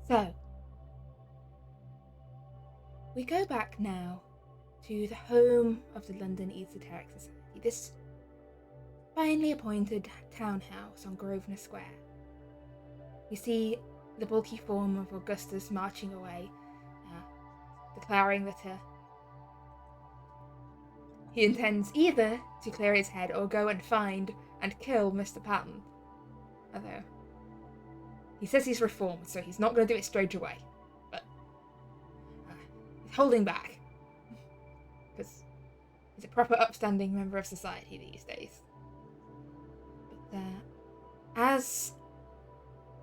So, we go back now to the home of the London Esoteric Society, this finely appointed townhouse on Grosvenor Square. We see the bulky form of Augustus marching away, declaring that he intends either to clear his head or go and find and kill Mr. Patton. Although, he says he's reformed, so he's not going to do it straight away. But he's holding back. Because he's a proper upstanding member of society these days. But as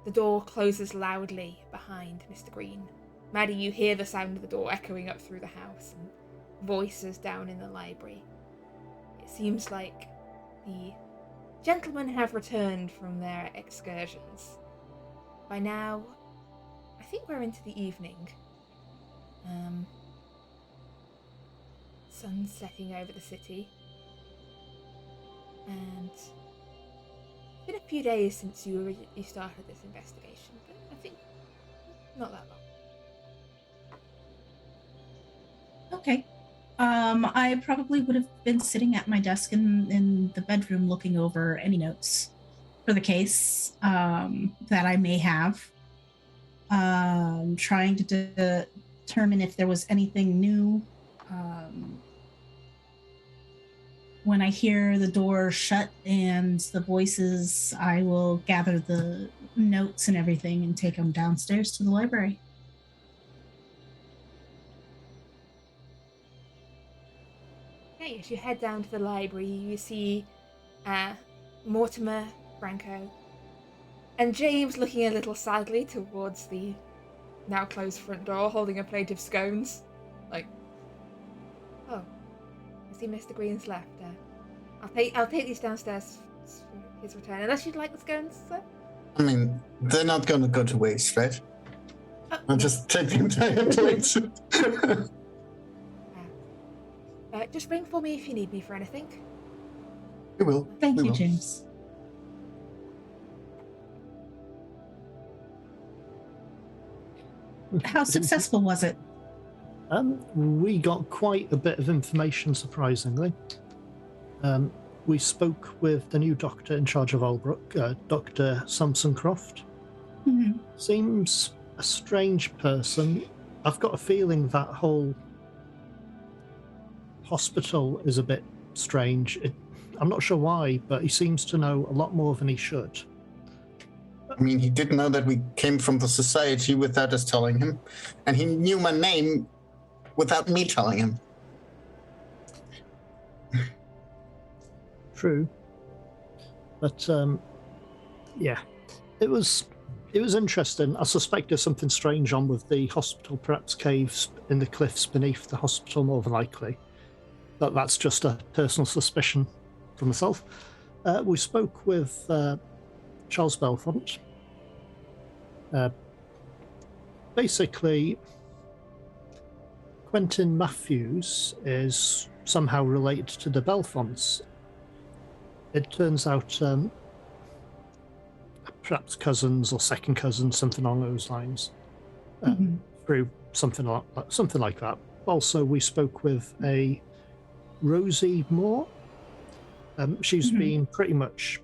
the door closes loudly behind Mr. Green, Maddie, you hear the sound of the door echoing up through the house and voices down in the library. It seems like the gentlemen have returned from their excursions. By now, I think we're into the evening. Sun's setting over the city. And it's been a few days since you started this investigation, but I think not that long. Okay. I probably would have been sitting at my desk in the bedroom looking over any notes for the case that I may have. Trying to determine if there was anything new. When I hear the door shut and the voices, I will gather the notes and everything and take them downstairs to the library. Okay, as you head down to the library, you see Mortimer, Franco, and James looking a little sadly towards the now closed front door, holding a plate of scones. Like, oh, I see Mr. Green's left. I'll take these downstairs for his return. Unless you'd like the scones, sir? I mean, they're not going to go to waste, right? I'll just take the entire plate. Just ring for me if you need me for anything. We will. Thank you, James. How successful was it? We got quite a bit of information, surprisingly. We spoke with the new doctor in charge of Albrook, Dr. Samson Croft. Mm-hmm. Seems a strange person. I've got a feeling that whole hospital is a bit strange. I'm not sure why, but he seems to know a lot more than he should. I mean, he didn't know that we came from the society without us telling him, and he knew my name without me telling him. True. But, yeah. It was interesting. I suspect there's something strange on with the hospital, perhaps caves in the cliffs beneath the hospital, more than likely. But that's just a personal suspicion for myself. We spoke with Charles Belfont. Basically, Quentin Matthews is somehow related to the Belfonts. It turns out perhaps cousins or second cousins, something along those lines, through something like that. Also, we spoke with a Rosie Moore. She's been pretty much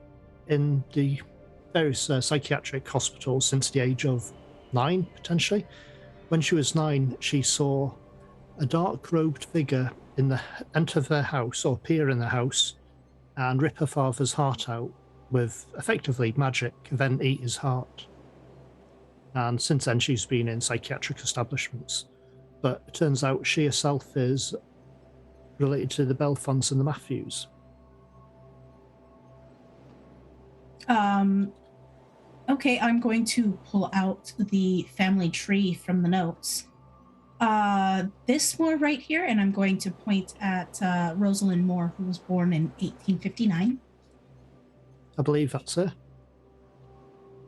in the various psychiatric hospitals since the age of 9, potentially. When she was 9, she saw a dark-robed figure enter their house, or appear in the house, and rip her father's heart out with, effectively, magic, then eat his heart. And since then, she's been in psychiatric establishments. But it turns out she herself is related to the Belfonts and the Matthews. Okay, I'm going to pull out the family tree from the notes. This Moore right here, and I'm going to point at Rosalind Moore, who was born in 1859. I believe that's her.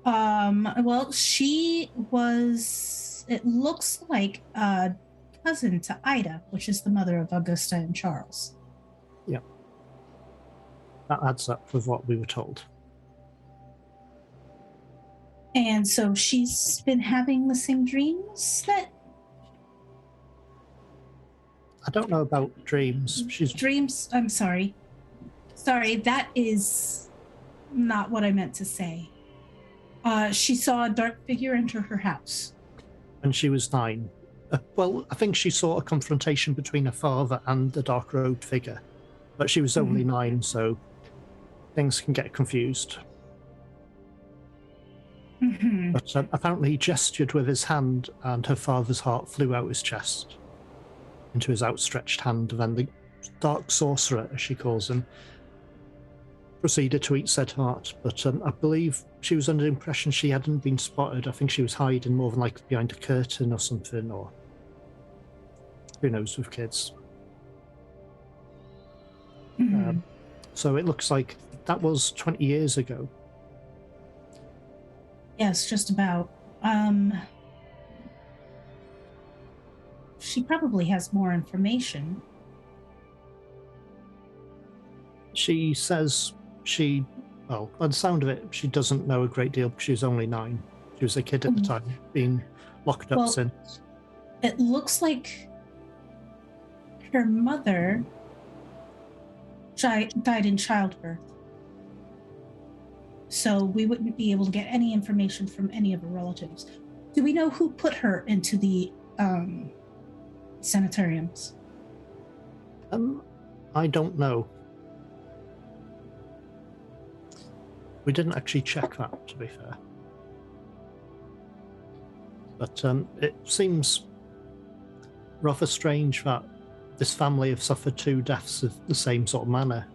Well, she was, it looks like a cousin to Ida, which is the mother of Augusta and Charles. Yeah. That adds up with what we were told. And so she's been having the same dreams that I don't know about dreams. dreams. I'm sorry. Sorry, that is not what I meant to say. She saw a dark figure enter her house. When she was 9. Well, I think she saw a confrontation between her father and the dark-robed figure, but she was only 9, so things can get confused. But apparently he gestured with his hand, and her father's heart flew out his chest into his outstretched hand, and then the dark sorcerer, as she calls him, proceeded to eat said heart. But I believe she was under the impression she hadn't been spotted. I think she was hiding more than likely behind a curtain or something, or who knows with kids. So it looks like that was 20 years ago. Yes, just about. She probably has more information. She says well, by the sound of it, she doesn't know a great deal because she was only 9. She was a kid at the time, being locked up since. It looks like her mother died in childbirth. So we wouldn't be able to get any information from any of her relatives. Do we know who put her into the sanitariums? I don't know. We didn't actually check that, to be fair. But it seems rather strange that this family have suffered 2 deaths of the same sort of manner.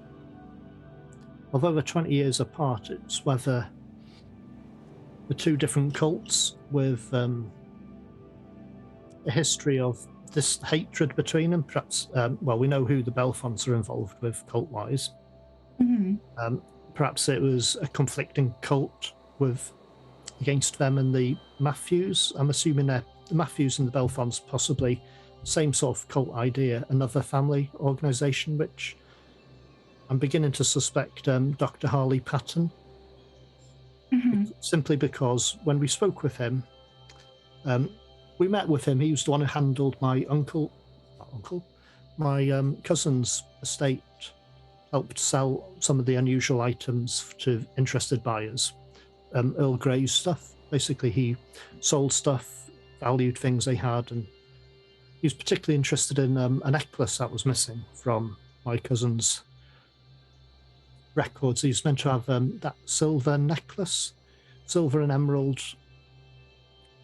Although they're 20 years apart, it's whether the 2 different cults with a history of this hatred between them. Perhaps, well, we know who the Belfonts are involved with cult-wise. Perhaps it was a conflicting cult against them and the Matthews. I'm assuming the Matthews and the Belfonts possibly same sort of cult idea, another family organisation, which I'm beginning to suspect Dr. H.Patton, simply because when we spoke with him, we met with him. He was the one who handled my my cousin's estate, helped sell some of the unusual items to interested buyers. Earl Grey's stuff. Basically, he sold stuff, valued things they had, and he was particularly interested in a necklace that was missing from my cousin's records. He was meant to have that silver necklace, silver and emerald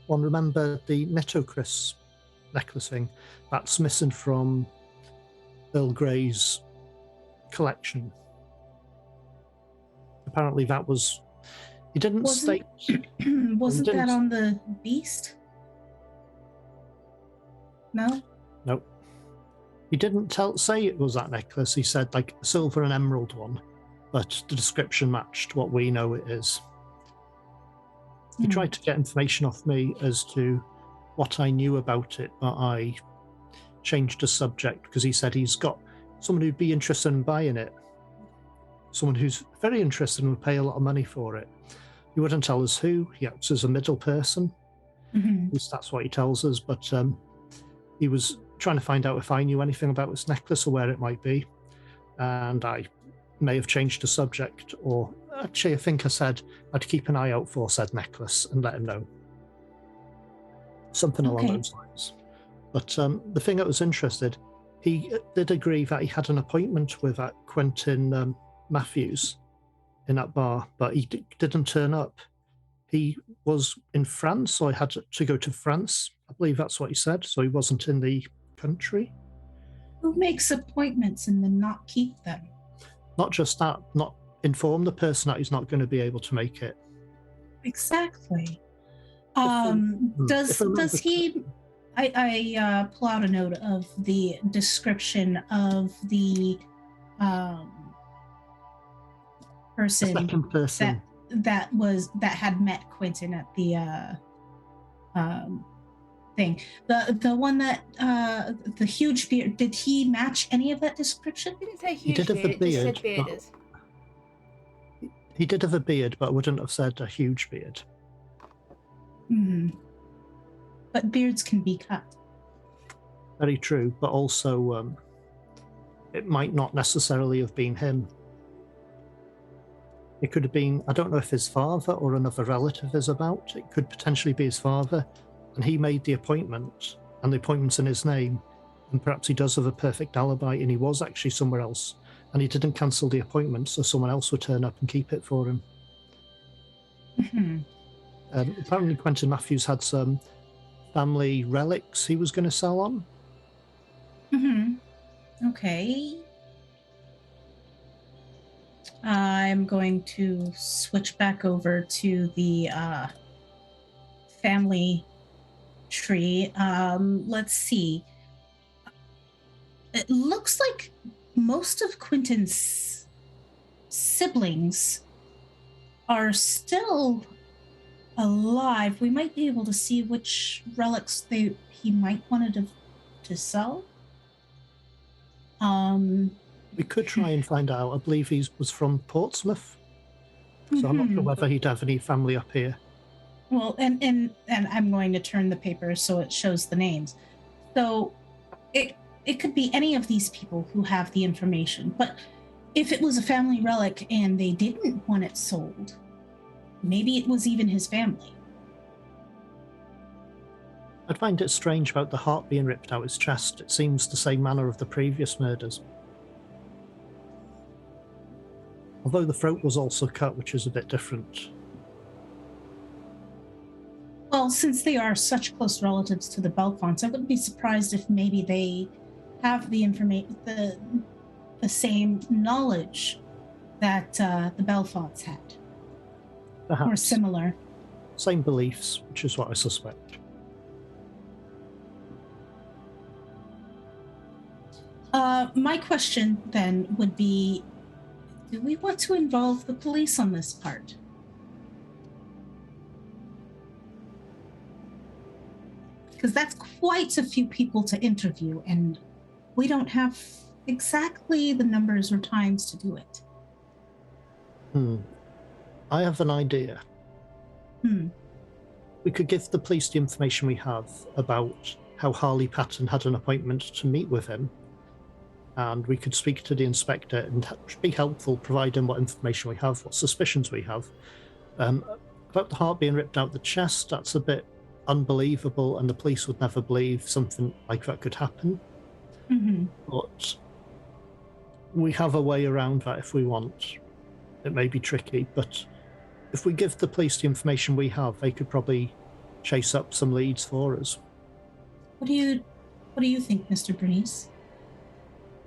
one. Remember the Netocris necklace thing? That's missing from Earl Grey's collection. Apparently that was... He didn't state... Wasn't that on the beast? No? Nope. He didn't say it was that necklace. He said like a silver and emerald one, but the description matched what we know it is. He tried to get information off me as to what I knew about it, but I changed the subject because he said he's got someone who'd be interested in buying it. Someone who's very interested and would pay a lot of money for it. He wouldn't tell us who. He acts as a middle person. At least that's what he tells us. But he was trying to find out if I knew anything about this necklace or where it might be. And I may have changed the subject, or actually I think I said I'd keep an eye out for said necklace and let him know. Something along those lines. But the thing that was interested, he did agree that he had an appointment with that Quentin Matthews in that bar, but he didn't turn up. He was in France, so I had to go to France. I believe that's what he said, so he wasn't in the country. Who makes appointments and then not keep them? Not just that, not inform the person that he's not going to be able to make it. Exactly. Does he... I pull out a note of the description of the person that had met Quentin at the thing. The one that the huge beard. Did he match any of that description? He didn't say He huge did have a beard, beard. it just said bearded. He did have a beard, but I wouldn't have said a huge beard. But beards can be cut. Very true, but also it might not necessarily have been him. It could have been, I don't know if his father or another relative is about. It could potentially be his father, and he made the appointment, and the appointment's in his name, and perhaps he does have a perfect alibi, and he was actually somewhere else, and he didn't cancel the appointment, so someone else would turn up and keep it for him. Apparently Quentin Matthews had some family relics he was going to sell on. Okay. I'm going to switch back over to the family tree. Let's see. It looks like most of Quentin's siblings are still alive. We might be able to see which relics he might wanted to sell. We could try and find out. I believe he was from Portsmouth, so I'm not sure whether he'd have any family up here. Well, and I'm going to turn the paper so it shows the names. So it could be any of these people who have the information. But if it was a family relic and they didn't want it sold, maybe it was even his family. I'd find it strange about the heart being ripped out his chest. It seems the same manner of the previous murders. Although the throat was also cut, which is a bit different. Well, since they are such close relatives to the Belfonts, I wouldn't be surprised if maybe they have the information, the same knowledge that the Belfonts had. Perhaps. Or similar. Same beliefs, which is what I suspect. My question then would be, do we want to involve the police on this part? Because that's quite a few people to interview, and we don't have exactly the numbers or times to do it. I have an idea. We could give the police the information we have about how H.Patton had an appointment to meet with him, and we could speak to the inspector and be helpful, provide him what information we have, what suspicions we have. About the heart being ripped out the chest, that's a bit unbelievable, and the police would never believe something like that could happen. But we have a way around that if we want. It may be tricky, but if we give the police the information we have, they could probably chase up some leads for us. What do you think, Mr. Bernice?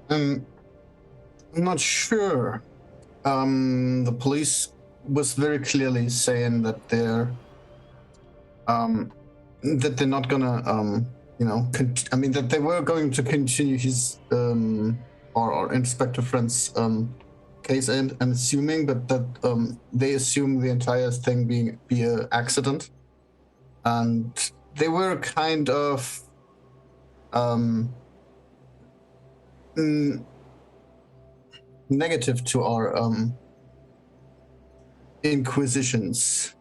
I'm not sure. The police was very clearly saying that they're not gonna, that they were going to continue his or Inspector Friend's case, and I'm assuming, but that they assume the entire thing be an accident, and they were kind of negative to our inquisitions.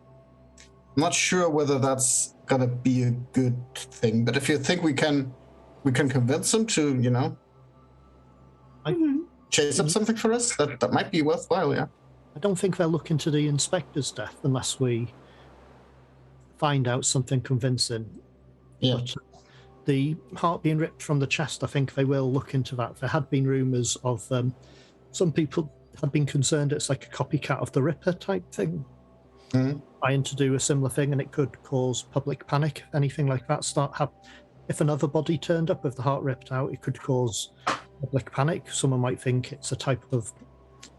I'm not sure whether that's gonna be a good thing, but if you think we can convince them to, chase up something for us, that might be worthwhile. Yeah. I don't think they'll look into the inspector's death unless we find out something convincing. Yeah. But the heart being ripped from the chest, I think they will look into that. There had been rumours of some people had been concerned it's like a copycat of the Ripper type thing. Trying to do a similar thing, and it could cause public panic if anything like that if another body turned up with the heart ripped out, it could cause public panic. Someone might think it's a type of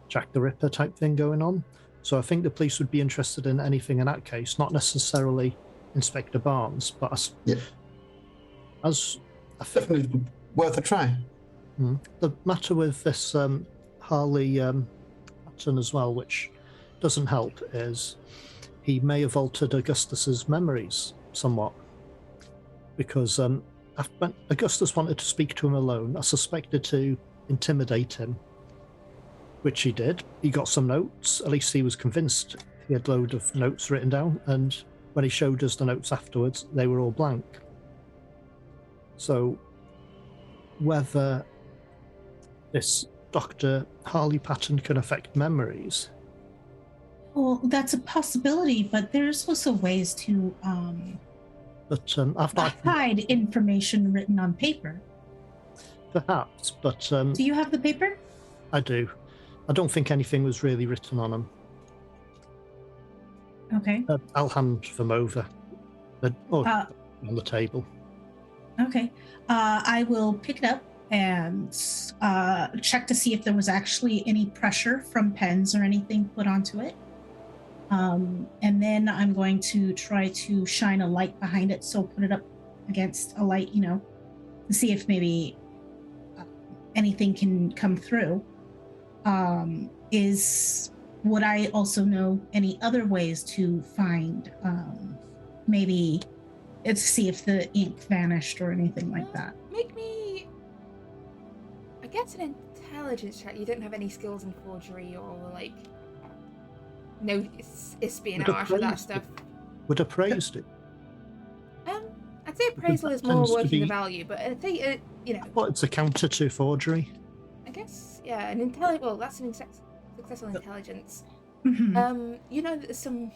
Jack the Ripper type thing going on. So I think the police would be interested in anything in that case, not necessarily Inspector Barnes, but as definitely worth a try. The matter with this H.Patton as well, which doesn't help, is he may have altered Augustus's memories somewhat, because when Augustus wanted to speak to him alone, I suspected to intimidate him, which he did. He got some notes. At least he was convinced he had a load of notes written down, and when he showed us the notes afterwards, they were all blank. So whether this Dr. H.Patton can affect memories. Well, that's a possibility, but there's also ways to But I've not hide information written on paper. perhaps, but Do you have the paper? I do. I don't think anything was really written on them. Okay. I'll hand them over. On the table. Okay. I will pick it up and check to see if there was actually any pressure from pens or anything put onto it. And then I'm going to try to shine a light behind it. So put it up against a light, to see if maybe anything can come through. Would I also know any other ways to find maybe to see if the ink vanished or anything like that? Make me, I guess, an intelligence check. You don't have any skills in forgery or no espionage or that stuff. Would appraised it? I'd say appraisal is more worth the value, but I think Well, it's a counter to forgery. I guess, yeah, an intelligence. Well, that's an successful intelligence. Mm-hmm. That there's some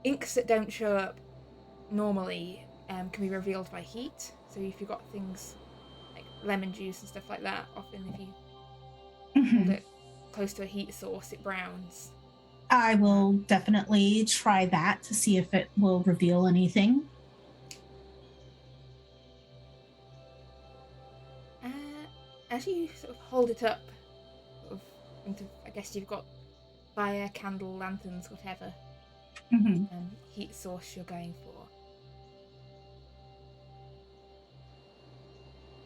inks that don't show up normally can be revealed by heat. So if you've got things like lemon juice and stuff like that, often if you hold it close to a heat source, it browns. I will definitely try that to see if it will reveal anything. As you sort of hold it up, I guess you've got fire, candle, lanterns, whatever heat source you're going for.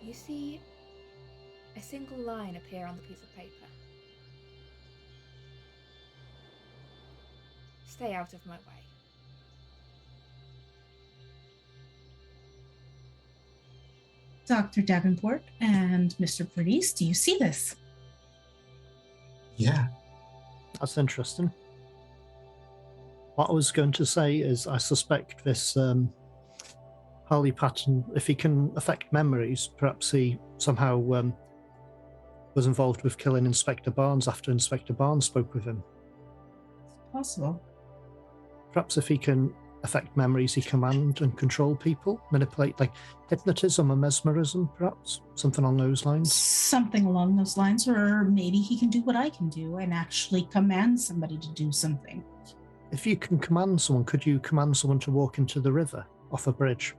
You see a single line appear on the piece of paper. Stay out of my way. Dr. Davenport and Mr. Breeze, do you see this? Yeah. That's interesting. What I was going to say is I suspect this H.Patton, if he can affect memories, perhaps he somehow was involved with killing Inspector Barnes after Inspector Barnes spoke with him. It's possible. Perhaps if he can affect memories, he command and control people, manipulate, like hypnotism or mesmerism, perhaps? Something along those lines? Something along those lines, or maybe he can do what I can do and actually command somebody to do something. If you can command someone, could you command someone to walk into the river off a bridge?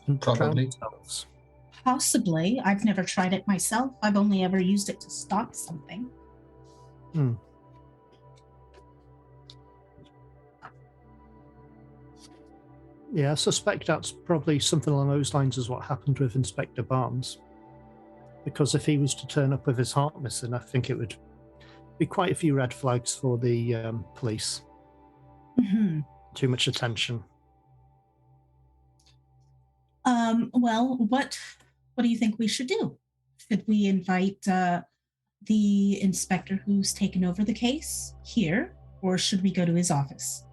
And drown Probably. themselves? Possibly. I've never tried it myself. I've only ever used it to stop something. Yeah, I suspect that's probably something along those lines as what happened with Inspector Barnes. Because if he was to turn up with his heart missing, I think it would be quite a few red flags for the police. Too much attention. Well, what do you think we should do? Should we invite the inspector who's taken over the case here, or should we go to his office?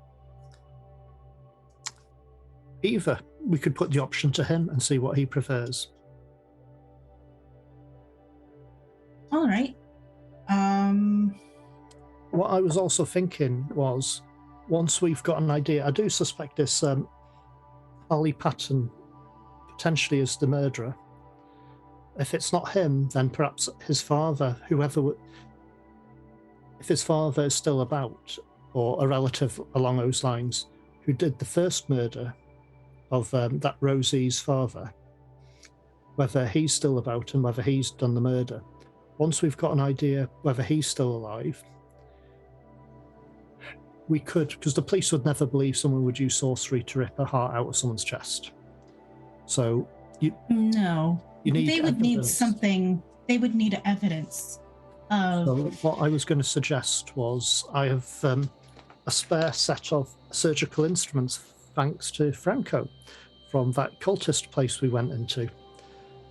Either. We could put the option to him and see what he prefers. All right. What I was also thinking was, once we've got an idea, I do suspect this H.Patton potentially is the murderer. If it's not him, then perhaps his father, if his father is still about, or a relative along those lines, who did the first murder of that Rosie's father, whether he's still about and whether he's done the murder. Once we've got an idea whether he's still alive, we could, because the police would never believe someone would use sorcery to rip a heart out of someone's chest. So they would evidence. need something. They would need evidence. So what I was going to suggest was I have a spare set of surgical instruments, thanks to Franco, from that cultist place we went into.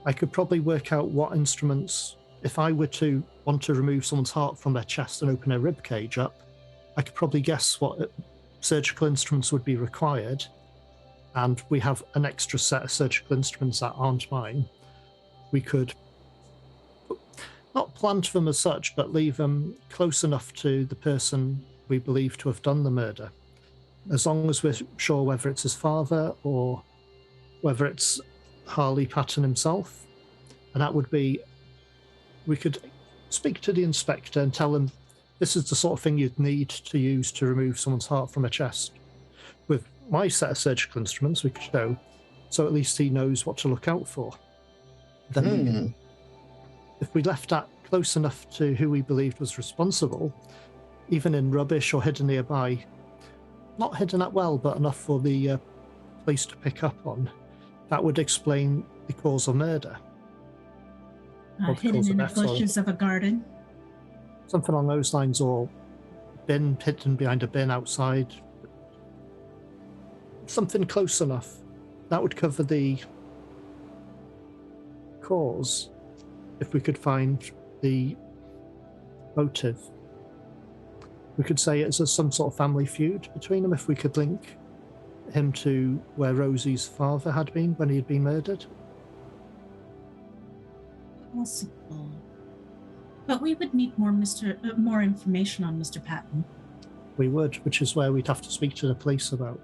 I could probably work out what instruments, if I were to want to remove someone's heart from their chest and open their rib cage up, I could probably guess what surgical instruments would be required, and we have an extra set of surgical instruments that aren't mine, we could not plant them as such, but leave them close enough to the person we believe to have done the murder. As long as we're sure whether it's his father or whether it's H.Patton himself. And that would be, we could speak to the inspector and tell him this is the sort of thing you'd need to use to remove someone's heart from a chest. With my set of surgical instruments, we could show, so at least he knows what to look out for. Then if we left that close enough to who we believed was responsible, even in rubbish or hidden nearby, not hidden that well, but enough for the police to pick up on, that would explain the cause of murder. Hidden in the bushes of a garden. Something along those lines, or bin hidden behind a bin outside. Something close enough. That would cover the cause if we could find the motive. We could say it's some sort of family feud between them if we could link him to where Rosie's father had been when he had been murdered. Possible. But we would need more information on Mr. Patton. We would, which is where we'd have to speak to the police about.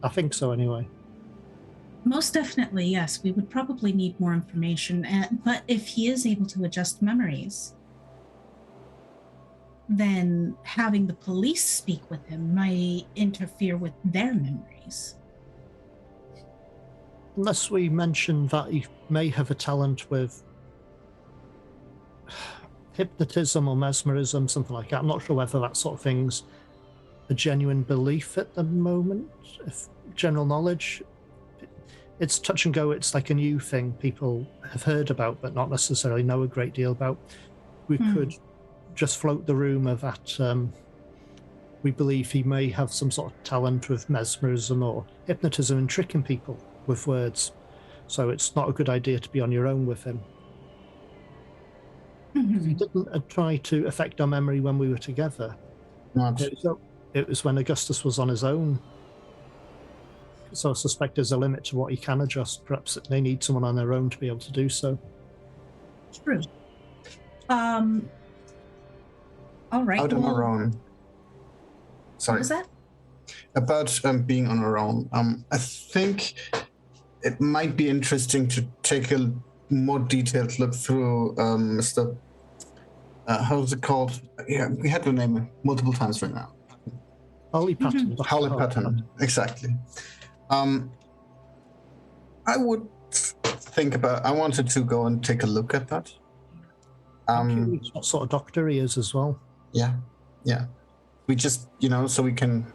I think so anyway. Most definitely, yes. We would probably need more information. But if he is able to adjust memories, then having the police speak with him might interfere with their memories. Unless we mention that he may have a talent with hypnotism or mesmerism, something like that. I'm not sure whether that sort of thing's a genuine belief at the moment. If general knowledge, it's touch and go. It's like a new thing people have heard about, but not necessarily know a great deal about. We could just float the rumor that we believe he may have some sort of talent with mesmerism or hypnotism and tricking people with words. So it's not a good idea to be on your own with him. He didn't try to affect our memory when we were together. It was when Augustus was on his own. So I suspect there's a limit to what he can adjust. Perhaps they need someone on their own to be able to do so. True. All right. Out on our own. Sorry. What was that? About being on our own. I think it might be interesting to take a more detailed look through Mr. How's it called? Yeah, we had the name multiple times right now. H.Patton. H.Patton, exactly. I would think I wanted to go and take a look at that. What sort of doctor he is as well. Yeah. We just, so we can.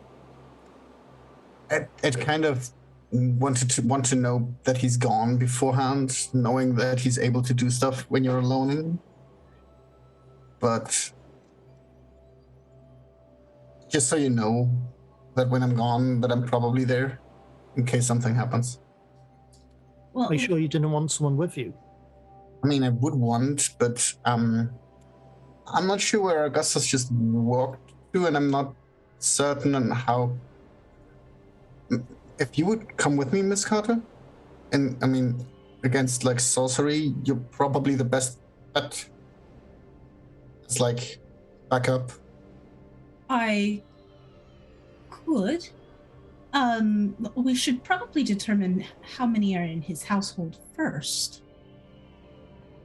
It kind of want to know that he's gone beforehand, knowing that he's able to do stuff when you're alone. But just so you know that when I'm gone, that I'm probably there in case something happens. Well, Are you sure you didn't want someone with you? I mean, I would want, but I'm not sure where Augustus just walked to, and I'm not certain on how. If you would come with me, Miss Carter, and I mean, against like sorcery, you're probably the best bet. It's like backup. I could. We should probably determine how many are in his household first.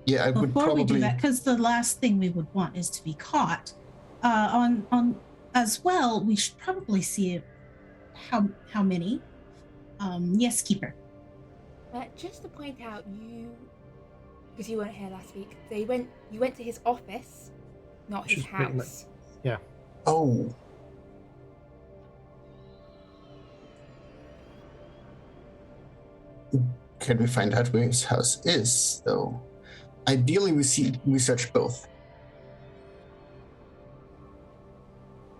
Yeah, I would Before probably we do that, because the last thing we would want is to be caught. On as well, we should probably see how many. Yes, Keeper. Just to point out, because you weren't here last week, you went to his office, not his house. Yeah. Oh. Can we find out where his house is, though? Ideally, we search both.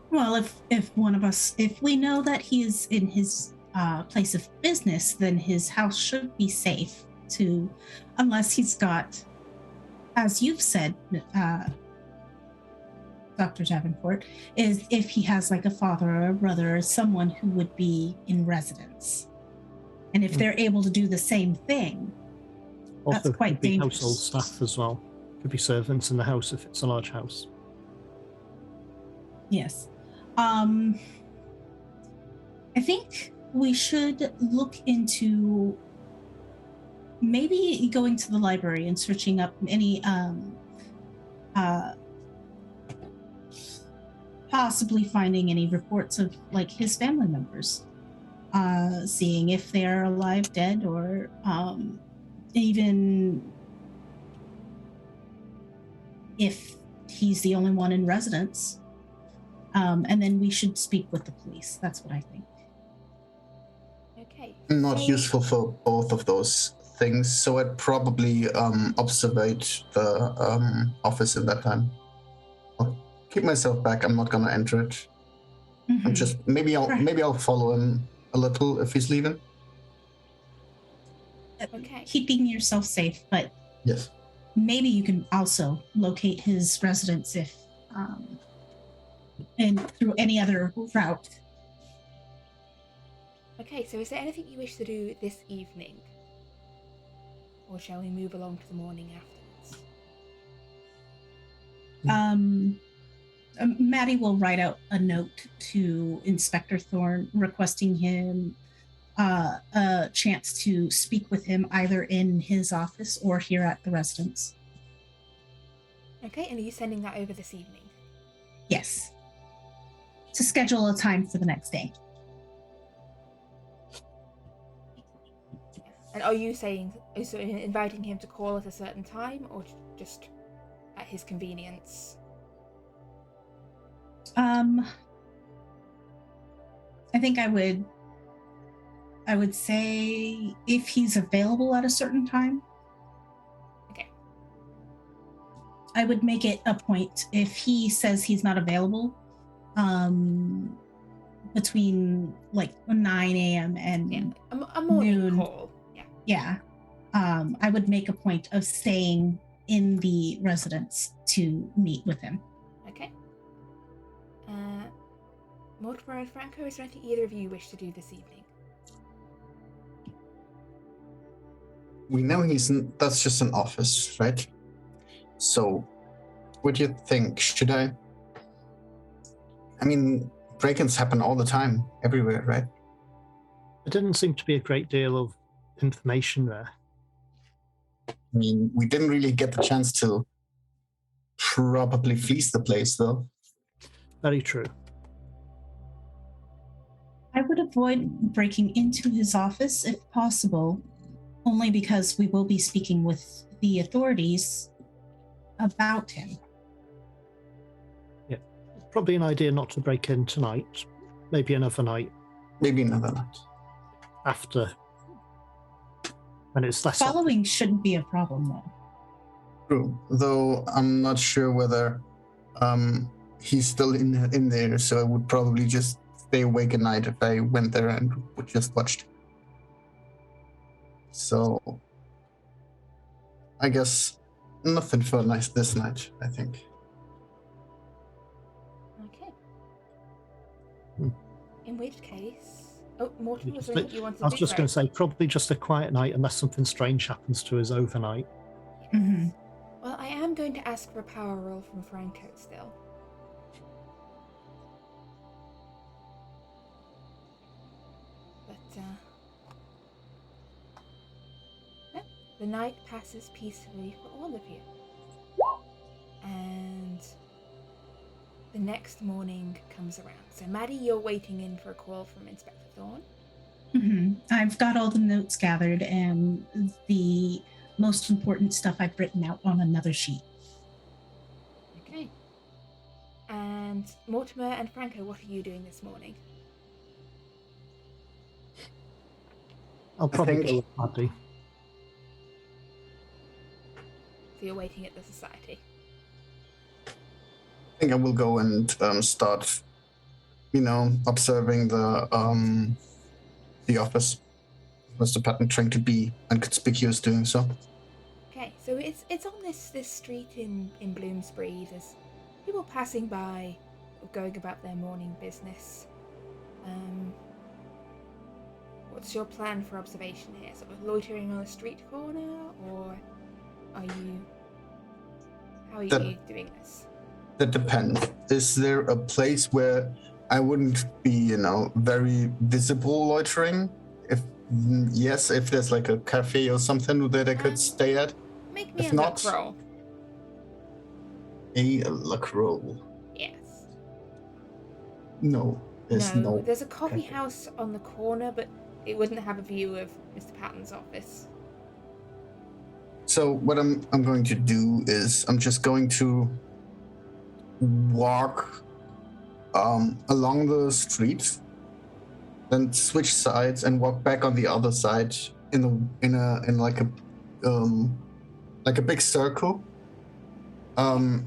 Well, if one of us, if we know that he is in his place of business, then his house should be safe unless he's got, as you've said, Dr. Davenport, is if he has like a father or a brother or someone who would be in residence. And if they're able to do the same thing, Also, that's quite could be dangerous. household staff as well. Could be servants in the house if it's a large house. Yes. I think we should look into maybe going to the library and searching up any possibly finding any reports of like his family members, seeing if they are alive, dead, or even if he's the only one in residence. And then we should speak with the police. That's what I think. Okay. Not useful for both of those things, so I'd probably observate the office in that time. I'll keep myself back. I'm not gonna enter it. Mm-hmm. I'm just maybe I'll follow him a little if he's leaving. Okay. Keeping yourself safe, but Yes. maybe you can also locate his residence if and through any other route. Okay, so is there anything you wish to do this evening? Or shall we move along to the morning afterwards? Maddie will write out a note to Inspector Thorne requesting him a chance to speak with him either in his office or here at the residence. Okay, and are you sending that over this evening? Yes. To schedule a time for the next day. And are you inviting him to call at a certain time or just at his convenience? I think I would say if he's available at a certain time. Okay. I would make it a point if he says he's not available between like 9 a.m. and a morning noon. Call. Yeah. I would make a point of staying in the residence to meet with him. Okay. Mortimer and Franco, is there anything either of you wish to do this evening? We know that's just an office, right? So, what do you think? Should I mean, break-ins happen all the time, everywhere, right? There didn't seem to be a great deal of information there. I mean, we didn't really get the chance to probably fleece the place, though. Very true. I would avoid breaking into his office if possible, only because we will be speaking with the authorities about him. Yeah, probably an idea not to break in tonight. Maybe another night. Maybe another night. After. When it's less. Following shouldn't be a problem, though. True, though I'm not sure whether he's still in there, so I would probably just stay awake at night if I went there and would just watched. So I guess nothing for this night, I think. Okay. Hmm. In which case... Oh, Mortimer, was there anything you wanted to do? I was just going to say, probably just a quiet night unless something strange happens to us overnight. Yes. Mm-hmm. Well, I am going to ask for a power roll from Franco still. But, no, the night passes peacefully for all of you. And the next morning comes around. So, Maddie, you're waiting in for a call from Inspector Thorne. Mm-hmm. I've got all the notes gathered and the most important stuff I've written out on another sheet. Okay. And Mortimer and Franco, what are you doing this morning? I'll probably go with Maddie. So you're waiting at the society. I think I will go and start, observing the office. Mr. Patton trying to be inconspicuous doing so. Okay, so it's on this street in Bloomsbury. There's people passing by, or going about their morning business. What's your plan for observation here? Sort of loitering on a street corner, or are you... How are you doing this? That depends. Is there a place where I wouldn't be, very visible loitering? If yes, if there's like a cafe or something that I could stay at. Make me If a not, luck roll. A luck roll. Yes. No, there's no. There's a coffee cafe. house on the corner, but it wouldn't have a view of Mr. Patton's office. So what I'm going to do is I'm just going to walk along the street, then switch sides and walk back on the other side in like a big circle. And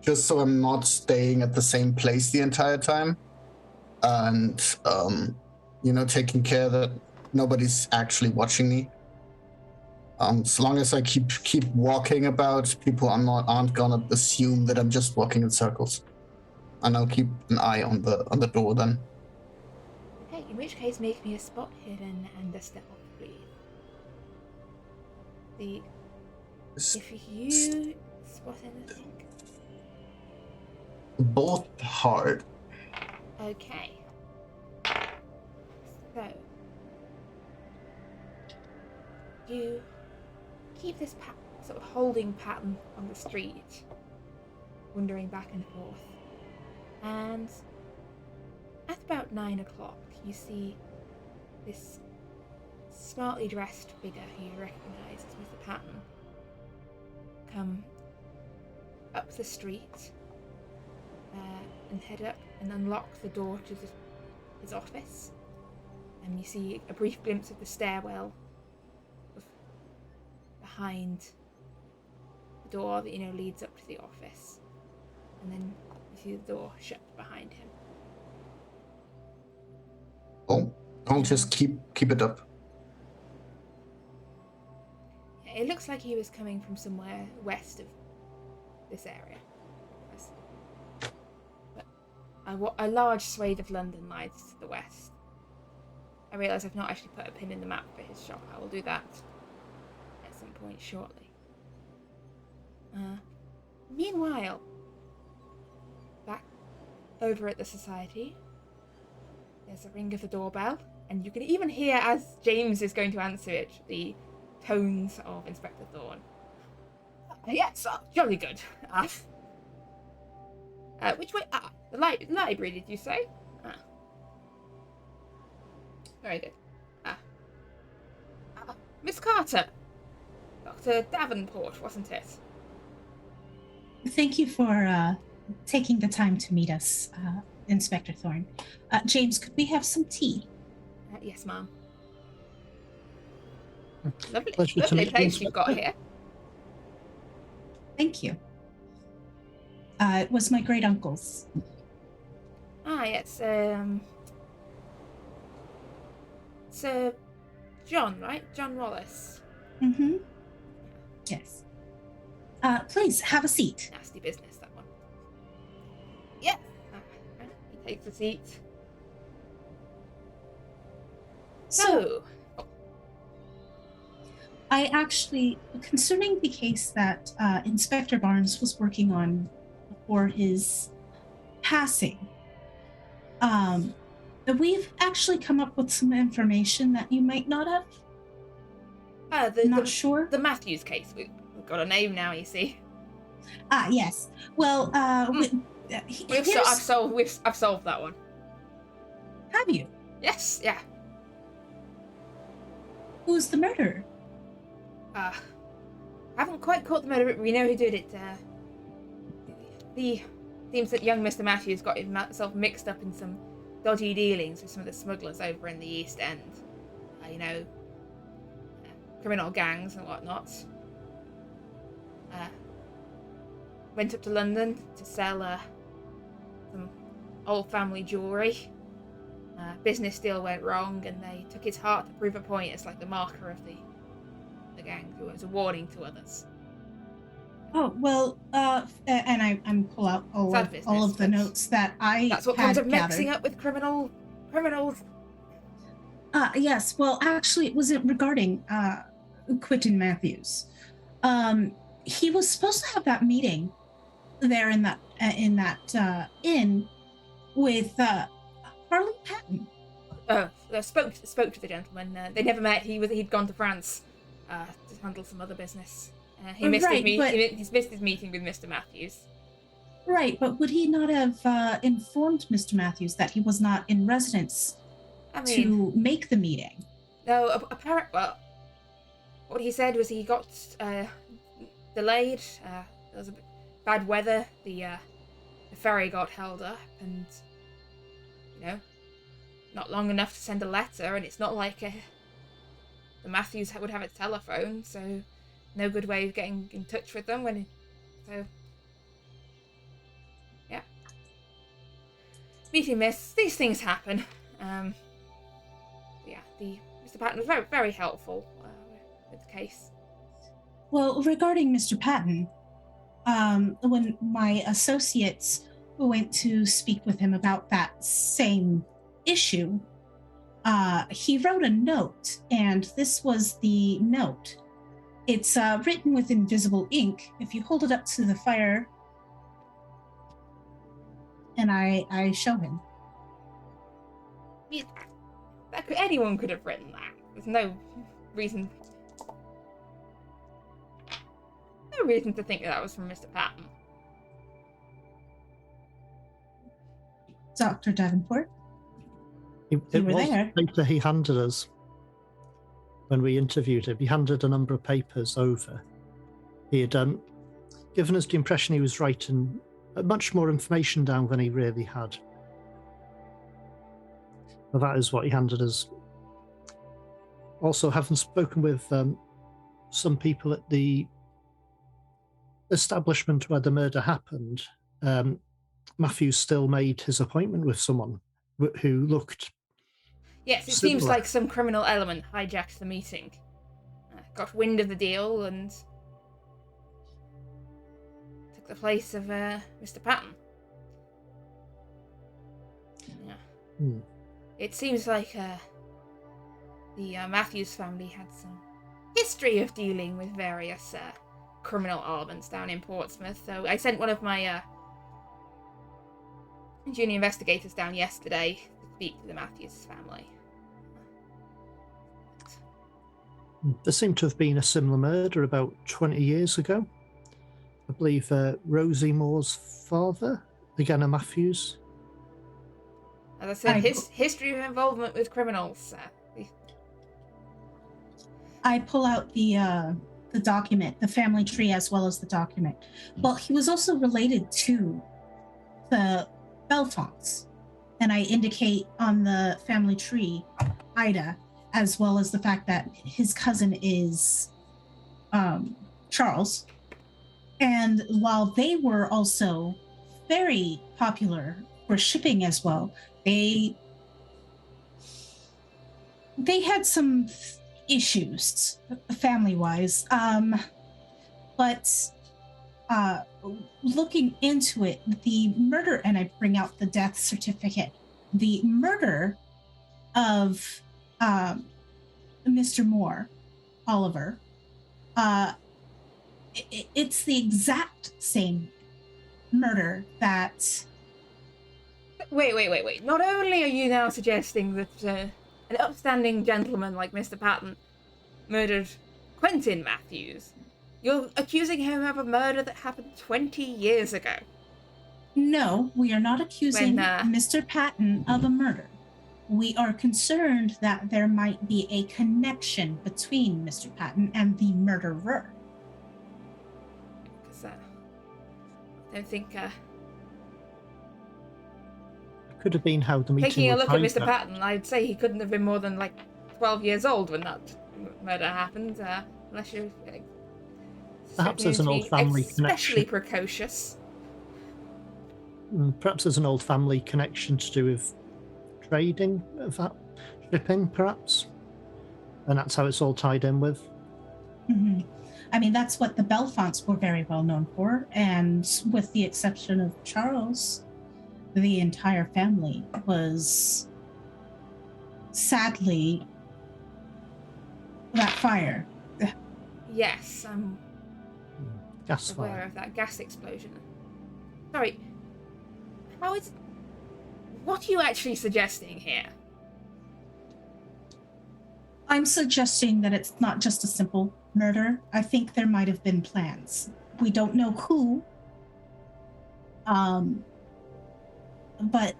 just so I'm not staying at the same place the entire time, and taking care that nobody's actually watching me. As long as I keep walking about, people aren't gonna assume that I'm just walking in circles, and I'll keep an eye on the door then. Okay, in which case, make me a spot hidden and a stealth, please. If you spot anything. Both hard. Okay. So you keep this sort of holding pattern on the street, wandering back and forth, and at about 9 o'clock you see this smartly dressed figure who you recognise as Mr. Patton come up the street and head up and unlock the door to his office, and you see a brief glimpse of the stairwell behind the door that leads up to the office, and then you see the door shut behind him. Oh, I'll just keep it up. Yeah, it looks like he was coming from somewhere west of this area. But a large swathe of London lies to the west. I realise I've not actually put a pin in the map for his shop. I will do that at some point shortly. Meanwhile, back over at the Society, there's a ring of the doorbell, and you can even hear, as James is going to answer it, the tones of Inspector Thorne. Yes, jolly good. Which way? The library, did you say? Very good. Miss Carter. Dr. Davenport, wasn't it? Thank you for taking the time to meet us, Inspector Thorne. James, could we have some tea? Yes, ma'am. Lovely Pleasure to meet you, place you've got here. Thank you. It was my great uncle's. Yes. Sir John, right? John Wallace. Mm-hmm. Yes. Please have a seat. Nasty business, that one. Yeah. He takes a seat. So, I actually, concerning the case that Inspector Barnes was working on before his passing, we've actually come up with some information that you might not have. Not sure. The Matthews case. We've got a name now, you see. Yes. Well, I've solved that one. Have you? Yes. Yeah. Who's the murderer? Haven't quite caught the murderer, but we know who did it. Seems that young Mr. Matthews got himself mixed up in some dodgy dealings with some of the smugglers over in the East End. Criminal gangs and whatnot. Went up to London to sell some old family jewellery. Business deal went wrong, and they took his heart to prove a point as like the marker of the gang, who was a warning to others. Oh, well, and I'm pull out all of the notes that I That's what comes of mixing up with criminals. Yes, well, actually, it wasn't regarding Quentin Matthews. He was supposed to have that meeting there in that inn with H.Patton. Oh, I spoke to the gentleman. They never met. He'd gone to France to handle some other business. He missed he's missed his meeting with Mr. Matthews. Right, but would he not have informed Mr. Matthews that he was not in residence to make the meeting? No, apparently, well, what he said was he got delayed. There was bad weather. The ferry got held up, and not long enough to send a letter. And it's not like the Matthews would have a telephone, so no good way of getting in touch with them yeah. Meeting missed. These things happen. Mr. Patton was very, very helpful with the case. Well, regarding Mr. Patton, when my associates went to speak with him about that same issue, he wrote a note, and this was the note. It's written with invisible ink. If you hold it up to the fire, and I show him. Anyone could have written that. There's no reason to think that was from Mr. Patton. Dr. Davenport? It was the paper he handed us when we interviewed him. He handed a number of papers over. He had given us the impression he was writing much more information down than he really had. Well, that is what he handed us. Also, having spoken with some people at the establishment where the murder happened, Matthews still made his appointment with someone who looked... Yes, it seems like some criminal element hijacked the meeting. Got wind of the deal and took the place of Mr. Patton. Yeah. It seems like the Matthews family had some history of dealing with various criminal elements down in Portsmouth. So I sent one of my junior investigators down yesterday to speak to the Matthews family. There seemed to have been a similar murder about 20 years ago. I believe Rosie Moore's father, again a Matthews. As I said, history of involvement with criminals. I pull out the document, the family tree, as well as the document. Well, he was also related to the Belfonts, and I indicate on the family tree Ida, as well as the fact that his cousin is Charles. And while they were also very popular for shipping as well, they had some issues family-wise, but looking into it, the murder, and I bring out the death certificate, the murder of Mr. Moore, Oliver, it's the exact same murder that... Wait. Not only are you now suggesting that an upstanding gentleman like Mr. Patton murdered Quentin Matthews, you're accusing him of a murder that happened 20 years ago. No, we are not accusing Mr. Patton of a murder. We are concerned that there might be a connection between Mr. Patton and the murderer. Because I don't think... could have been how the meeting taking a look at Mr. Out. Patton, I'd say he couldn't have been more than 12 years old when that murder happened, unless you're perhaps there's an old family especially connection. Precocious. Perhaps there's an old family connection to do with trading of that shipping, perhaps, and that's how it's all tied in with. Mm-hmm. I mean, that's what the Belfonts were very well known for. And with the exception of Charles, the entire family was sadly that fire. Yes, I'm Gas aware fire. of that gas explosion. Sorry, what are you actually suggesting here? I'm suggesting that it's not just a simple murder. I think there might have been plans. We don't know who. But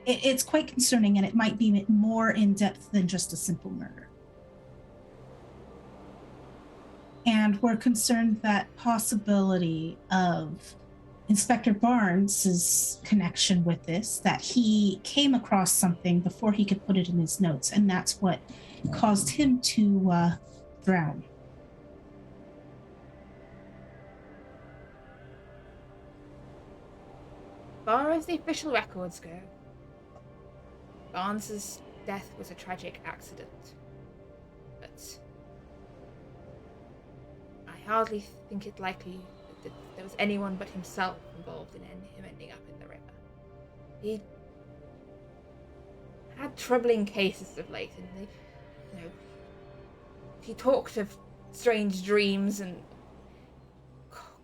it's quite concerning, and it might be more in depth than just a simple murder. And we're concerned that possibility of Inspector Barnes's connection with this, that he came across something before he could put it in his notes, and that's what caused him to drown. As far as the official records go, Barnes's death was a tragic accident. But I hardly think it likely that there was anyone but himself involved in him ending up in the river. He had troubling cases of late, and he talked of strange dreams and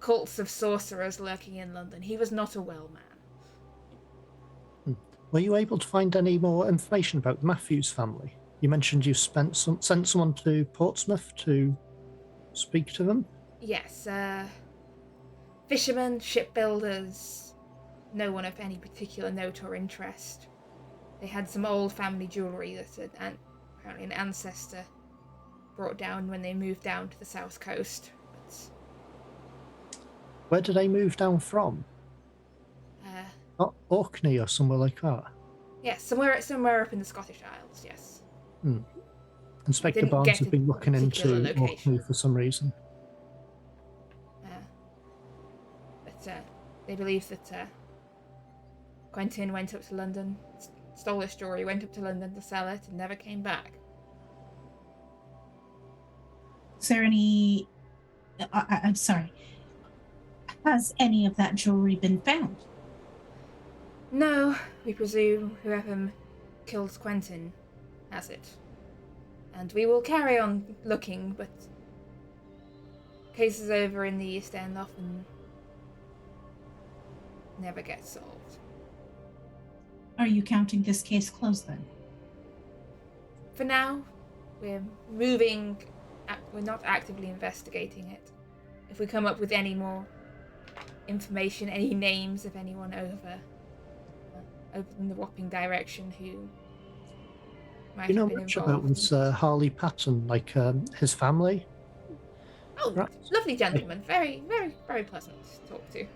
cults of sorcerers lurking in London. He was not a well man. Were you able to find any more information about the Matthews family? You mentioned you sent someone to Portsmouth to speak to them? Yes, fishermen, shipbuilders, no one of any particular note or interest. They had some old family jewellery that apparently an ancestor brought down when they moved down to the south coast. But where did they move down from? Not Orkney or somewhere like that? Yes, somewhere up in the Scottish Isles, yes. Inspector Barnes has been looking into Orkney for some reason. But they believe that Quentin went up to London, stole his jewellery, went up to London to sell it, and never came back. Is there any... I'm sorry. Has any of that jewellery been found? No, we presume whoever killed Quentin has it. And we will carry on looking, but cases over in the East End often never get solved. Are you counting this case closed then? For now, we're moving. We're not actively investigating it. If we come up with any more information, any names of anyone over in the Wapping direction who might have been much involved. about this H.Patton, like his family? Oh, perhaps? Lovely gentleman. Very, very, very pleasant to talk to. Do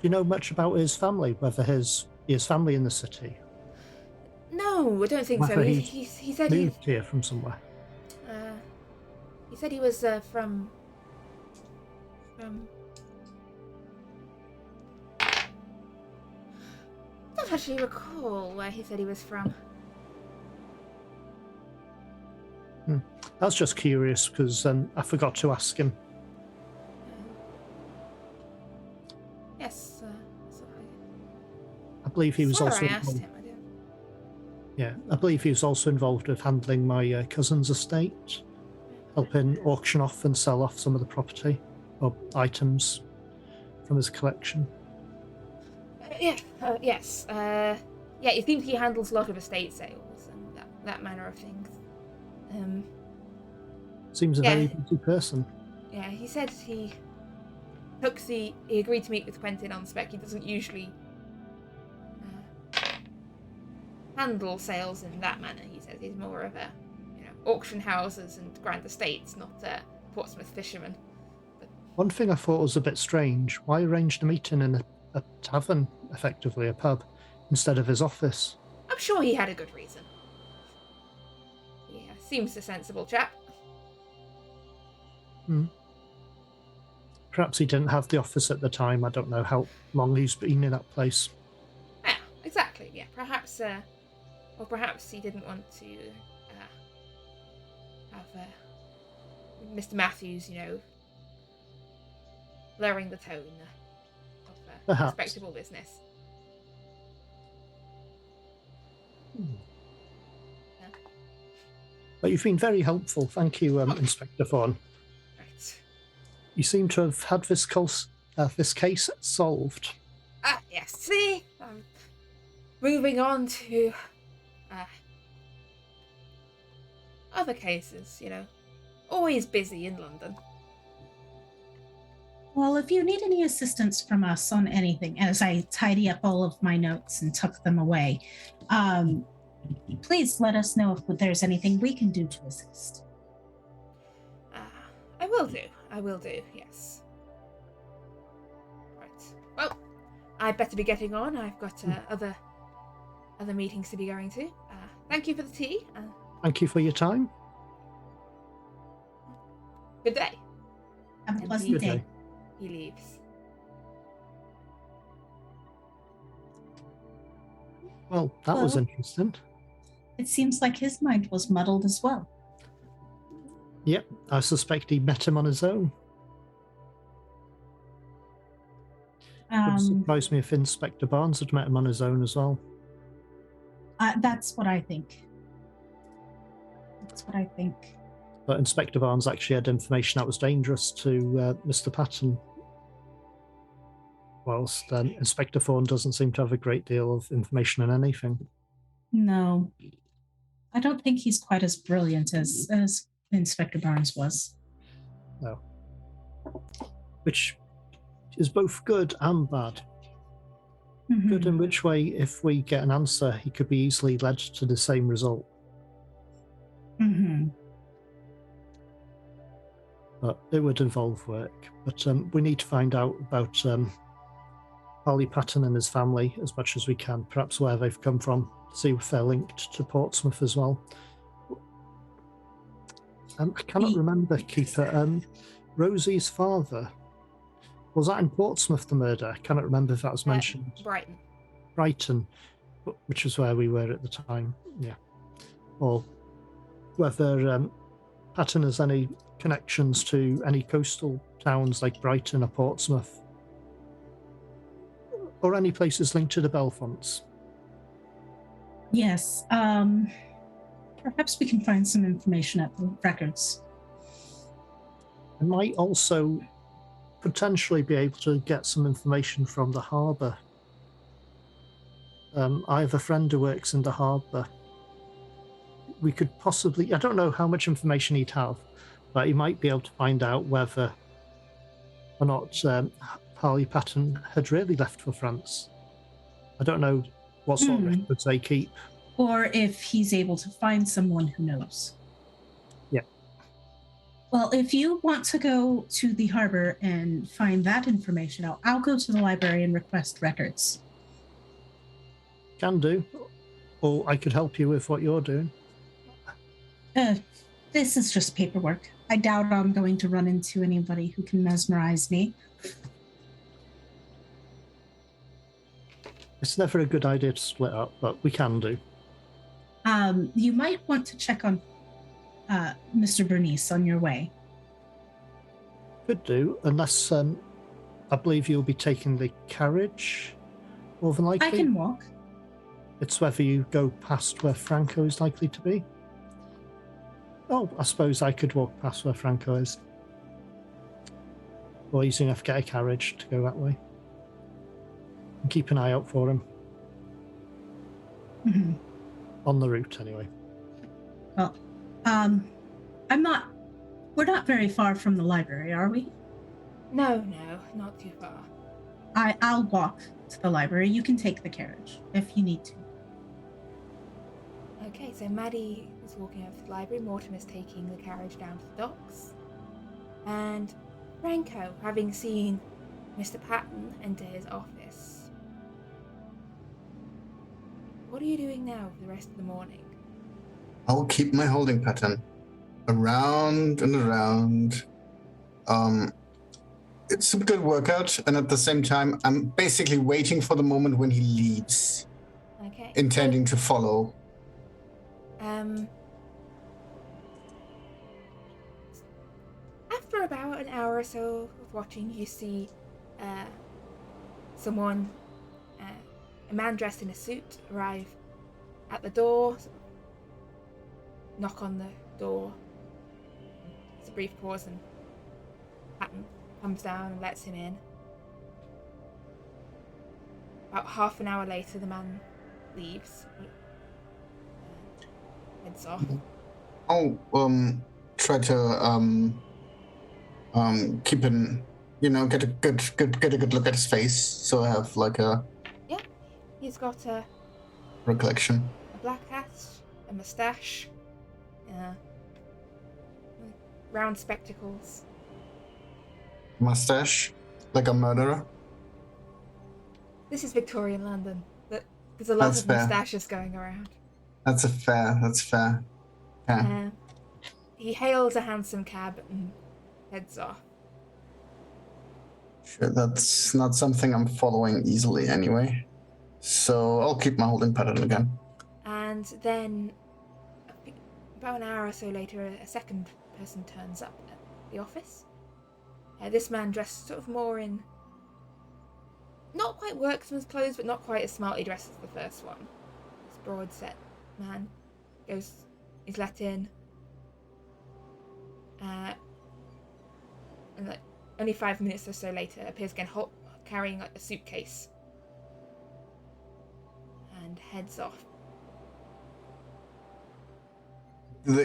you know much about his family, whether his family in the city? No, I don't think so. He said he moved here from somewhere. He said he was from. I don't actually recall where he said he was from. I was just curious because I forgot to ask him. Yes, I believe he was also. I asked him. Yeah, I believe he was also involved with handling my cousin's estate, helping auction off and sell off some of the property or items from his collection. Yes. It seems he handles a lot of estate sales and that manner of things. Seems a very busy person. Yeah, he said he agreed to meet with Quentin on spec. He doesn't usually handle sales in that manner. He says he's more of a auction houses and grand estates, not a Portsmouth fisherman. But one thing I thought was a bit strange: why arrange a meeting in a tavern, effectively a pub, instead of his office? I'm sure he had a good reason. Yeah, seems a sensible chap. Perhaps he didn't have the office at the time. I don't know how long he's been in that place. Yeah, exactly. Yeah, perhaps, or perhaps he didn't want to have Mr. Matthews, blurring the tone of Perhaps. respectable business. But you've been very helpful. Thank you, Inspector Thorne. Right. You seem to have had this case solved. Yes. See, moving on to other cases. Always busy in London. Well, if you need any assistance from us on anything, as I tidy up all of my notes and tuck them away, please let us know if there's anything we can do to assist. I will do, yes. Right. Well, I'd better be getting on. I've got other meetings to be going to. Thank you for the tea. Thank you for your time. Good day. Have a And pleasant day. He leaves. Well, that was Well- interesting. It seems like his mind was muddled as well. Yep, I suspect he met him on his own. Wouldn't surprise me if Inspector Barnes had met him on his own as well. That's what I think. But Inspector Barnes actually had information that was dangerous to Mr. Patton, whilst Inspector Thorne doesn't seem to have a great deal of information on anything. No. I don't think he's quite as brilliant as Inspector Barnes was. No. Which is both good and bad. Mm-hmm. Good in which way, if we get an answer, he could be easily led to the same result. Mm-hmm. But it would involve work. But we need to find out about H.Patton and his family as much as we can, perhaps where they've come from, see if they're linked to Portsmouth as well. I cannot remember, Keeper. Rosie's father, was that in Portsmouth, the murder? I cannot remember if that was mentioned. Brighton, which was where we were at the time, yeah. Or whether Patton has any connections to any coastal towns like Brighton or Portsmouth, or any places linked to the Belfonts. Yes. Perhaps we can find some information at the records. I might also potentially be able to get some information from the harbour. I have a friend who works in the harbour. We could possibly, I don't know how much information he'd have, but he might be able to find out whether or not H.Patton had really left for France. I don't know what sort of records they keep. Or if he's able to find someone who knows. Yeah. Well, if you want to go to the harbor and find that information out, I'll go to the library and request records. Can do. Or I could help you with what you're doing. This is just paperwork. I doubt I'm going to run into anybody who can mesmerize me. It's never a good idea to split up, but we can do. You might want to check on Mr. Bernice on your way. Could do, unless I believe you'll be taking the carriage, more than likely. I can walk. It's whether you go past where Franco is likely to be. Oh, I suppose I could walk past where Franco is. Or easy enough to get a carriage to go that way. And keep an eye out for him. Mm-hmm. On the route, anyway. Well, we're not very far from the library, are we? No, not too far. I'll walk to the library. You can take the carriage if you need to. Okay, so Maddie is walking over to the library. Mortimer is taking the carriage down to the docks. And Franco, having seen Mr. Patton enter his office. What are you doing now for the rest of the morning? I'll keep my holding pattern. Around and around. It's a good workout, and at the same time, I'm basically waiting for the moment when he leaves. Okay. Intending to follow. after about an hour or so of watching, you see someone, a man dressed in a suit, arrive at the door, knock on the door. There's a brief pause and Patton comes down and lets him in. About half an hour later, the man leaves. Heads off. I'll try to keep an get a good look at his face, so I have like a He's got a recollection. black hat, a moustache, round spectacles. Mustache, like a murderer. This is Victorian London. There's a lot That's of fair. moustaches going around. That's fair. Yeah. He hails a hansom cab and heads off. Sure, that's not something I'm following easily anyway. So I'll keep my holding pattern again. And then, about an hour or so later, a second person turns up at the office. This man dressed sort of more in, not quite workman's clothes, but not quite as smartly dressed as the first one. This broad-set man is let in. And like only 5 minutes or so later, appears again, carrying like a suitcase, and heads off.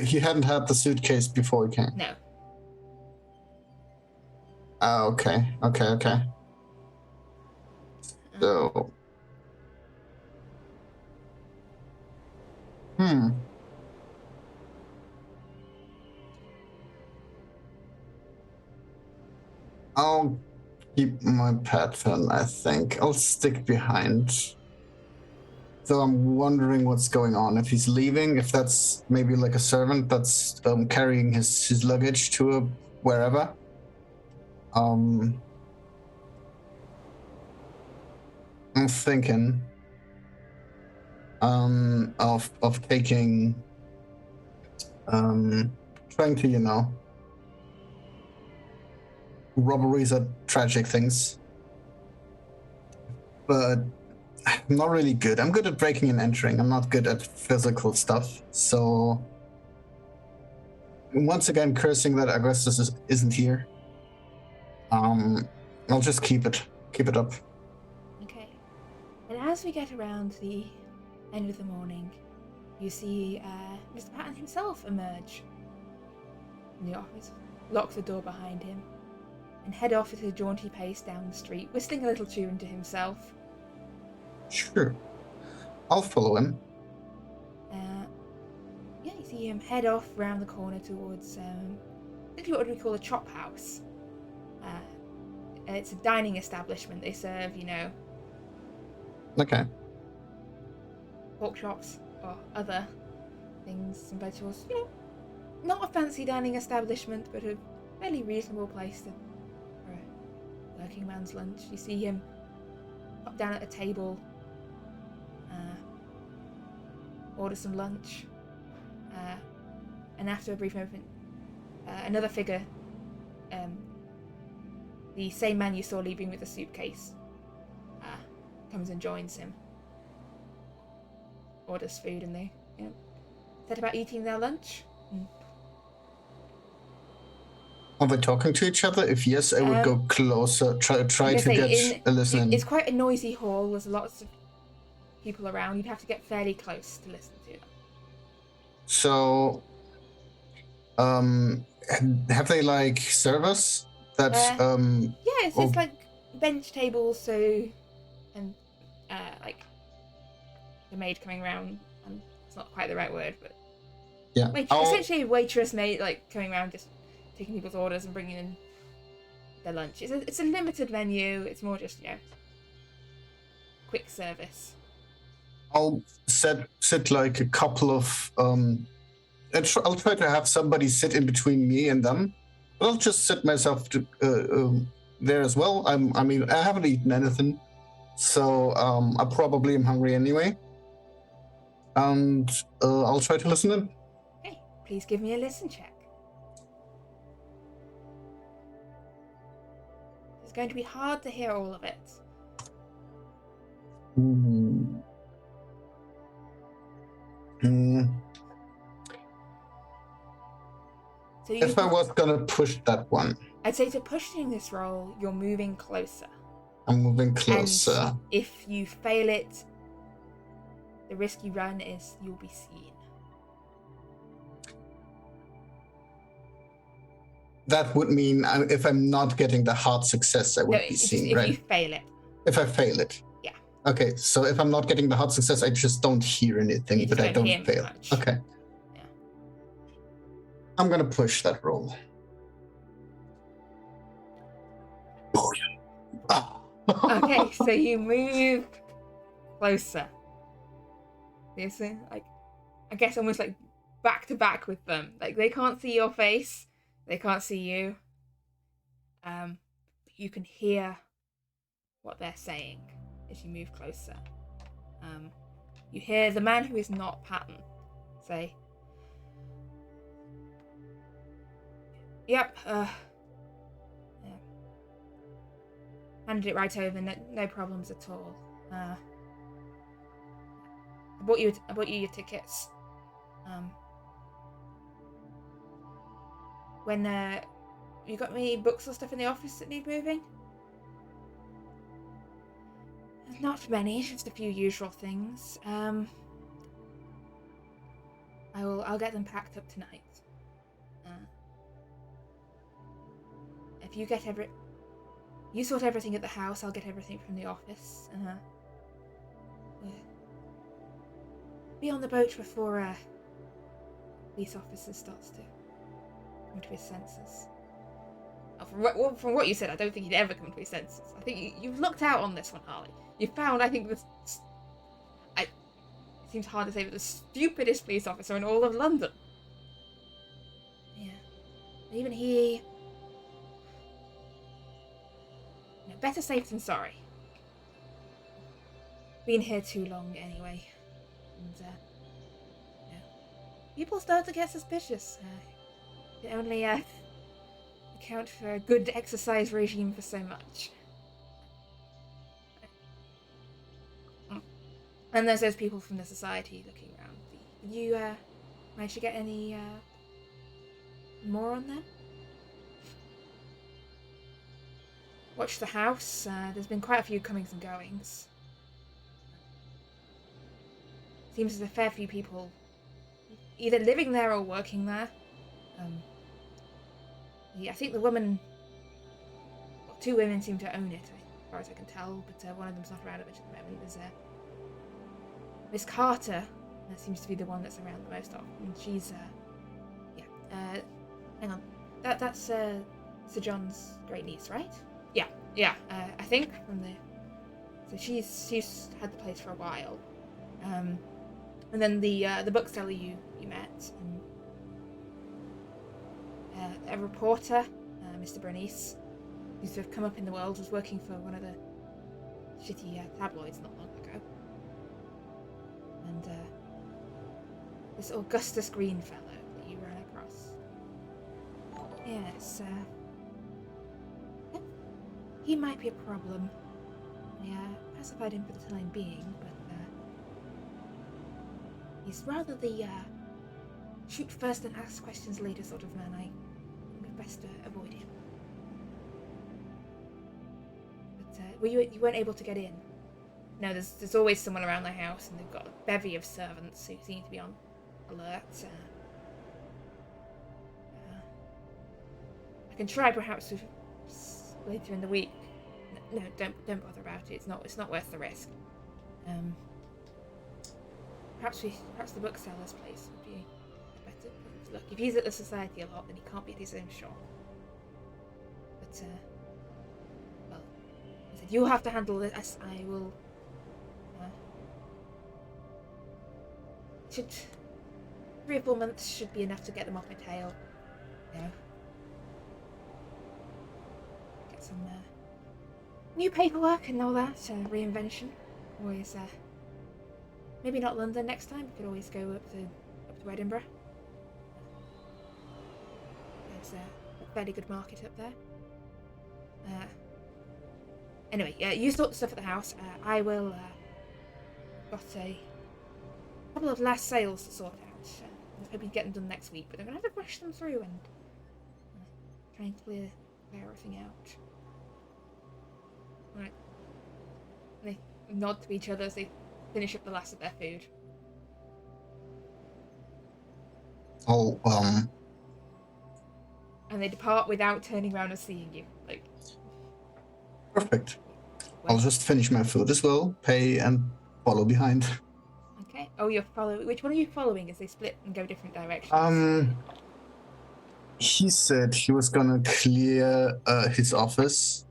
He hadn't had the suitcase before he came. No. Oh, okay. So, I'll keep my pattern, I think. I'll stick behind. So I'm wondering what's going on. If he's leaving, if that's maybe like a servant that's carrying his luggage to wherever. I'm thinking of taking trying to robberies are tragic things, but I'm not really good. I'm good at breaking and entering. I'm not good at physical stuff. So once again, cursing that Augustus isn't here. I'll just keep it up. Okay. And as we get around the end of the morning, you see Mr. Patton himself emerge from the office, lock the door behind him, and head off at a jaunty pace down the street, whistling a little tune to himself. Sure. I'll follow him. You see him head off round the corner towards what we call a chop house. It's a dining establishment. They serve, Okay. pork chops or other things, some vegetables. Not a fancy dining establishment, but a fairly reasonable place for a working man's lunch. You see him pop down at a table, order some lunch, and after a brief moment, another figure, the same man you saw leaving with the suitcase, comes and joins him. Orders food, and they set about eating their lunch. Are they talking to each other? If yes, I would go closer, try to get a listen. It's quite a noisy hall. There's lots of people around. You'd have to get fairly close to listen to them. So, have they like service that? Yeah, it's like bench tables. So, and like the maid coming around. And it's not quite the right word, but yeah, essentially a waitress maid like coming around just taking people's orders and bringing in their lunch. It's a limited menu. It's more just quick service. I'll sit like a couple of I'll try to have somebody sit in between me and them. I'll just sit myself there as well. I haven't eaten anything, so I probably am hungry anyway. And I'll try to listen in. Okay, please give me a listen check. going to be hard to hear all of it. Mm. Mm. So If I was gonna push that one, I'd say to pushing this roll, you're moving closer. I'm moving closer. And if you fail it, the risk you run is you'll be seen. That would mean if I'm not getting the hard success, I would be seen, right? If you fail it. If I fail it. Yeah. Okay, so if I'm not getting the hard success, I just don't hear anything, but I don't fail. Much. Okay. Yeah. I'm gonna push that roll. Okay, so you move closer. You see, like, I guess almost like back to back with them. Like, they can't see your face, they can't see you. But you can hear what they're saying as you move closer. You hear the man who is not Patton say, "Yep, yeah. Handed it right over, no problems at all. I bought you your tickets. When you got any books or stuff in the office that need moving?" "Not many, just a few usual things. I'll get them packed up tonight. If you sort everything at the house, I'll get everything from the office. Be on the boat before police officer starts to come to his senses." From what you said, I don't think he'd ever come to his senses. I think you've looked out on this one, Harley. You found, I think, it seems hard to say, but the stupidest police officer in all of London. Yeah. Even he... better safe than sorry. Been here too long, anyway. And, people start to get suspicious. It only, account for a good exercise regime for so much. And there's those people from the society looking around. Did you manage to get any more on them? Watch the house. There's been quite a few comings and goings. Seems there's a fair few people either living there or working there. I think the woman... Well, 2 women seem to own it, as far as I can tell, but one of them's not around much at the moment. There's Miss Carter. That seems to be the one that's around the most often. She's, hang on. That's Sir John's great niece, right? Yeah. I think from the... So she's had the place for a while. And then the bookseller you met. A reporter, Mr. Bernice, who's sort of come up in the world, was working for one of the shitty tabloids not long ago. And this Augustus Green fellow that you ran across. Yes, he might be a problem. I pacified him for the time being, but he's rather the shoot first and ask questions later sort of man. I think we'd best avoid him. But you weren't able to get in? No, there's always someone around the house, and they've got a bevy of servants who seem to be on alert. I can try perhaps later in the week. No, don't bother about it. It's not worth the risk. Perhaps the bookseller's place would be a better place to look. If he's at the society a lot, then he can't be at his own shop. But well, I said you'll have to handle this. I will. 3 or 4 months should be enough to get them off my tail. Get some new paperwork and all that. Reinvention. Always. Maybe not London next time. We could always go up to Edinburgh. There's a fairly good market up there. Anyway, you sort the stuff at the house. I will. Got a couple of last sales to sort out. I was hoping to get them done next week, but I'm gonna have to rush them through and try and clear everything out. Right. They nod to each other as they finish up the last of their food. Oh, And they depart without turning around and seeing you. Like, perfect. well, I'll just finish my food as well, pay, and follow behind. okay. Oh, you're following. Which one are you following as they split and go different directions? He said he was gonna clear his office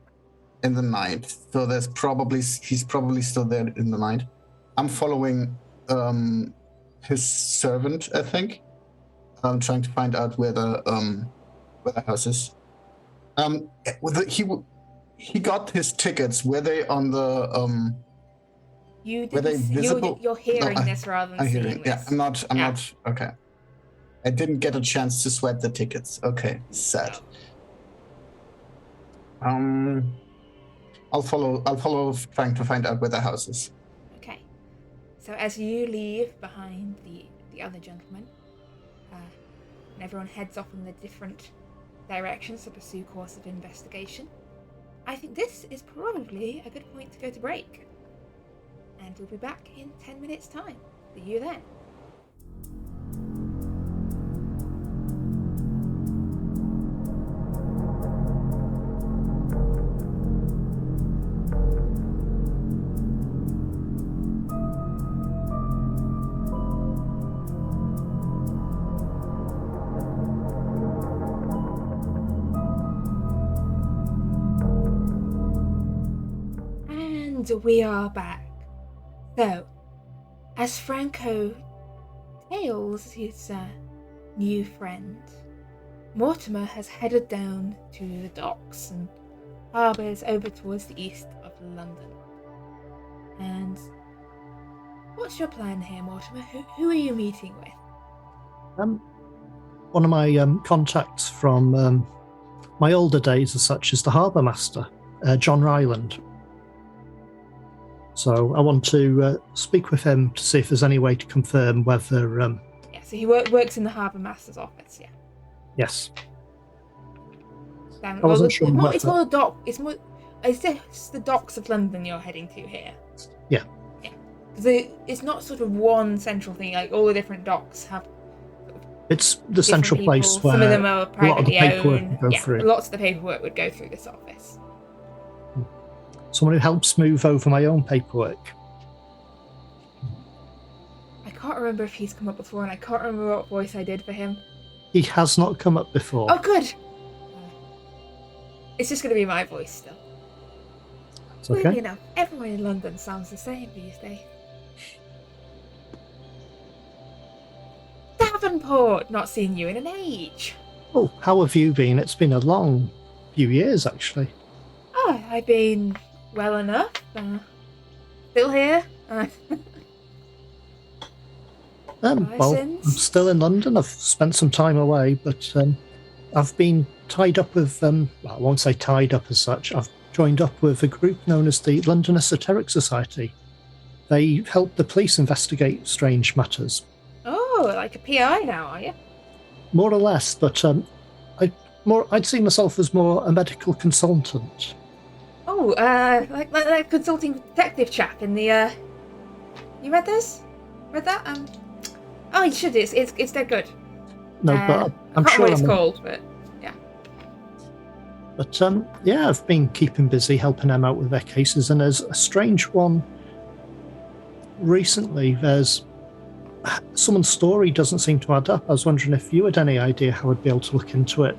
in the night, so he's probably still there in the night. I'm following his servant, I think. I'm trying to find out where the house is. He got his tickets. Were they on the You were they didn't. visible? You're hearing No, this rather than I'm seeing hearing. this. Yeah, I'm not. Okay. I didn't get a chance to swipe the tickets. Okay, sad. No. I'll follow trying to find out where the house is. Okay. So as you leave behind the other gentleman, and everyone heads off in the different directions to pursue course of investigation, I think this is probably a good point to go to break. And we'll be back in 10 minutes' time. See you then. And we are back. So, as Franco tails his new friend, Mortimer has headed down to the docks and harbours over towards the east of London. And what's your plan here, Mortimer? Who are you meeting with? One of my contacts from my older days as such is the harbour master, John Ryland. So I want to speak with him to see if there's any way to confirm whether... Yeah, so he works in the harbour master's office, yeah. Yes. I wasn't sure it's more the dock. It's just the docks of London you're heading to here. Yeah. Yeah. Because it's not sort of one central thing. Like all the different docks have. It's the central people. place where some of them are a lot of the privately paperwork owned. would go Yeah, through. lots of the paperwork would go through this office. Someone who helps move over my own paperwork. I can't remember if he's come up before, and I can't remember what voice I did for him. He has not come up before. Oh, good. It's just going to be my voice still. It's okay. Weirdly enough, everyone in London sounds the same these days. Davenport, not seen you in an age. Oh, how have you been? It's been a long few years, actually. Oh, I've been well enough. Still here. Well, I'm still in London. I've spent some time away, but I've been tied up with, well, I won't say tied up as such. I've joined up with a group known as the London Esoteric Society. They help the police investigate strange matters. Oh, like a PI now, are you? More or less, but I'd see myself as more a medical consultant. Oh, like that consulting detective chap in the. You read this? Read that? Oh, you should. It's dead good. No, but I'm I can't sure remember what it's I'm called, but yeah. But yeah, I've been keeping busy helping them out with their cases, and there's a strange one recently. There's someone's story doesn't seem to add up. I was wondering if you had any idea how I'd be able to look into it.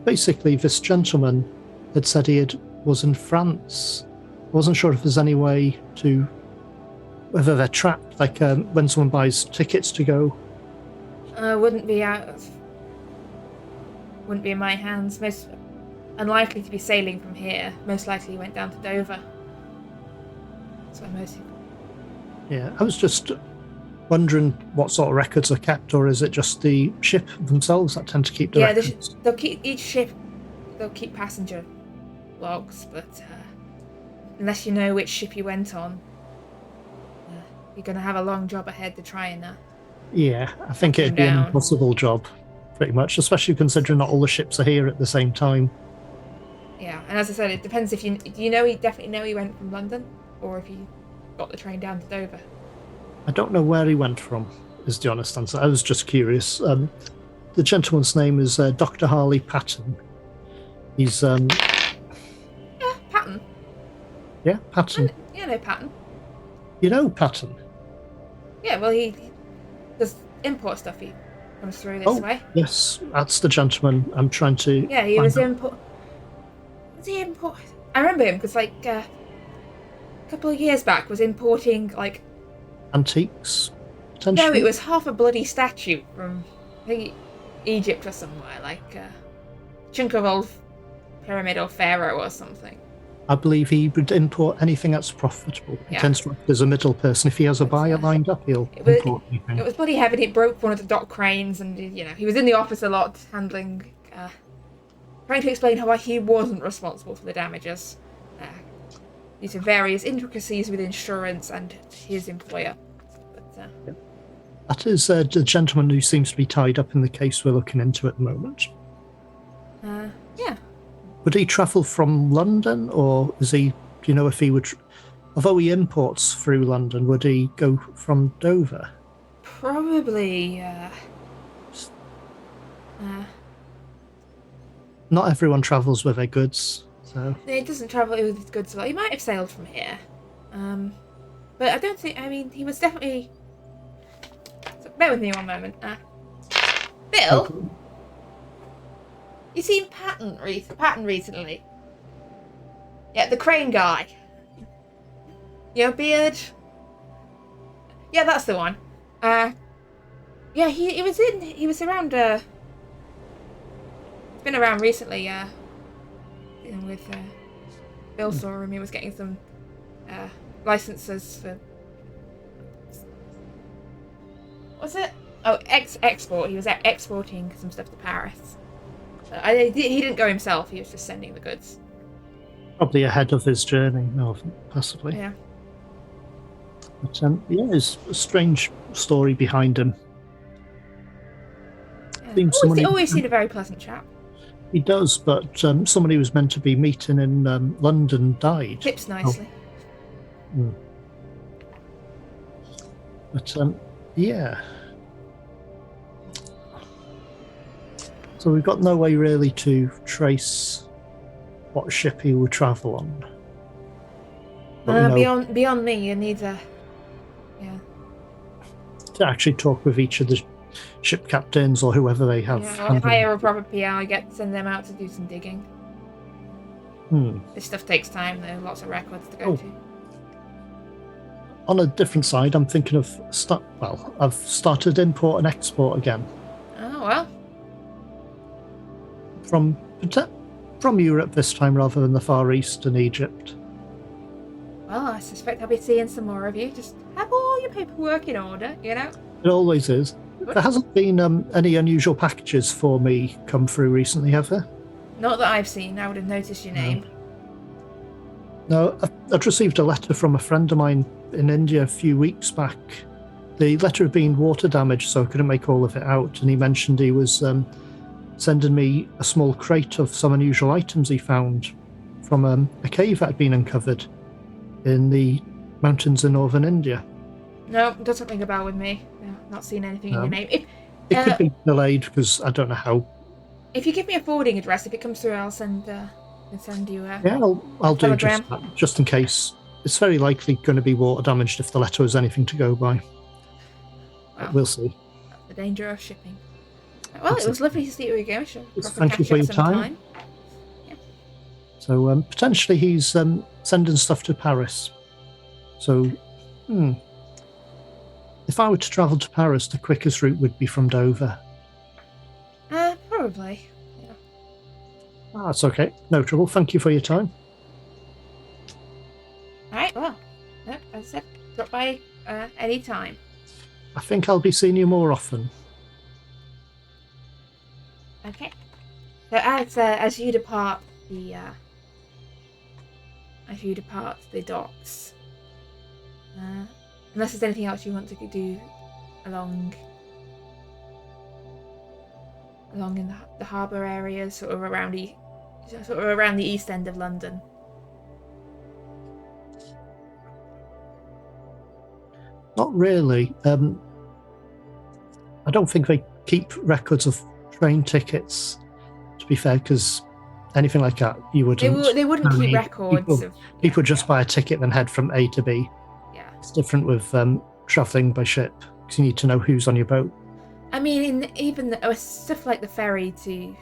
Basically, this gentleman had said was in France. I wasn't sure if there's any way to, whether they're trapped, like when someone buys tickets to go. Wouldn't be in my hands. Most unlikely to be sailing from here. Most likely went down to Dover. That's where most people. Yeah, I was just wondering what sort of records are kept, or is it just the ship themselves that tend to keep the records? They'll keep each ship. They'll keep passenger logs, but unless you know which ship he went on, you're going to have a long job ahead to try and... Yeah, I think track him it'd be an down. impossible job, pretty much, especially considering not all the ships are here at the same time. Yeah, and as I said, it depends if you... Do you know he definitely know he went from London? Or if he got the train down to Dover? I don't know where he went from, is the honest answer. I was just curious. The gentleman's name is Dr. H.Patton. He's... Yeah, Patton. Yeah, Patton. Yeah, no, Patton. You know Patton? Yeah, well, he does import stuff. He comes through this way. Yes, that's the gentleman I'm trying to... Yeah, he was import... Was he import... I remember him, because, like, a couple of years back was importing, like... Antiques, potentially? No, it was half a bloody statue from, I think, Egypt or somewhere, like a chunk of old pyramid or pharaoh or something. I believe he would import anything that's profitable. He Yeah. tends to act as a middle person. If he has a buyer lined up, he'll import anything. It was bloody heavy. It broke one of the dock cranes, and he was in the office a lot, handling, trying to explain why he wasn't responsible for the damages, due to various intricacies with insurance and his employer. But, that is the gentleman who seems to be tied up in the case we're looking into at the moment. yeah. Would he travel from London, or is he? Do you know if he would? Although he imports through London, would he go from Dover? Probably. Not everyone travels with their goods, so. It doesn't travel with his goods a lot. He might have sailed from here. But I don't think... I mean, he was definitely... So bear with me one moment. Bill? Okay. You seen Patton recently? Yeah, the crane guy. Beard? Yeah, that's the one. Yeah, he was around, been around recently, dealing with, Bill saw him. He was getting some, licenses for... What's it? Oh, export. He was exporting some stuff to Paris. He didn't go himself. He was just sending the goods. Probably ahead of his journey, no, possibly. Yeah. But yeah, there's a strange story behind him. He always seemed a very pleasant chap. He does, but somebody who was meant to be meeting in London died. Tips nicely. Oh. But yeah. So we've got no way really to trace what ship he would travel on. But beyond me, you need to actually talk with each of the ship captains or whoever they have. Or hire a proper PI, send them out to do some digging. This stuff takes time, though. Lots of records to go to. On a different side, I'm thinking of I've started import and export again. Oh well. From Europe this time rather than the Far East and Egypt. Well, I suspect I'll be seeing some more of you. Just have all your paperwork in order, It always is. There hasn't been any unusual packages for me come through recently, have there? Not that I've seen. I would have noticed your name. No, I'd received a letter from a friend of mine in India a few weeks back. The letter had been water damaged, so I couldn't make all of it out, and he mentioned he was sending me a small crate of some unusual items he found from a cave that had been uncovered in the mountains in northern India. No, it doesn't ring a bell with me. No, not seen anything in your name. It could be delayed because I don't know how. If you give me a forwarding address, if it comes through, I'll send you a Yeah, I'll do telegram. just in case. It's very likely going to be water damaged if the letter was anything to go by. Well, we'll see. The danger of shipping. Well, it was lovely to see you again. Thank you for your time. Yeah. So potentially he's sending stuff to Paris. So, if I were to travel to Paris, the quickest route would be from Dover. Probably. Yeah. That's okay. No trouble. Thank you for your time. All right. Well, as I said, drop by any time. I think I'll be seeing you more often. Okay. So as you depart the as you depart the docks. Unless there's anything else you want to do along in the harbour areas, sort of around the east end of London. Not really. I don't think they keep records of train tickets, to be fair, because anything like that you wouldn't. They wouldn't keep records. People just buy a ticket and head from A to B. Yeah. It's different with travelling by ship, because you need to know who's on your boat. I mean, even stuff like the ferry to,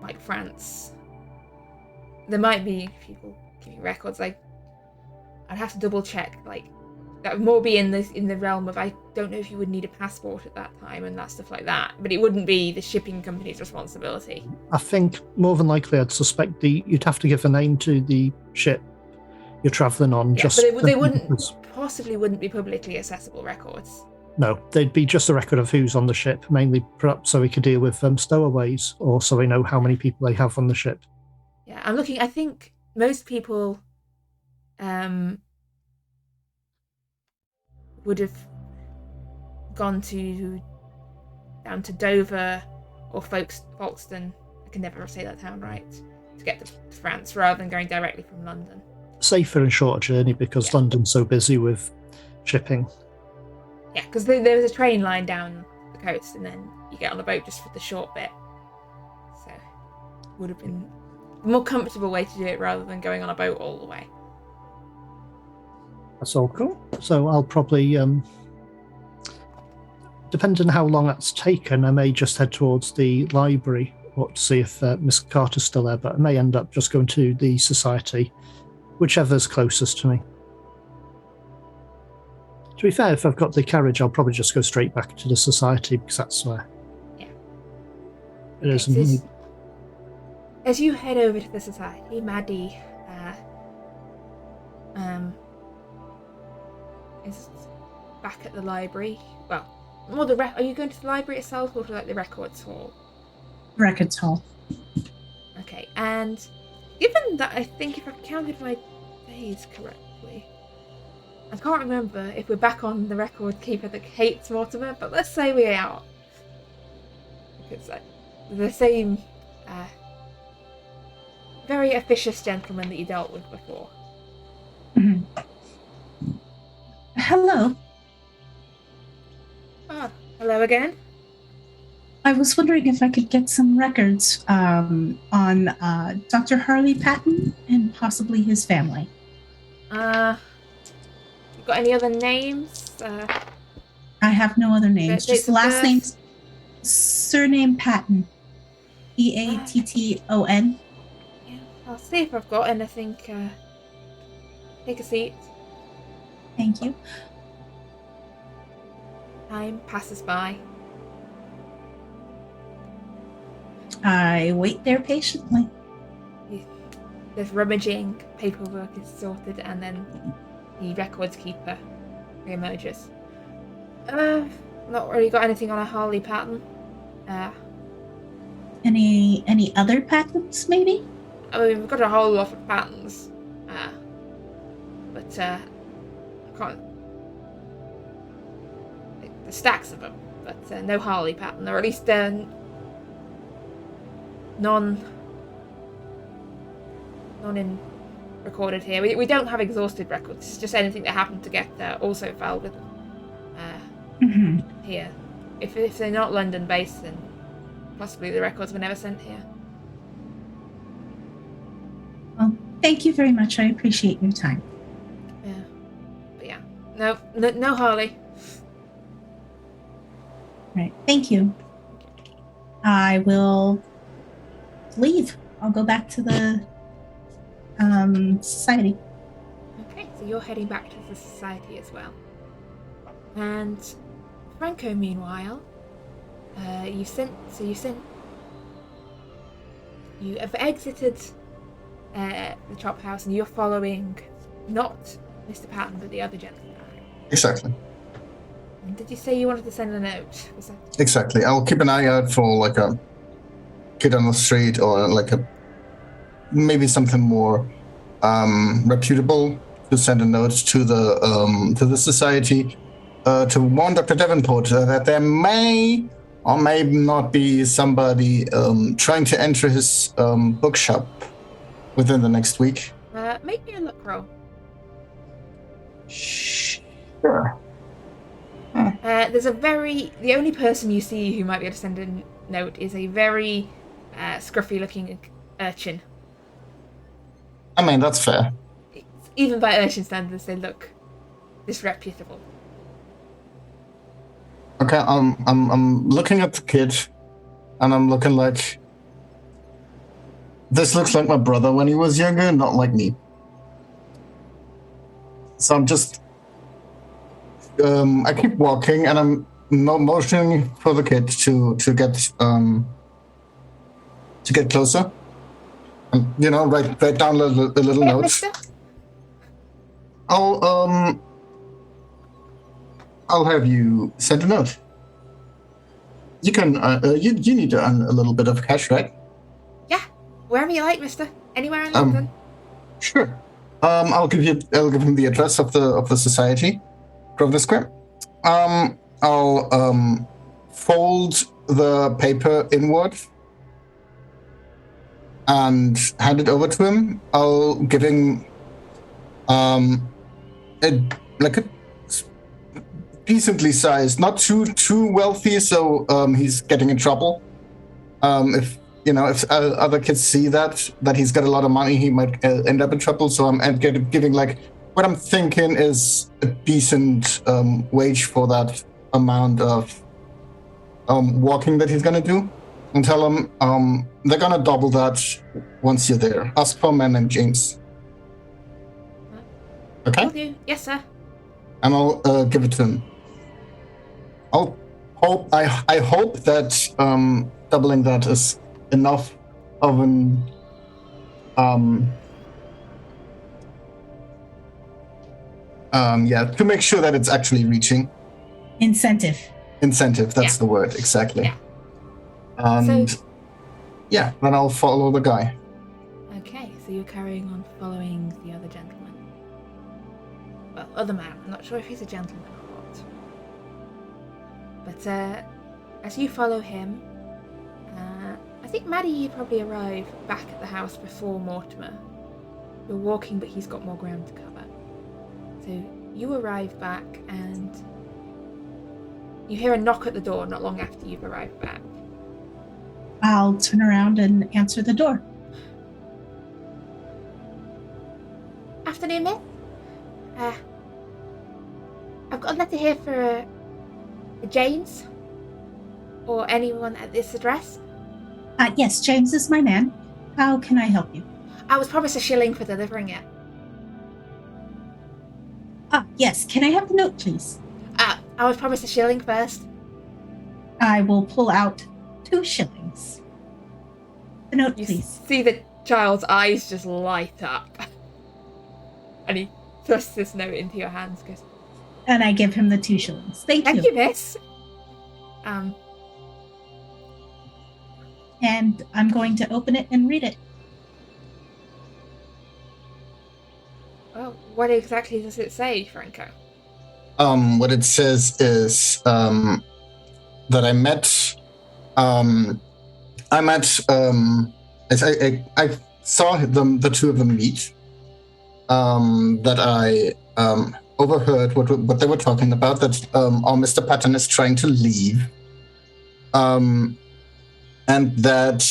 like, France, there might be people keeping records. Like, I'd have to double check. Like, that would more be in the realm of, I don't know if you would need a passport at that time and that stuff like that. But it wouldn't be the shipping company's responsibility. I think more than likely, I'd suspect you'd have to give a name to the ship you're travelling on. Yeah, just but they wouldn't be publicly accessible records. No, they'd be just a record of who's on the ship, mainly perhaps so we could deal with stowaways, or so we know how many people they have on the ship. Yeah, I'm looking. I think most people would have gone down to Dover or Folkestone. I can never say that town right, to get to France rather than going directly from London. Safer and shorter journey because London's so busy with shipping. Yeah, because there was a train line down the coast, and then you get on a boat just for the short bit. So, would have been a more comfortable way to do it rather than going on a boat all the way. That's all cool. So I'll probably, depending on how long that's taken, I may just head towards the library or to see if Miss Carter's still there, but I may end up just going to the society, whichever's closest to me. To be fair, if I've got the carriage, I'll probably just go straight back to the society because that's where it is. So as you head over to the society, Maddie is back at the library. Well, more are you going to the library itself or to like the records hall? Records hall. Okay, and given that I think if I counted my days correctly, I can't remember if we're back on the record keeper that hates Mortimer, but let's say we are. Because the same very officious gentleman that you dealt with before. Mm-hmm. Hello. Oh, hello again. I was wondering if I could get some records on Dr. H.Patton and possibly his family. You got any other names? I have no other names. Just last name, surname Patton. Patton. Yeah, I'll see if I've got anything. Take a seat. Thank you. Time passes by. I wait there patiently. There's rummaging, paperwork is sorted, and then the records keeper reemerges. Not really got anything on a H.Patton. Any other patents, maybe? I mean, we've got a whole lot of patents. But I can't. There's stacks of them, but no H.Patton, or at least none in recorded here. We don't have exhausted records. It's just anything that happened to get also filed with here. If they're not London based, then possibly the records were never sent here. Well, thank you very much. I appreciate your time. Yeah, but yeah, no Harley. Right. Thank you. I will leave. I'll go back to the society. Okay, so you're heading back to the society as well. And Franco, meanwhile, you have exited the chop house, and you're following not Mr. Patton but the other gentleman. Exactly. And did you say you wanted to send a note? Was that... Exactly. I'll keep an eye out for like a kid on the street or like maybe something more reputable to send a note to the society to warn Dr. Davenport that there may or may not be somebody trying to enter his bookshop within the next week. Make me a look roll. Sure. The only person you see who might be able to send a note is a very scruffy-looking urchin. I mean, that's fair. Even by urchin standards, they look disreputable. Okay, I'm looking at the kid, and I'm looking like, this looks like my brother when he was younger, not like me. So I'm just, I keep walking, and I'm motioning for the kid to get closer, and write down a little note. Mister? I'll have you send a note. You can. You need to earn a little bit of cash, right? Yeah, wherever you like, mister. Anywhere in London. Sure. I'll give him the address of the society, Grosvenor Square. I'll fold the paper inward and hand it over to him. I'll give him a decently sized, not too wealthy, so he's getting in trouble. If other kids see that he's got a lot of money, he might end up in trouble. So I'm giving what I'm thinking is a decent wage for that amount of walking that he's gonna do, and tell him they're gonna double that once you're there. Ask for a man named James. Okay. Will do. Yes, sir. And I'll give it to him. I hope that doubling that is enough of an to make sure that it's actually reaching. Incentive, that's the word, exactly. Yeah. And then I'll follow the guy. Okay, so you're carrying on following the other gentleman. Well, other man. I'm not sure if he's a gentleman or not. But as you follow him, I think, Maddie, you probably arrive back at the house before Mortimer. You're walking, but he's got more ground to cover. So you arrive back, and you hear a knock at the door not long after you've arrived back. I'll turn around and answer the door. Afternoon, miss. I've got a letter here for James, or anyone at this address. Yes, James is my man. How can I help you? I was promised a shilling for delivering it. Yes. Can I have the note, please? I was promised a shilling first. I will pull out 2 shillings. The note, You please. see the child's eyes just light up. And he thrusts this note into your hands, goes, And I give him the 2 shillings. Thank "Thank you, miss." And I'm going to open it and read it. Well, what exactly does it say, Franco? What it says is that I saw the two of them meet. That I overheard what they were talking about. That our Mr. Patton is trying to leave. And that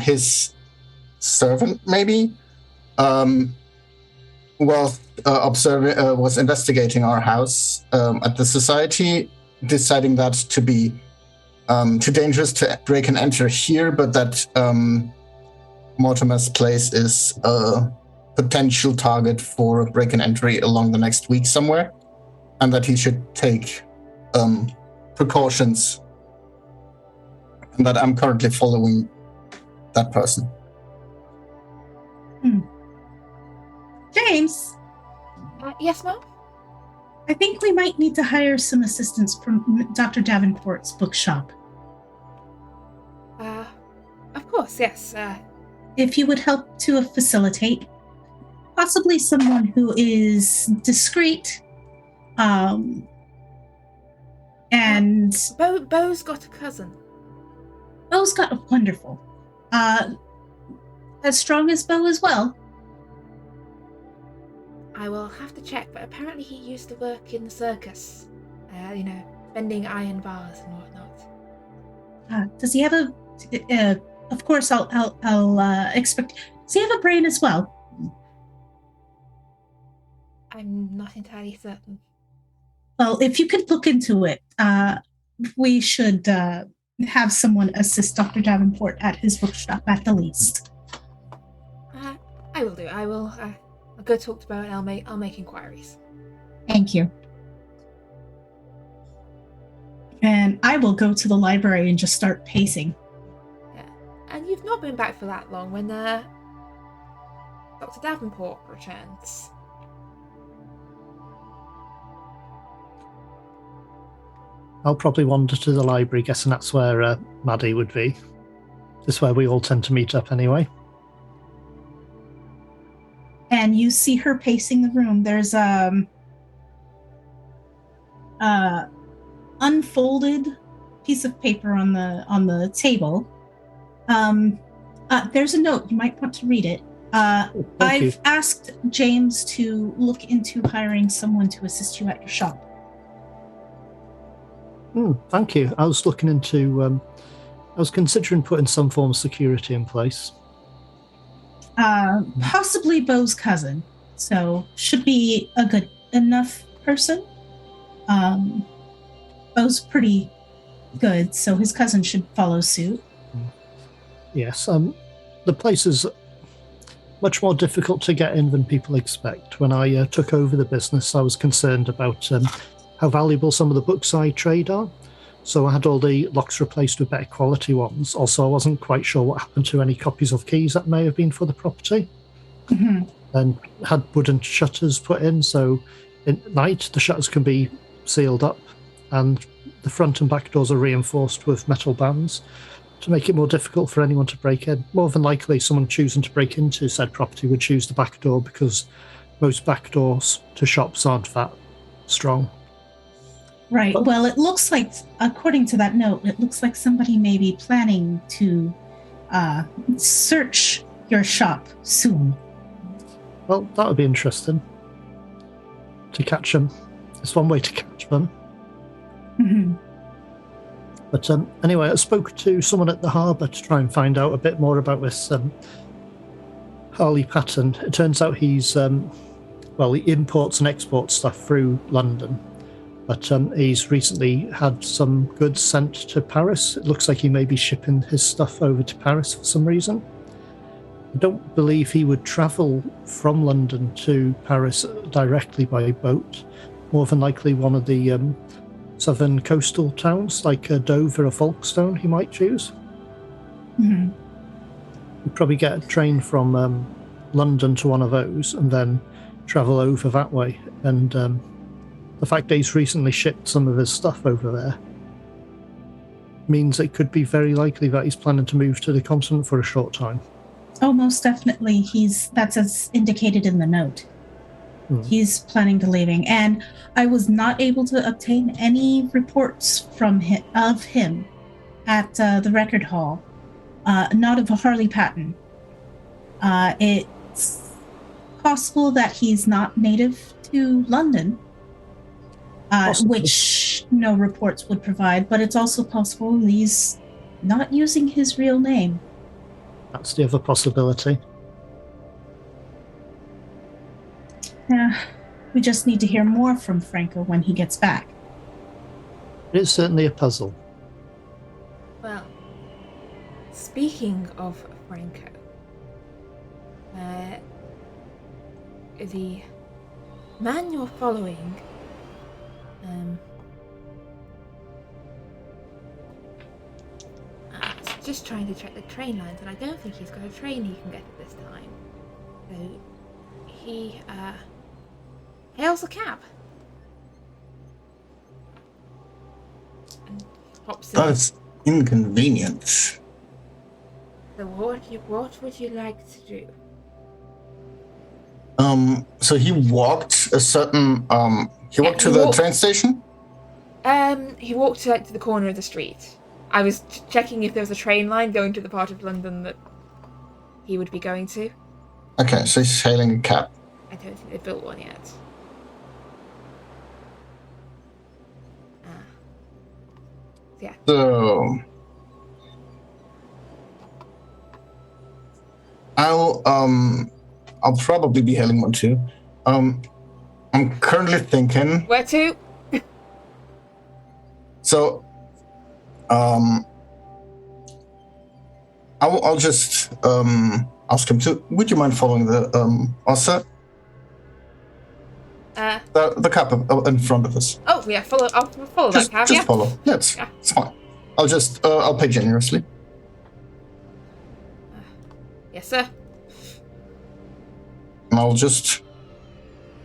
his servant maybe was investigating our house at the society, deciding that to be too dangerous to break and enter here, but that Mortimer's place is a potential target for a break and entry along the next week somewhere, and that he should take precautions, and that I'm currently following that person. James? Yes, Mom? I think we might need to hire some assistance from Dr. Davenport's bookshop. Of course, yes. If you would help to facilitate, possibly someone who is discreet, and Bo's got a cousin. Bo's got a wonderful. As strong as Bo as well. I will have to check, but apparently he used to work in the circus. Bending iron bars and whatnot. Does he have a? Of course, I'll expect. Does he have a brain as well? I'm not entirely certain. Well, if you could look into it, we should have someone assist Dr. Davenport at his bookshop at the least. I will do. I'll go talk to Bo and I'll make inquiries. Thank you. And I will go to the library and just start pacing. Yeah, and you've not been back for that long when Dr. Davenport returns. I'll probably wander to the library, guessing that's where Maddie would be. This is where we all tend to meet up anyway. And you see her pacing the room. There's unfolded piece of paper on the table. There's a note. You might want to read it. I've asked James to look into hiring someone to assist you at your shop. Thank you. I was looking into. I was considering putting some form of security in place. Possibly Bo's cousin, so should be a good enough person. Bo's pretty good, so his cousin should follow suit. Yes, the place is much more difficult to get in than people expect. When I took over the business, I was concerned about how valuable some of the books I trade are. So I had all the locks replaced with better quality ones. Also, I wasn't quite sure what happened to any copies of keys that may have been for the property. Mm-hmm. And had wooden shutters put in, so at night the shutters can be sealed up, and the front and back doors are reinforced with metal bands to make it more difficult for anyone to break in. More than likely, someone choosing to break into said property would choose the back door because most back doors to shops aren't that strong. Right. Well, it looks like, according to that note, it looks like somebody may be planning to search your shop soon. Well, that would be interesting. To catch them. It's one way to catch them. Mm-hmm. But anyway, I spoke to someone at the harbour to try and find out a bit more about this H.Patton. It turns out he's, he imports and exports stuff through London. But he's recently had some goods sent to Paris. It looks like he may be shipping his stuff over to Paris for some reason. I don't believe he would travel from London to Paris directly by boat. More than likely one of the southern coastal towns, like Dover or Folkestone, he might choose. Mm-hmm. He'd probably get a train from London to one of those and then travel over that way. And the fact that he's recently shipped some of his stuff over there means it could be very likely that he's planning to move to the continent for a short time. Oh, most definitely. That's as indicated in the note. He's planning to leaving, and I was not able to obtain any reports from him at the record hall. Not of a H.Patton. It's possible that he's not native to London, which no reports would provide, but it's also possible he's not using his real name. That's the other possibility. Yeah, we just need to hear more from Franco when he gets back. It is certainly a puzzle. Well, speaking of Franco, the man you're following, just trying to check the train lines, and I don't think he's got a train he can get at this time. So he hails a cab and hops in. That's inconvenient. So what would you like to do? So he walked a certain to the train station? He walked to the corner of the street. I was checking if there was a train line going to the part of London that he would be going to. Okay, so he's hailing a cab. I don't think they've built one yet. Yeah. So I'll probably be hailing one too. I'm currently thinking. Where to? So, I'll just ask him to. Would you mind following the Ossa? The cab in front of us. Oh yeah, I'll follow that cab. Just follow. Yeah, it's fine. I'll pay generously. Yes, sir. And I'll just,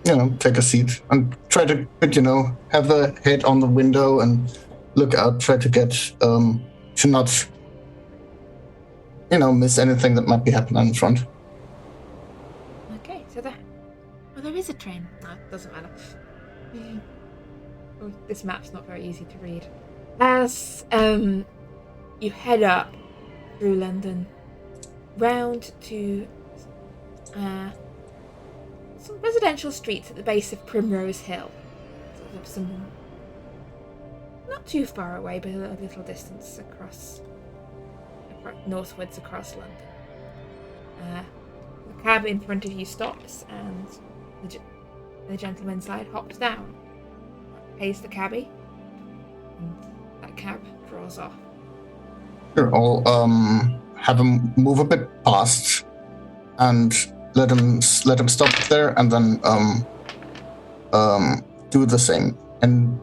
take a seat and try to, have the head on the window and look out. Try to get to not, miss anything that might be happening in front. Okay, so there is a train. No, it doesn't matter. Oh, this map's not very easy to read. As you head up through London, round to some residential streets at the base of Primrose Hill. Sort of some, not too far away, but a little distance across northwards across London. The cab in front of you stops, and the gentleman inside hops down, pays the cabbie, and that cab draws off. Sure, I'll have him move a bit past, and let him stop there, and then do the same and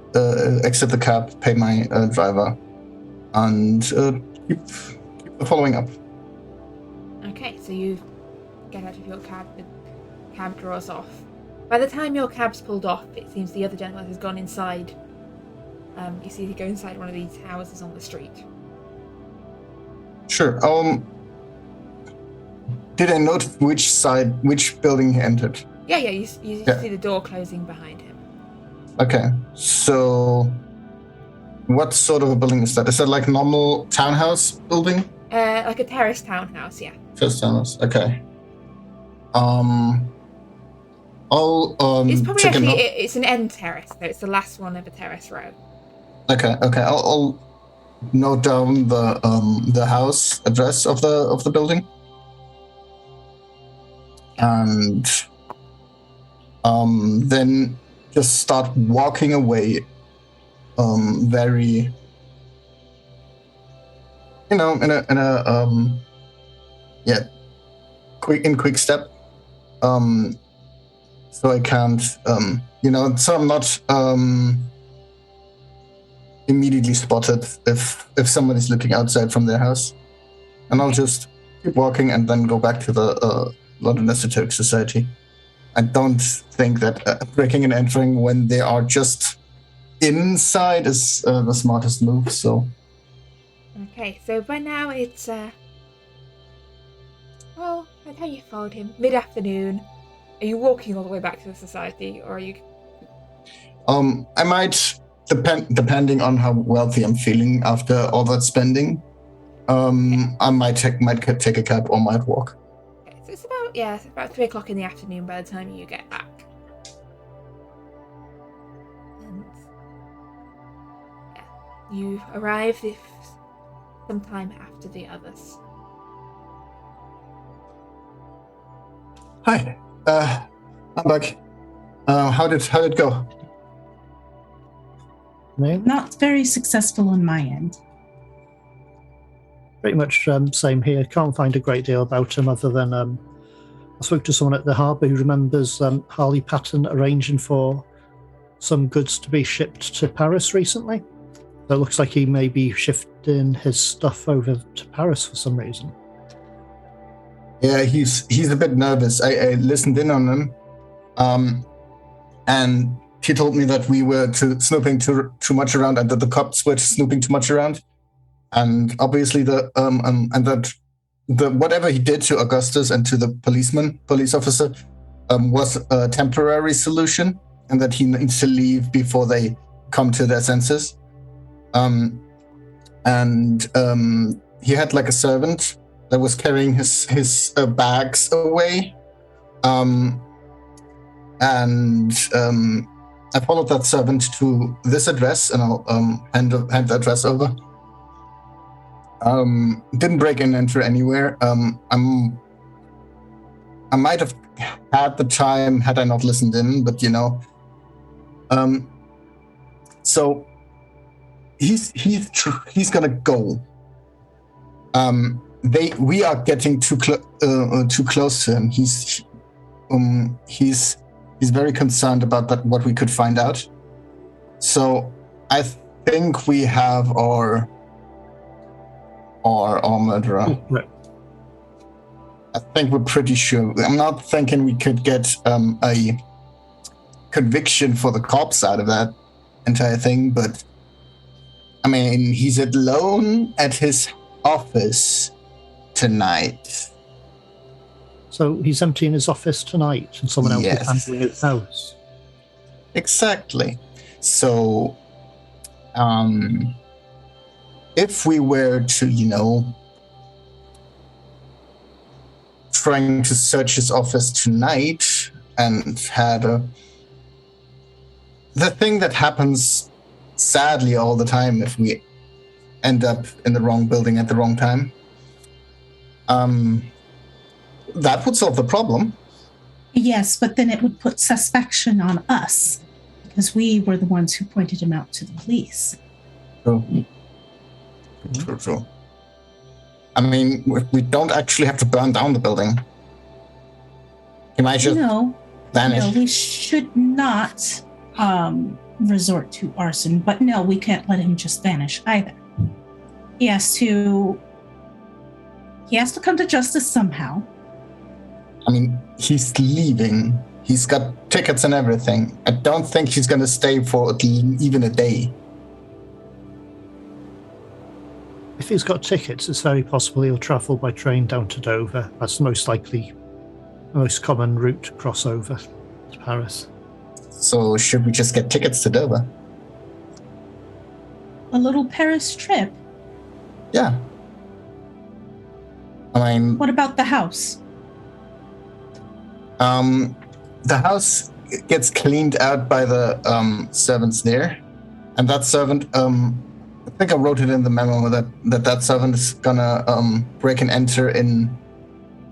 exit the cab, pay my driver, and keep following up. Okay, so you get out of your cab, the cab draws off. By the time your cab's pulled off, it seems the other gentleman has gone inside. You see he go inside one of these houses on the street. Sure. Did I note which building he entered? Yeah, you see the door closing behind him. Okay, so what sort of a building is that? Is that like normal townhouse building? Like a terrace townhouse, yeah. Terrace townhouse, okay. I'll it's probably it's an end terrace, so it's the last one of a terrace row. Okay. I'll note down the house address of the building. And then just start walking away very in a quick step, so I can't so I'm not immediately spotted if someone is looking outside from their house, and I'll just keep walking and then go back to the London Esoteric Society. I don't think that breaking and entering when they are just inside is the smartest move, so. Okay, so by now it's, well, by the time you followed him, mid-afternoon. Are you walking all the way back to the society, or are you? I might, depending on how wealthy I'm feeling after all that spending, I might take a cab or might walk. Okay, so it's about 3 o'clock in the afternoon by the time you get back. And you arrive sometime after the others. Hi, I'm back. How did it go? Not very successful on my end. Pretty much same here. Can't find a great deal about him other than I spoke to someone at the harbour who remembers H.Patton arranging for some goods to be shipped to Paris recently. So it looks like he may be shifting his stuff over to Paris for some reason. Yeah, he's a bit nervous. I listened in on him, and he told me that we were snooping too much around, and that the cops were snooping too much around, and obviously the whatever he did to Augustus and to the police officer was a temporary solution, and that he needs to leave before they come to their senses. He had like a servant that was carrying his bags away. I followed that servant to this address, and I'll hand the address over. Didn't break and enter anywhere. I might have had the time had I not listened in, but so he's gonna go. We are getting too close to him. He's very concerned about what we could find out. So I think we have our murderer. Right. I think we're pretty sure. I'm not thinking we could get a conviction for the cops out of that entire thing, but I mean, he's alone at his office tonight. So he's emptying his office tonight, and someone else Yes. is handling his house. Exactly. So, if we were to, trying to search his office tonight and had the thing that happens sadly all the time if we end up in the wrong building at the wrong time, that would solve the problem. Yes, but then it would put suspicion on us because we were the ones who pointed him out to the police. True. I mean, we don't actually have to burn down the building. He might just vanish. No, we should not resort to arson, but no, we can't let him just vanish either. He has to come to justice somehow. I mean, he's leaving. He's got tickets and everything. I don't think he's going to stay for even a day. If he's got tickets, it's very possible he'll travel by train down to Dover. That's the most common route to cross over to Paris. So should we just get tickets to Dover? A little Paris trip. Yeah. I mean... What about the house? The house gets cleaned out by the servants there. And that servant... I think I wrote it in the memo that servant is gonna break and enter in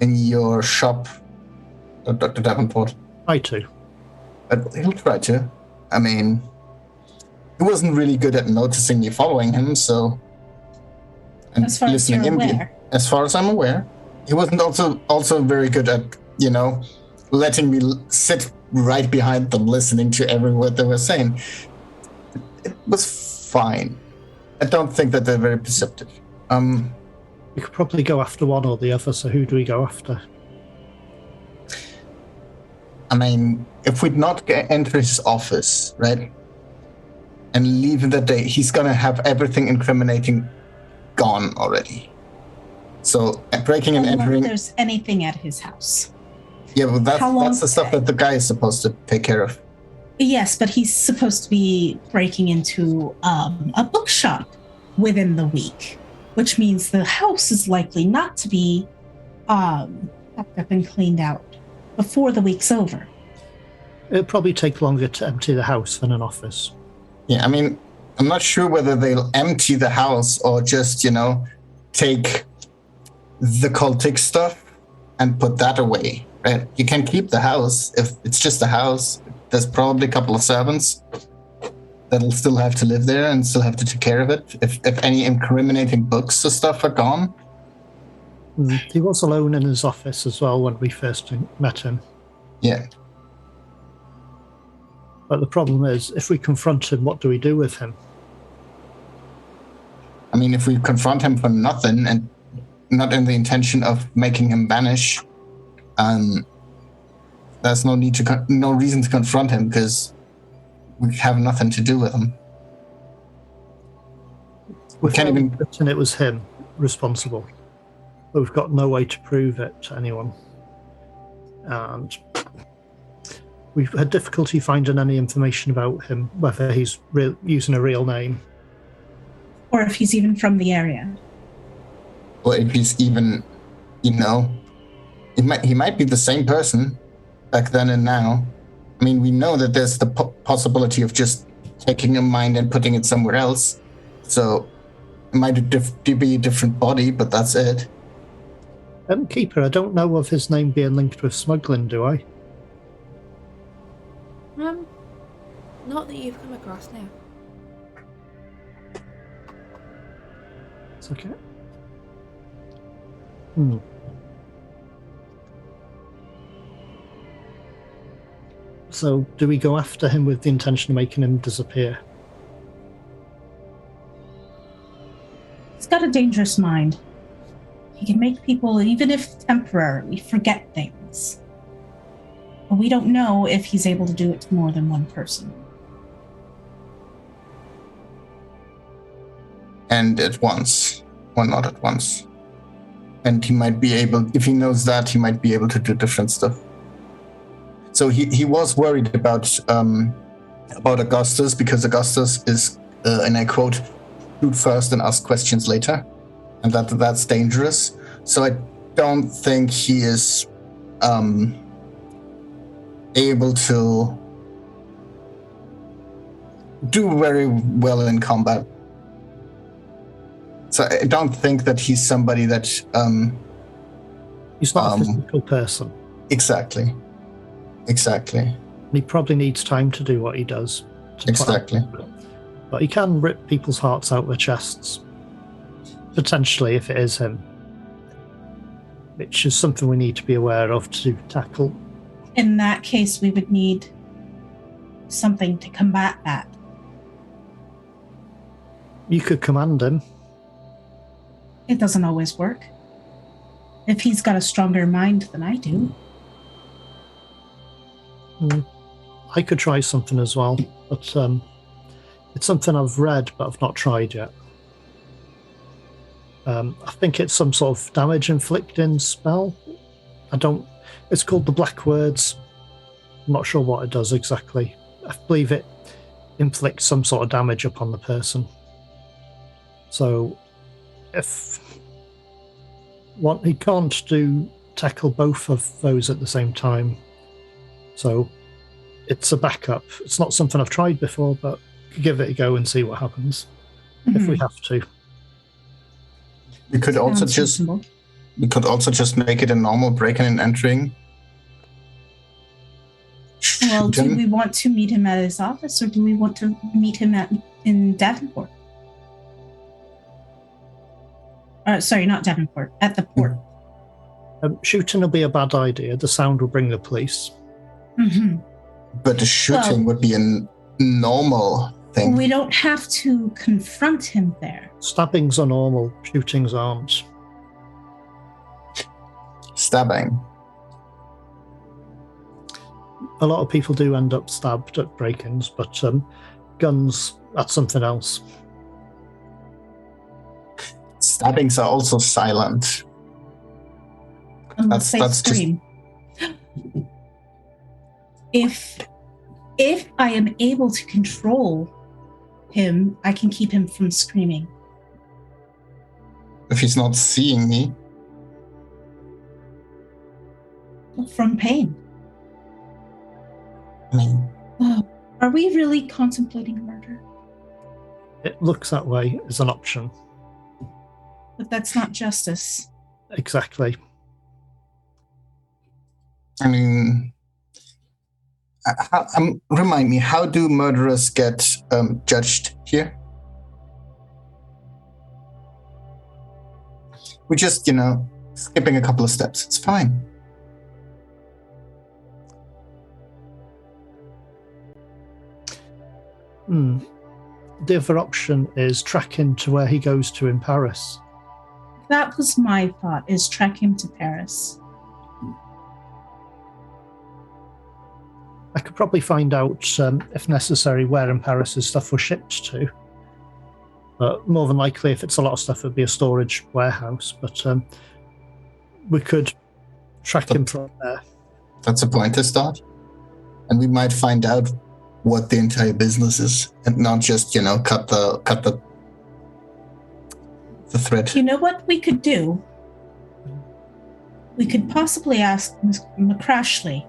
your shop, Dr. Davenport. I too. But he'll try to. I mean, he wasn't really good at noticing me following him, so... And as far as you're aware. As far as I'm aware. He wasn't also very good at, letting me sit right behind them, listening to every word they were saying. It was fine. I don't think that they're very perceptive. We could probably go after one or the other, so who do we go after? I mean, if we'd not enter his office, right, and leave that day, he's gonna have everything incriminating gone already. So breaking and entering... If there's anything at his house. Yeah, but that's the stuff that the guy is supposed to take care of. Yes, but he's supposed to be breaking into a bookshop within the week, which means the house is likely not to be packed up and cleaned out before the week's over. It'll probably take longer to empty the house than an office. Yeah, I mean, I'm not sure whether they'll empty the house or just, take the cultic stuff and put that away, right? You can keep the house if it's just a house. There's probably a couple of servants that'll still have to live there and still have to take care of it if any incriminating books or stuff are gone. He was alone in his office as well when we first met him. Yeah. But the problem is, if we confront him, what do we do with him? I mean, if we confront him for nothing and not in the intention of making him vanish, there's no reason to confront him because we have nothing to do with him. We can't even... And it was him responsible. But we've got no way to prove it to anyone. And we've had difficulty finding any information about him, whether he's using a real name. Or if he's even from the area. Or if he's even, he might be the same person back then and now. I mean, we know that there's the possibility of just taking a mind and putting it somewhere else. So it might be a different body, but that's it. Keeper, I don't know of his name being linked with smuggling, do I? Not that you've come across now. It's okay. So, do we go after him with the intention of making him disappear? He's got a dangerous mind. He can make people, even if temporarily, forget things. But we don't know if he's able to do it to more than one person. And at once. Well, not at once. And he might be able, if he knows that, he might be able to do different stuff. So he was worried about Augustus, because Augustus is, and I quote, shoot first and ask questions later. And that's dangerous. So I don't think he is able to do very well in combat. So I don't think that he's somebody that... he's not a physical person. Exactly. He probably needs time to do what he does. Exactly. But he can rip people's hearts out of their chests. Potentially, if it is him. Which is something we need to be aware of to tackle. In that case, we would need something to combat that. You could command him. It doesn't always work. If he's got a stronger mind than I do. I could try something as well, but it's something I've read, but I've not tried yet. I think it's some sort of damage inflicting spell. It's called the Black Words. I'm not sure what it does exactly. I believe it inflicts some sort of damage upon the person. So, he can't tackle both of those at the same time. So, it's a backup. It's not something I've tried before, but give it a go and see what happens if we have to. We could also just make it a normal break-in and entering. Well, do we want to meet him at his office, or do we want to meet him in Davenport? Sorry, not Davenport. At the port. Shooting will be a bad idea. The sound will bring the police. Mm-hmm. But the shooting would be a normal thing. We don't have to confront him there. Stabbings are normal. Shootings aren't. Stabbing. A lot of people do end up stabbed at break-ins, but guns, that's something else. Stabbings are also silent. Unless they scream. If I am able to control him, I can keep him from screaming. If he's not seeing me. From pain. I mean... Are we really contemplating murder? It looks that way as an option. But that's not justice. Exactly. I mean... remind me, how do murderers get judged here? We're just, skipping a couple of steps. It's fine. The other option is track him to where he goes to in Paris. That was my thought, is track him to Paris. I could probably find out, if necessary, where in Paris his stuff was shipped to. But more than likely, if it's a lot of stuff, it'd be a storage warehouse. But we could track him from there. That's a point to start. and we might find out what the entire business is, and not just cut the thread. You know what we could do? We could possibly ask McCrashley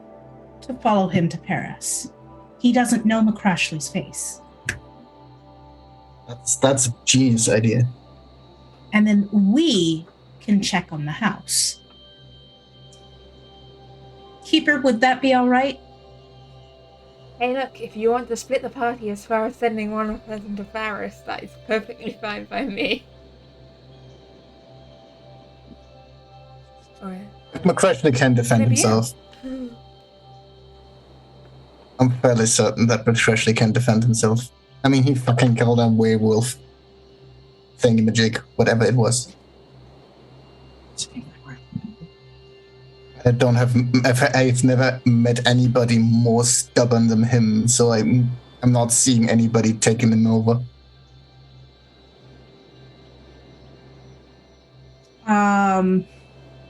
to follow him to Paris. He doesn't know McCrashley's face. That's a genius idea. And then we can check on the house. Keeper, would that be all right? Hey, look, if you want to split the party as far as sending one person to Paris, that is perfectly fine by me. Or, McCrashley can defend himself. I'm fairly certain that McCrashley can defend himself. I mean, he fucking killed a werewolf thingamajig, whatever it was. I've never met anybody more stubborn than him, so I'm not seeing anybody taking him over.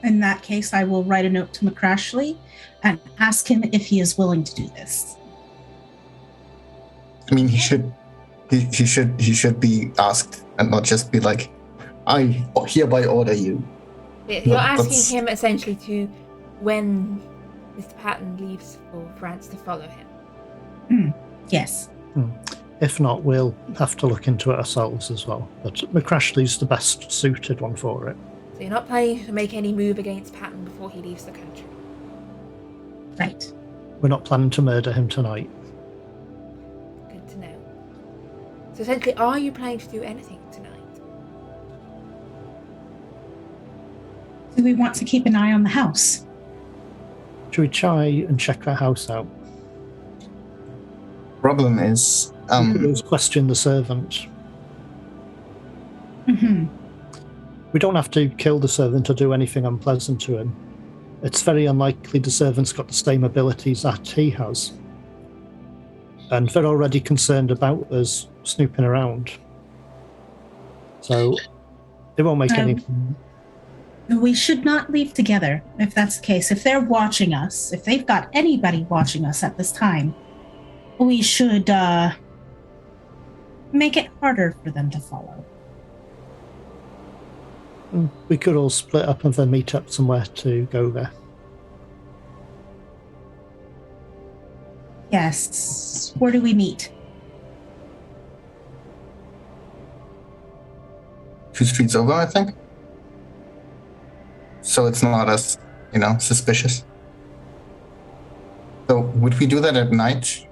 In that case, I will write a note to McCrashley and ask him if he is willing to do this. I mean, he should be asked and not just be like, I hereby order you. You're asking him essentially to, when Mr. Patton leaves for France, to follow him. Yes. If not, we'll have to look into it ourselves as well. But McCrashley's the best suited one for it. So you're not planning to make any move against Patton before he leaves the country? Right. We're not planning to murder him tonight. Good to know. So essentially, are you planning to do anything tonight? Do we want to keep an eye on the house? Should we try and check our house out? Problem is, We could always question the servant. Mm-hmm. We don't have to kill the servant or do anything unpleasant to him. It's very unlikely the servant's got the same abilities that he has. And they're already concerned about us snooping around. So it won't make any... We should not leave together, if that's the case. If they're watching us, if they've got anybody watching us at this time, we should make it harder for them to follow. We could all split up and then meet up somewhere to go there. Yes. Where do we meet? 2 streets over, I think. So it's not as, suspicious. So would we do that at night?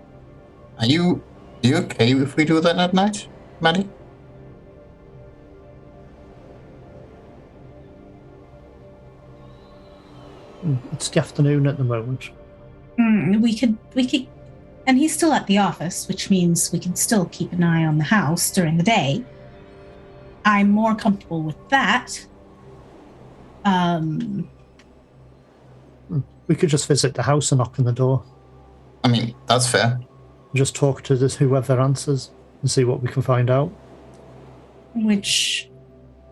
Are you okay if we do that at night, Maddie? It's the afternoon at the moment. We could, and he's still at the office, which means we can still keep an eye on the house during the day. I'm more comfortable with that. We could just visit the house and knock on the door. I mean, that's fair. Just talk to whoever answers and see what we can find out. Which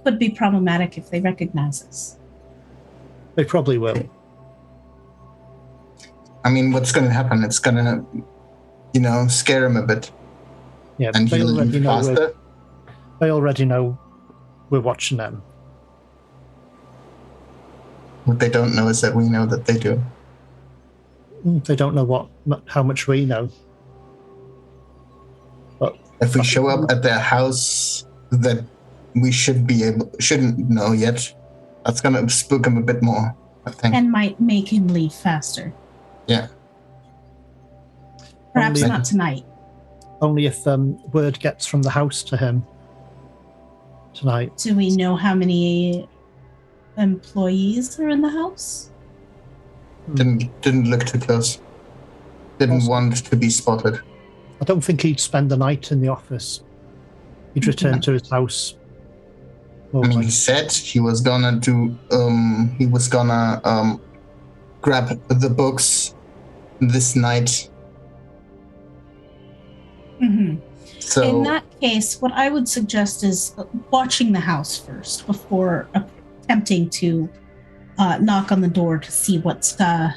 could be problematic if they recognize us. They probably will. I mean, what's going to happen? It's going to, scare him a bit. Yeah, and they already know. Faster. They already know we're watching them. What they don't know is that we know that they do. They don't know how much we know. But if we show up at their house that we shouldn't know yet, that's going to spook him a bit more, I think. And might make him leave faster. Yeah. Perhaps not tonight. Only if word gets from the house to him tonight. Do we know how many employees are in the house? Didn't look too close. Didn't want to be spotted. I don't think he'd spend the night in the office. He'd return to his house. He said he was gonna grab the books this night. Mm-hmm. So in that case, what I would suggest is watching the house first before attempting to knock on the door to see what's the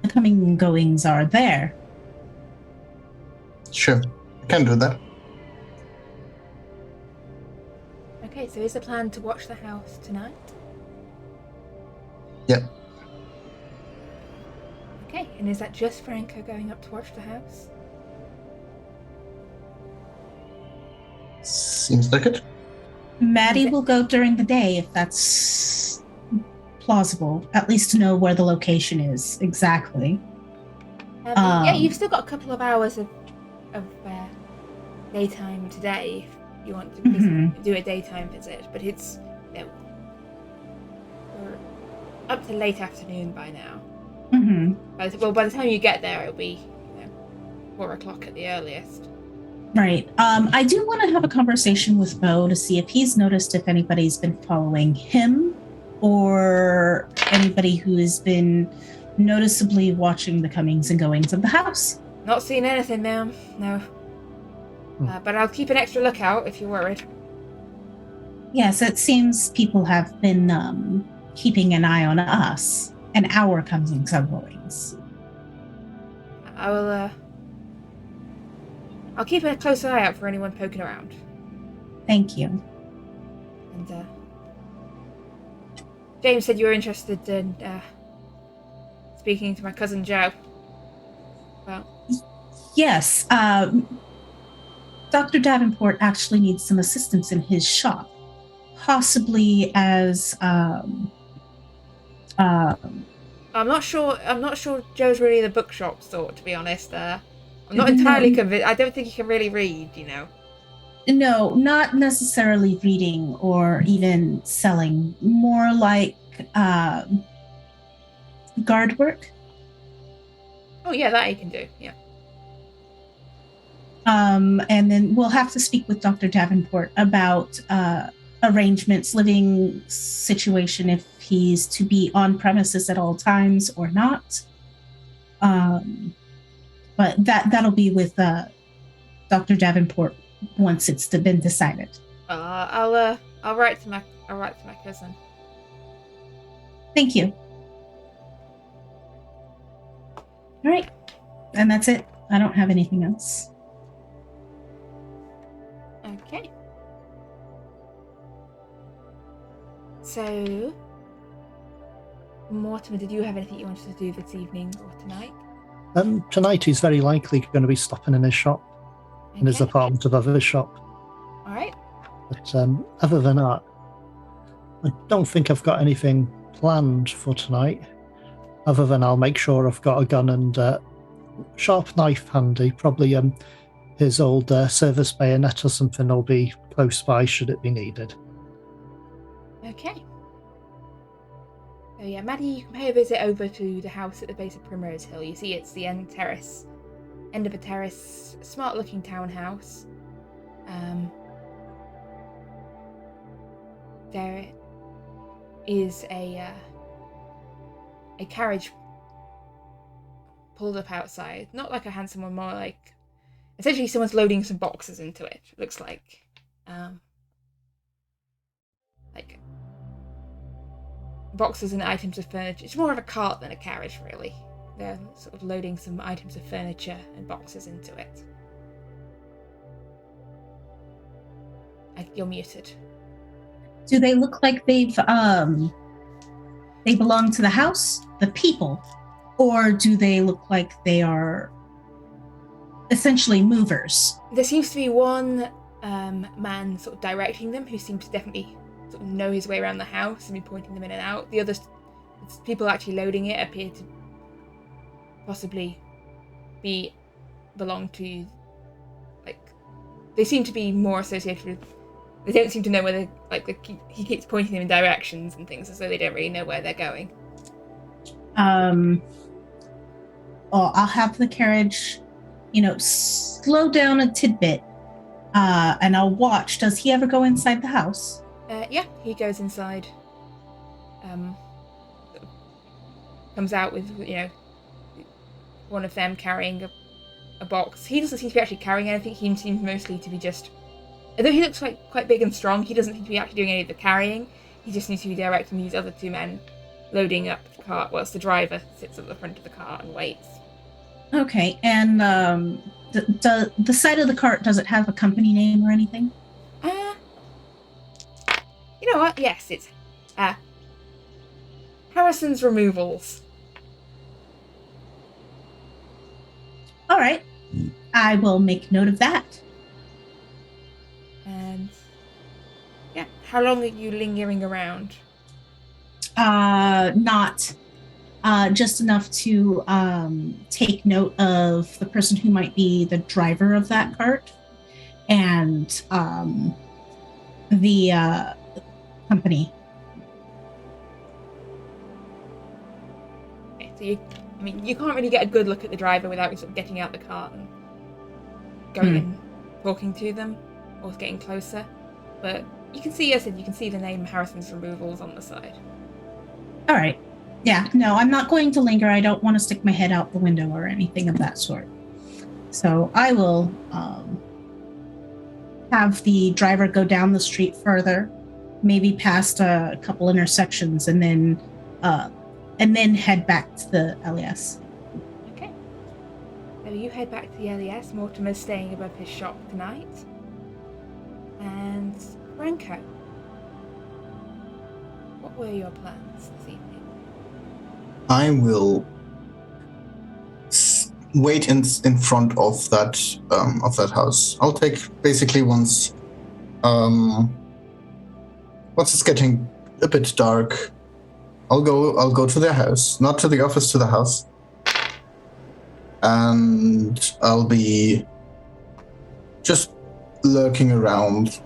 coming and goings are there. Sure, I can do that. Okay, so is the plan to watch the house tonight? Yep. Okay, and is that just Franco going up to watch the house? Seems like it. Maddie will go during the day if that's plausible, at least to know where the location is exactly. Yeah, you've still got a couple of hours of daytime today if you want to do a daytime visit, but it's we're up to late afternoon by now. By the time you get there, it'll be 4 o'clock at the earliest. Right. I do want to have a conversation with Bo to see if he's noticed if anybody's been following him or anybody who has been noticeably watching the comings and goings of the house. Not seen anything, ma'am. No. But I'll keep an extra lookout if you're worried. Yes, it seems people have been keeping an eye on us and our comings and goings. I'll keep a close eye out for anyone poking around. Thank you. And James said you were interested in speaking to my cousin Joe. Well, yes. Dr. Davenport actually needs some assistance in his shop, possibly as I'm not sure Joe's really the bookshop sort, to be honest. I'm not entirely convinced. I don't think he can really read, No, not necessarily reading or even selling. More like guard work. Oh yeah, that he can do. Yeah. And then we'll have to speak with Dr. Davenport about arrangements, living situation, if he's to be on premises at all times or not. But that'll be with Dr. Davenport once it's been decided. I'll write to my cousin. Thank you. All right, and that's it. I don't have anything else. Okay. So, Mortimer, did you have anything you wanted to do this evening or tonight? Tonight he's very likely going to be stopping in his shop, in his apartment above his shop. All right. But other than that, I don't think I've got anything planned for tonight, other than I'll make sure I've got a gun and sharp knife handy. Probably his old service bayonet or something will be close by should it be needed. Okay. So yeah, Maddie, you can pay a visit over to the house at the base of Primrose Hill. You see it's the end of a terrace, smart-looking townhouse. There is a carriage pulled up outside. Not like a handsome one, more like essentially someone's loading some boxes into it. It looks like boxes and items of furniture. It's more of a cart than a carriage, really. They're sort of loading some items of furniture and boxes into it. You're muted. Do they look like they belong to the house, the people, or do they look like they are essentially movers? There seems to be one man sort of directing them who seems to definitely sort of know his way around the house and be pointing them in and out. The others, people actually loading it, appear to possibly belong to, they seem to be more associated with, they don't seem to know whether, he keeps pointing them in directions and things, as though they don't really know where they're going. I'll have the carriage, slow down a tidbit, and I'll watch. Does he ever go inside the house? Yeah, he goes inside. Comes out with, one of them carrying a box. He doesn't seem to be actually carrying anything. He seems mostly to be just, although he looks quite big and strong, he doesn't seem to be actually doing any of the carrying. He just needs to be directing these other two men loading up the cart, whilst the driver sits at the front of the cart and waits. Okay, and The side of the cart, does it have a company name or anything? You know what? Yes, it's Harrison's Removals. All right. I will make note of that. And yeah, how long are you lingering around? Not just enough to take note of the person who might be the driver of that cart and the company. Okay, so you can't really get a good look at the driver without sort of getting out the cart and going and talking to them or getting closer. But you can see, as I said, you can see the name Harrison's Removals on the side. All right. Yeah, no, I'm not going to linger. I don't want to stick my head out the window or anything of that sort. So I will have the driver go down the street further, maybe past a couple intersections, and then head back to the LES. Okay. So you head back to the LES. Mortimer's staying above his shop tonight. And Franco, what were your plans this evening? I will wait in front of that house. I'll take basically once it's getting a bit dark. I'll go to their house, not to the office, to the house, and I'll be just lurking around.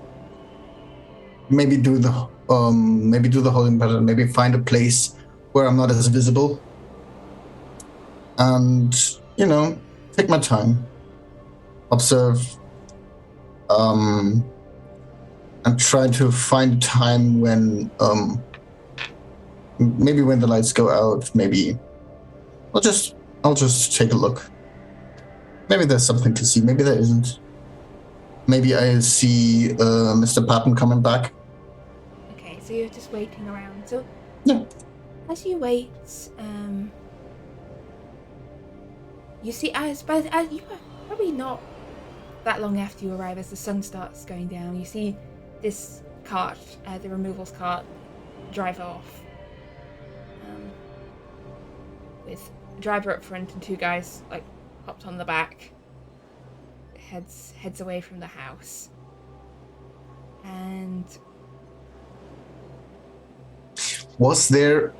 Maybe do the holding pattern. Maybe find a place where I'm not as visible, and take my time, observe, and try to find a time when maybe when the lights go out. Maybe I'll just take a look. Maybe there's something to see. Maybe there isn't. Maybe I see Mr. Patton coming back. Okay, so you're just waiting around. So yeah. As you wait, you see, as you probably not that long after you arrive, as the sun starts going down, you see this cart, the removals cart, drive off. With a driver up front and two guys hopped on the back. Heads away from the house. And was there,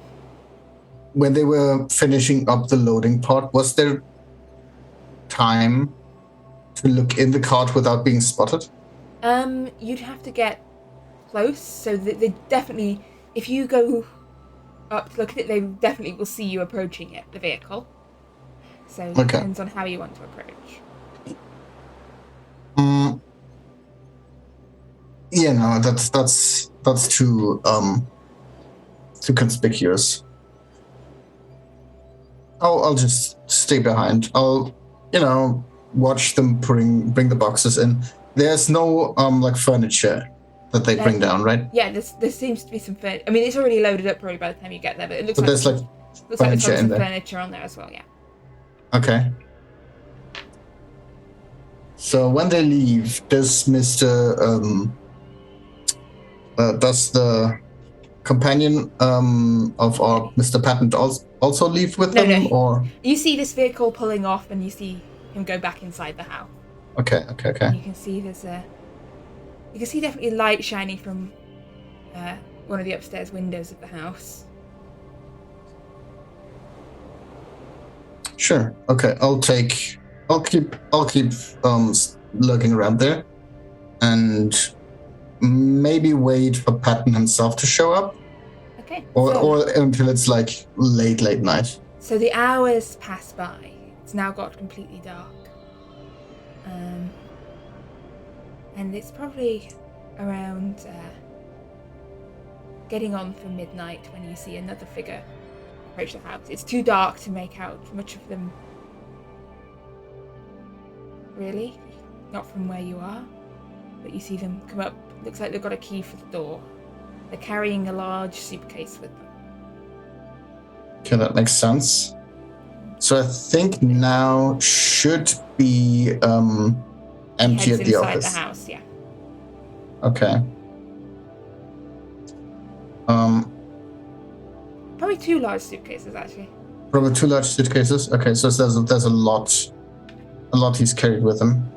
when they were finishing up the loading part, was there time to look in the cart without being spotted? You'd have to get close, so they definitely, if you go up to look at it, they definitely will see you approaching it, the vehicle. So it depends on how you want to approach. Yeah, no, that's too conspicuous. I'll just stay behind. I'll watch them bring the boxes in. There's no furniture that they bring down, right? Yeah, there seems to be some furniture. I mean, it's already loaded up probably by the time you get there, but it looks there's there's furniture in some there. Furniture on there as well, yeah. Okay. So when they leave, does does the companion of our Mr. Patton also leave with them? No. Or you see this vehicle pulling off, and you see him go back inside the house. Okay. And you can see you can see definitely light shining from one of the upstairs windows of the house. Sure. Okay. I'll keep lurking around there, and maybe wait for Patton himself to show up. Okay. Or until it's late night. So the hours pass by. It's now got completely dark. And it's probably around getting on for midnight when you see another figure approach the house. It's too dark to make out much of them. Really? Not from where you are. But you see them come up. Looks like they've got a key for the door. They're carrying a large suitcase with them. Okay, that makes sense. So I think now should be empty Heads at the inside office. the house, yeah. Okay. Probably 2 large suitcases, actually. Probably 2 large suitcases. Okay, so there's a lot he's carried with him.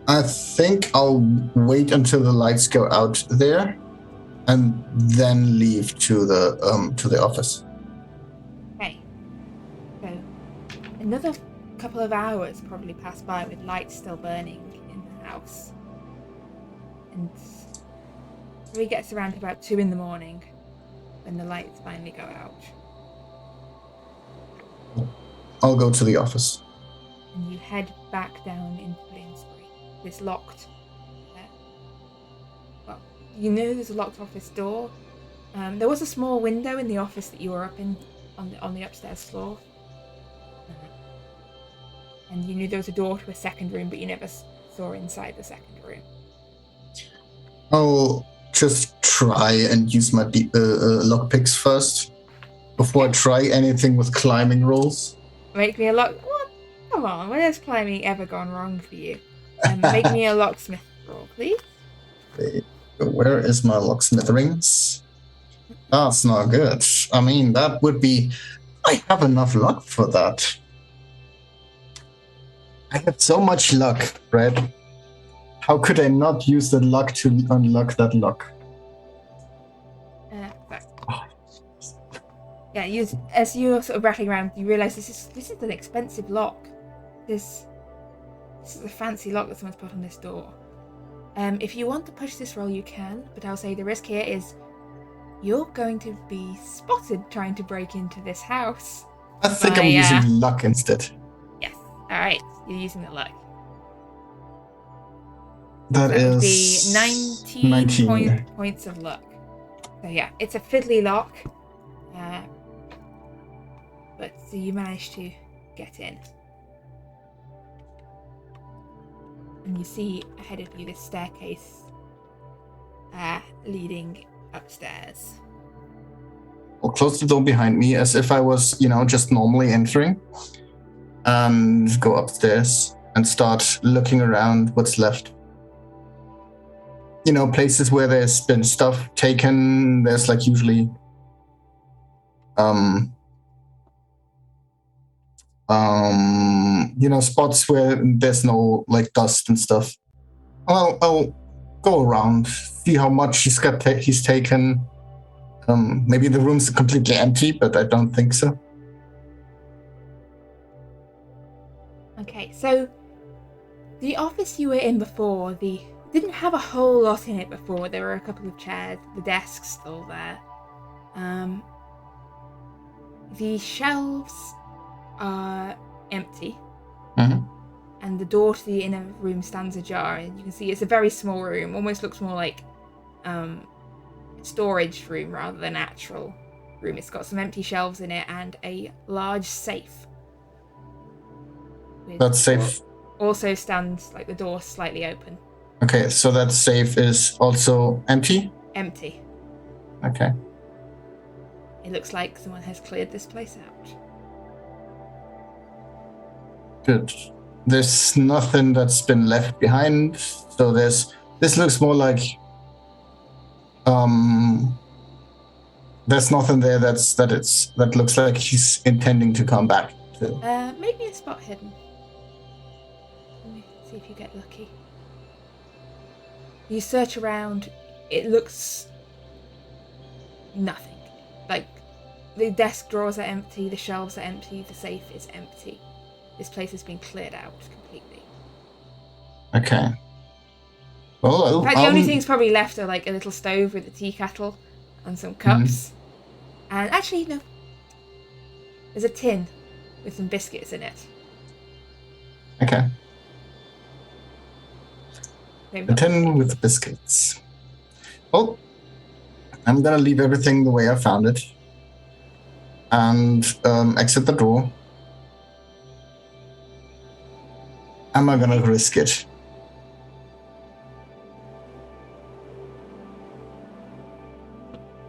I think I'll wait until the lights go out there, and then leave to the office. Okay. So, another couple of hours probably pass by with lights still burning in the house. And so he gets around to about 2 in the morning when the lights finally go out. I'll go to the office. And you head back down into Bloomsbury. This locked. Well, you know there's a locked office door. There was a small window in the office that you were up in on the upstairs floor. And you knew there was a door to a second room, but you never saw inside the second room. I'll just try and use my lockpicks first before I try anything with climbing rolls. Make me a lock. What? Come on, when has climbing ever gone wrong for you? Make me a locksmith roll, please. Where is my locksmith rings? That's not good. I mean, that would be... I have enough luck for that. I have so much luck, Fred. How could I not use the luck to unlock that luck? Yeah, as you're sort of rattling around, you realise this is an expensive lock. This is a fancy lock that someone's put on this door. If you want to push this roll, you can, but I'll say the risk here is you're going to be spotted trying to break into this house. I think I'm using luck instead. Yes. All right, you're using the luck. That would is be 19 points of luck. So yeah, it's a fiddly lock. But so you managed to get in. And you see ahead of you this staircase leading upstairs. I'll close the door behind me as if I was, just normally entering. And go upstairs and start looking around what's left. Places where there's been stuff taken, there's like usually spots where there's no like dust and stuff. I'll go around, see how much he's taken. Maybe the room's completely empty, but I don't think so. Okay, so the office you were in before, didn't have a whole lot in it before. There were a couple of chairs, the desk's still there. The shelves are empty. Mm-hmm. And the door to the inner room stands ajar. And you can see it's a very small room, almost looks more like storage room rather than actual room. It's got some empty shelves in it and a large safe. That safe also stands like the door slightly open. Okay, so that safe is also empty? Empty. Okay. It looks like someone has cleared this place out. Good. There's nothing that's been left behind, so this looks more like there's nothing there that looks like he's intending to come back to. Make me a spot hidden. Let me see if you get lucky. You search around, it looks nothing. Like the desk drawers are empty, the shelves are empty, the safe is empty. This place has been cleared out completely. Okay. Well, in fact, the only things probably left are like a little stove with a tea kettle and some cups. Mm-hmm. And actually, no. There's a tin with some biscuits in it. Okay. A tin with biscuits. Well, I'm gonna leave everything the way I found it. And exit the door. I'm not gonna risk it.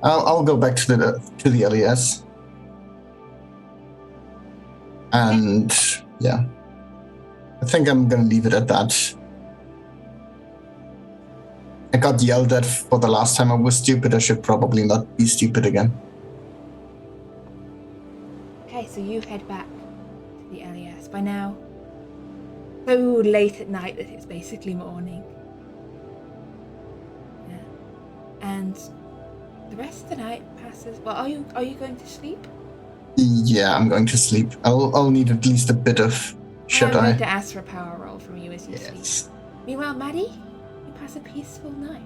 I'll go back to the LES. And yeah, I think I'm gonna leave it at that. I got yelled at for the last time I was stupid. I should probably not be stupid again. Okay, so you head back to the LES. By now, so late at night that it's basically morning. Yeah. And the rest of the night passes. Well, are you going to sleep? Yeah, I'm going to sleep. I'll need at least a bit of shut I'm eye. going to ask for a power roll from you as you sleep. Meanwhile, Maddie, you pass a peaceful night.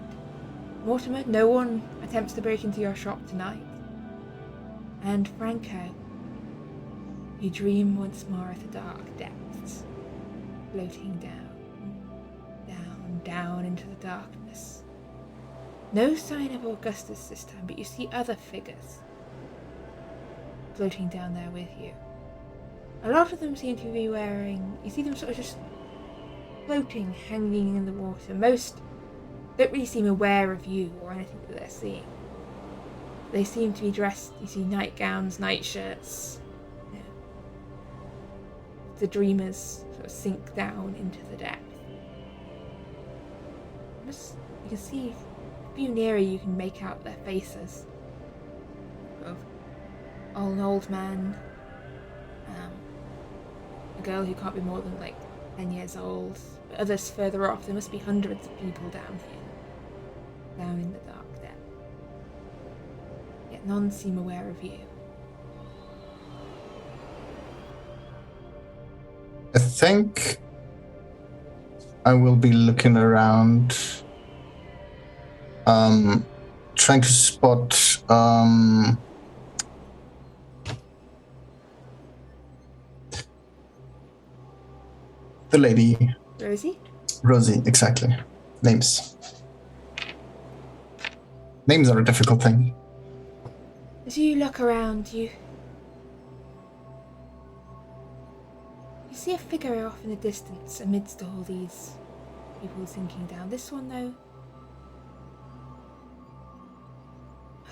Mortimer, no one attempts to break into your shop tonight. And Franco, you dream once more of the dark depths, floating down into the darkness. No sign of Augustus this time, but you see other figures floating down there with you. A lot of them seem to be you see them sort of just floating, hanging in the water. Most don't really seem aware of you or anything that they're seeing. They seem to be dressed, you see nightgowns, nightshirts. Yeah. The dreamers sort of sink down into the depth. You can see, if you nearer, you can make out their faces. Of an old man, a girl who can't be more than like 10 years old, but others further off. There must be hundreds of people down here, down in the dark depth. Yet none seem aware of you. I think I will be looking around, trying to spot the lady. Rosie, exactly. Names are a difficult thing. As you look around, you see a figure off in the distance amidst all these people sinking down. This one, though,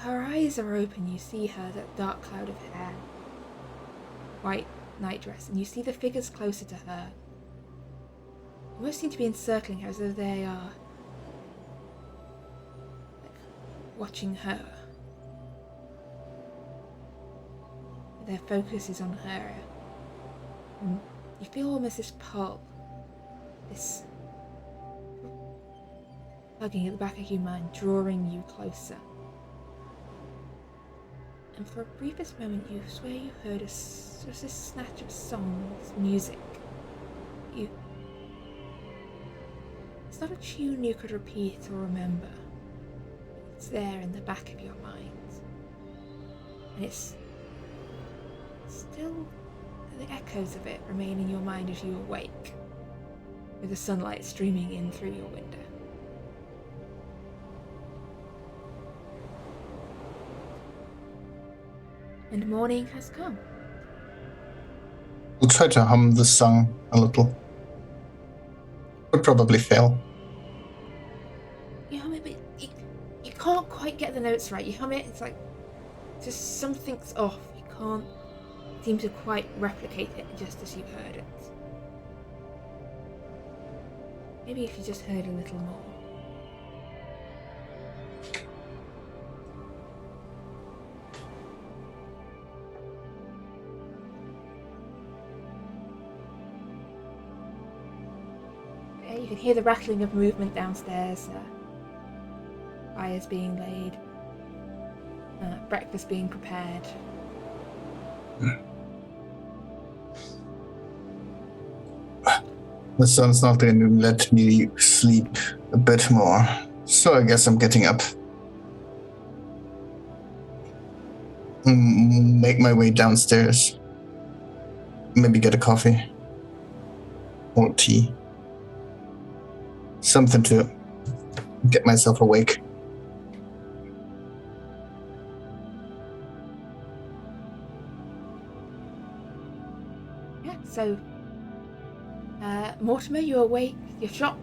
her eyes are open. You see her, that dark cloud of hair, white nightdress, and you see the figures closer to her. They most seem to be encircling her as though they are watching her. Their focus is on her. And you feel almost this pull, this tugging at the back of your mind, drawing you closer. And for a briefest moment, you swear you heard just this snatch of songs, music. It's not a tune you could repeat or remember. It's there in the back of your mind. And it's still, the echoes of it remain in your mind as you awake, with the sunlight streaming in through your window. And morning has come. I'll try to hum the song a little. Would probably fail. You hum it, but you can't quite get the notes right. You hum it, it's like just something's off. You can't seem to quite replicate it just as you heard it. Maybe if you just heard a little more. Okay, you can hear the rattling of movement downstairs. Fires being laid. Breakfast being prepared. The sun's not going to let me sleep a bit more, so I guess I'm getting up. Make my way downstairs. Maybe get a coffee. Or tea. Something to get myself awake. Yeah, so Mortimer, you awake, your shop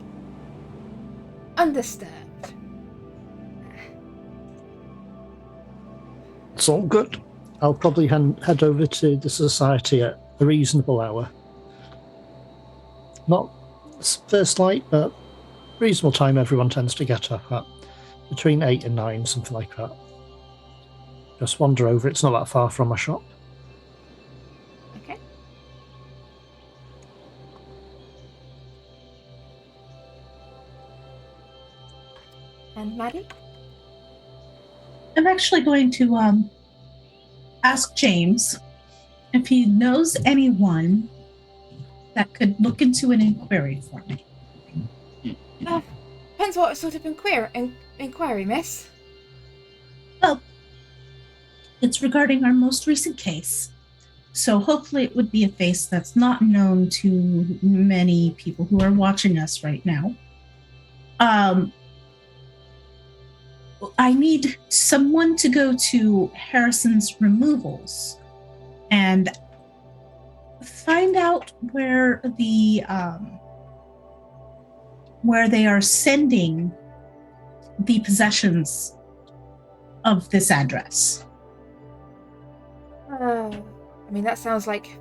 undisturbed. It's all good. I'll probably head over to the society at a reasonable hour. Not first light, but reasonable time everyone tends to get up at. Between 8 and 9, something like that. Just wander over. It's not that far from my shop. Okay. And Maddie? I'm actually going to ask James if he knows anyone that could look into an inquiry for me. Depends what sort of inquiry, miss. Well, it's regarding our most recent case. So hopefully it would be a face that's not known to many people who are watching us right now. I need someone to go to Harrison's removals and find out where they are sending the possessions of this address. I mean, that sounds like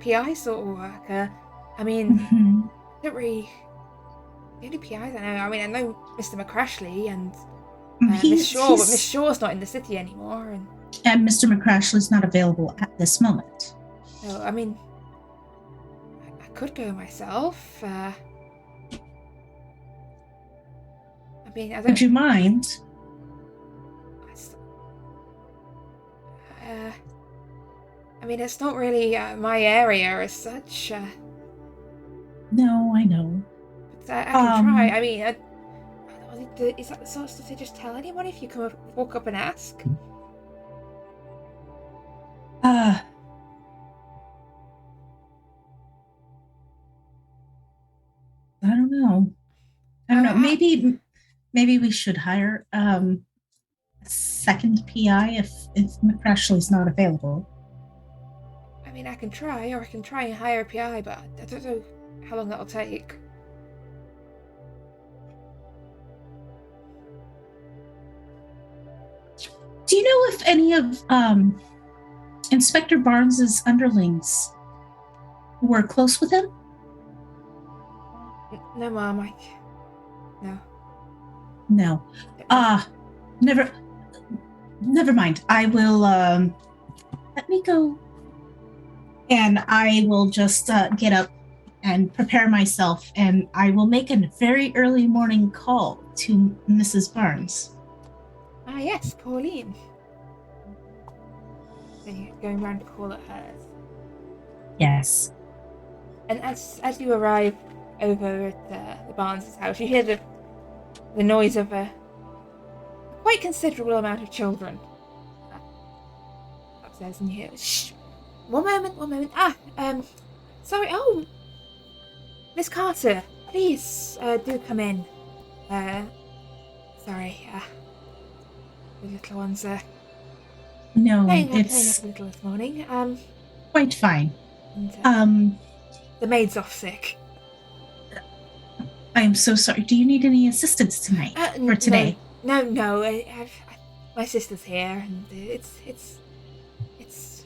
PI sort of work. I mean, don't really. The only PIs I know. I mean, I know Mr. McCrashley and Miss Shaw, but Miss Shaw's not in the city anymore, and Mr. McCrashley's not available at this moment. So, I mean, I could go myself. I mean, I don't. Would you mind? I mean, it's not really my area as such. No, I know. But I can try. I mean, is that the sort of stuff to just tell anyone if you come walk up and ask? I don't know. Maybe we should hire a second PI if McCrashley's not available. I mean, I can try, or I can try and hire a PI, but I don't know how long that'll take. Do you know if any of Inspector Barnes's underlings were close with him? No, Mom. No. No. Never mind. I will let me go, and I will just get up and prepare myself, and I will make a very early morning call to Mrs. Barnes. Ah, yes, Pauline. So you're going round to call at hers. Yes. And as you arrive over at the Barnes' house, you hear the noise of a quite considerable amount of children upstairs, and you hear, shh, one moment. Sorry, Miss Carter, please, do come in. Sorry, the little ones, no, playing it's up a little this morning, quite fine. and, the maid's off sick. I am so sorry. Do you need any assistance tonight or today? No. My sister's here, and it's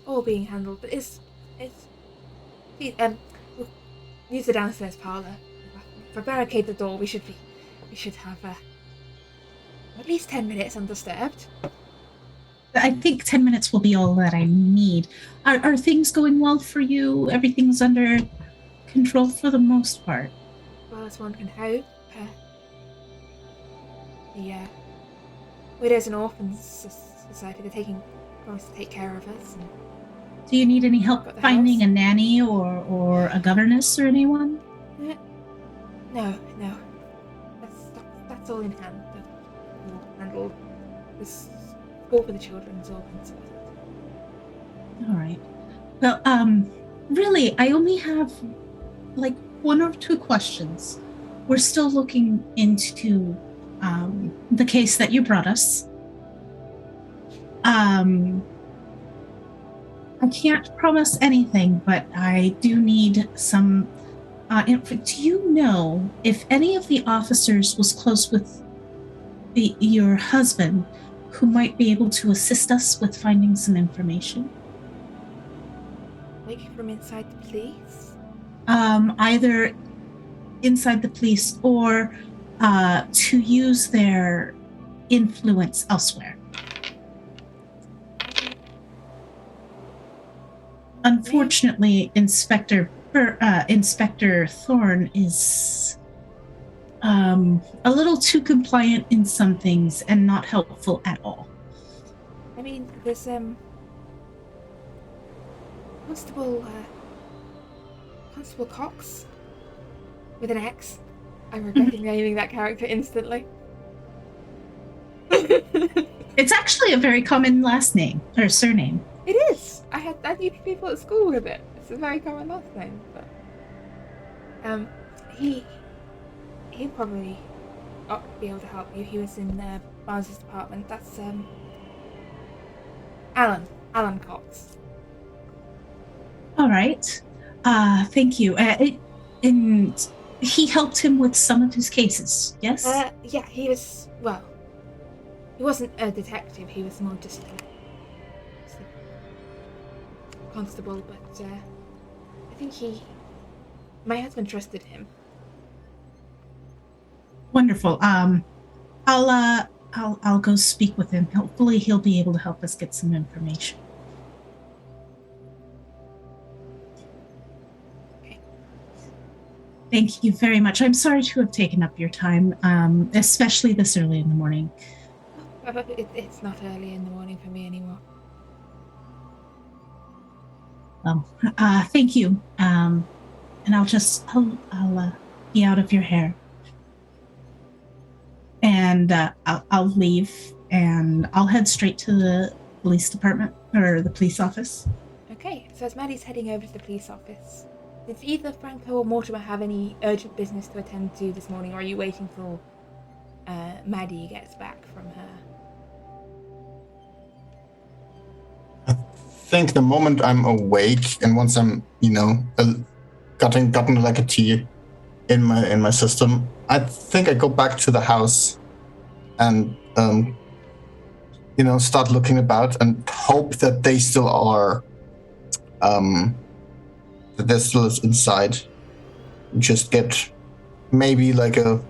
all being handled. But we'll use the downstairs parlor. If I barricade the door, we should have at least 10 minutes undisturbed. I think 10 minutes will be all that I need. Are things going well for you? Everything's under control for the most part. Well, as one can hope. The Widows and Orphans Society, they're promised to take care of us. And do you need any help finding a nanny or a governess or anyone? No. That's all in hand. We'll handle this school for the children. It's all been sorted. All right. Well, really, I only have like 1 or 2 questions. We're still looking into the case that you brought us. I can't promise anything, but I do need some info. Do you know if any of the officers was close with your husband who might be able to assist us with finding some information. Like from inside the police? Either inside the police or to use their influence elsewhere. Unfortunately, Inspector Thorne is a little too compliant in some things and not helpful at all. I mean, there's Constable Cox with an X. I'm regretting naming that character instantly. It's actually a very common last name or surname. It is. I knew people at school with it. It's a very common last name, but he'll probably be able to help you. He was in Barnes' department. That's Alan Cox. All right. Thank you. And he helped him with some of his cases, yes? Yeah, he wasn't a detective. He was more just a constable, but I think my husband trusted him. Wonderful. I'll go speak with him. Hopefully he'll be able to help us get some information. Okay. Thank you very much. I'm sorry to have taken up your time, especially this early in the morning. But it's not early in the morning for me anymore. Well, thank you. And I'll be out of your hair. And I'll leave, and I'll head straight to the police department or the police office. Okay, so as Maddie's heading over to the police office, did either Franco or Mortimer have any urgent business to attend to this morning, or are you waiting till Maddie gets back from her? I think the moment I'm awake and once I'm, gotten like a tea in my system, I think I go back to the house and start looking about and hope that they still are that they're still inside. Just get maybe like an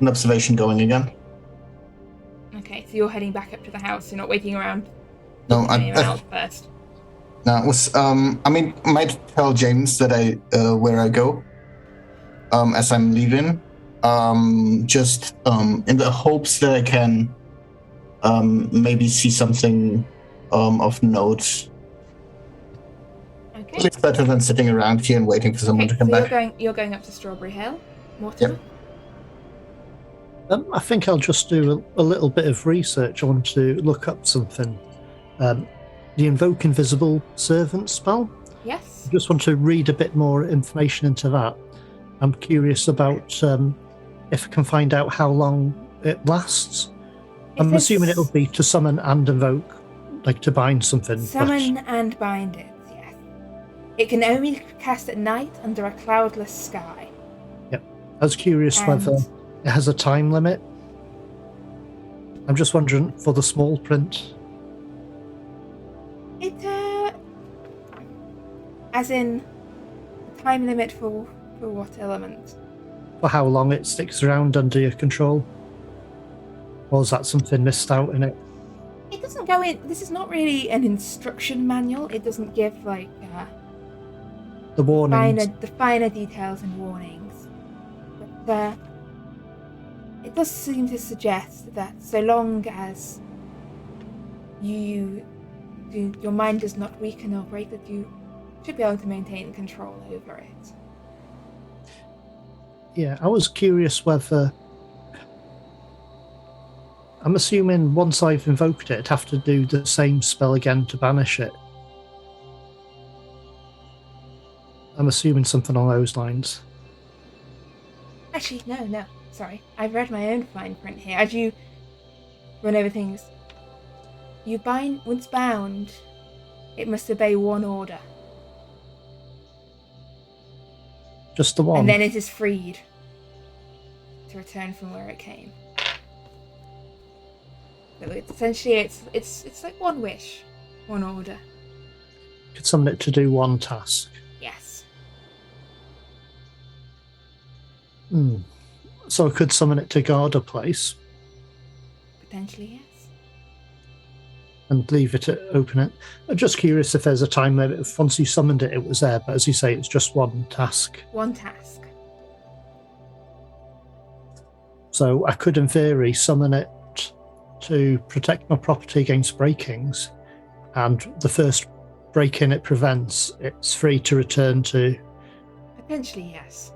observation going again. Okay, so you're heading back up to the house. You're not waiting around. No, out first. No, it was might tell James that where I go as I'm leaving, just in the hopes that I can maybe see something of note. Okay. At least better than sitting around here and waiting for someone to come back. You're going up to Strawberry Hill, Mortimer? Yep. I think I'll just do a little bit of research. I want to look up something. The Invoke Invisible Servant spell? Yes. I just want to read a bit more information into that. I'm curious about if I can find out how long it lasts. I'm assuming it'll be to summon and invoke, like to bind something. Summon and bind it, yes. It can only cast at night under a cloudless sky. Yep. I was curious whether it has a time limit. I'm just wondering for the small print. It, as in, time limit for what element? For how long it sticks around under your control? Or is that something missed out in it? It doesn't go in. This is not really an instruction manual. It doesn't give, like, the warnings. The finer details and warnings. But it does seem to suggest that so long as your mind does not weaken or break, that you should be able to maintain control over it. Yeah, I was curious whether... I'm assuming once I've invoked it, I'd have to do the same spell again to banish it. I'm assuming something along those lines. Actually, no. Sorry. I've read my own fine print here. As you run over things, once bound, it must obey one order. Just the one? And then it is freed to return from where it came. So it's essentially it's like one wish, one order. Could summon it to do one task. Yes. So I could summon it to guard a place. Potentially, yes. And leave it open it. I'm just curious if there's a time limit. If once you summoned it, it was there. But as you say, it's just one task. One task. So I could, in theory, summon it to protect my property against break-ins. And the first break-in it prevents, it's free to return to. Potentially, yes.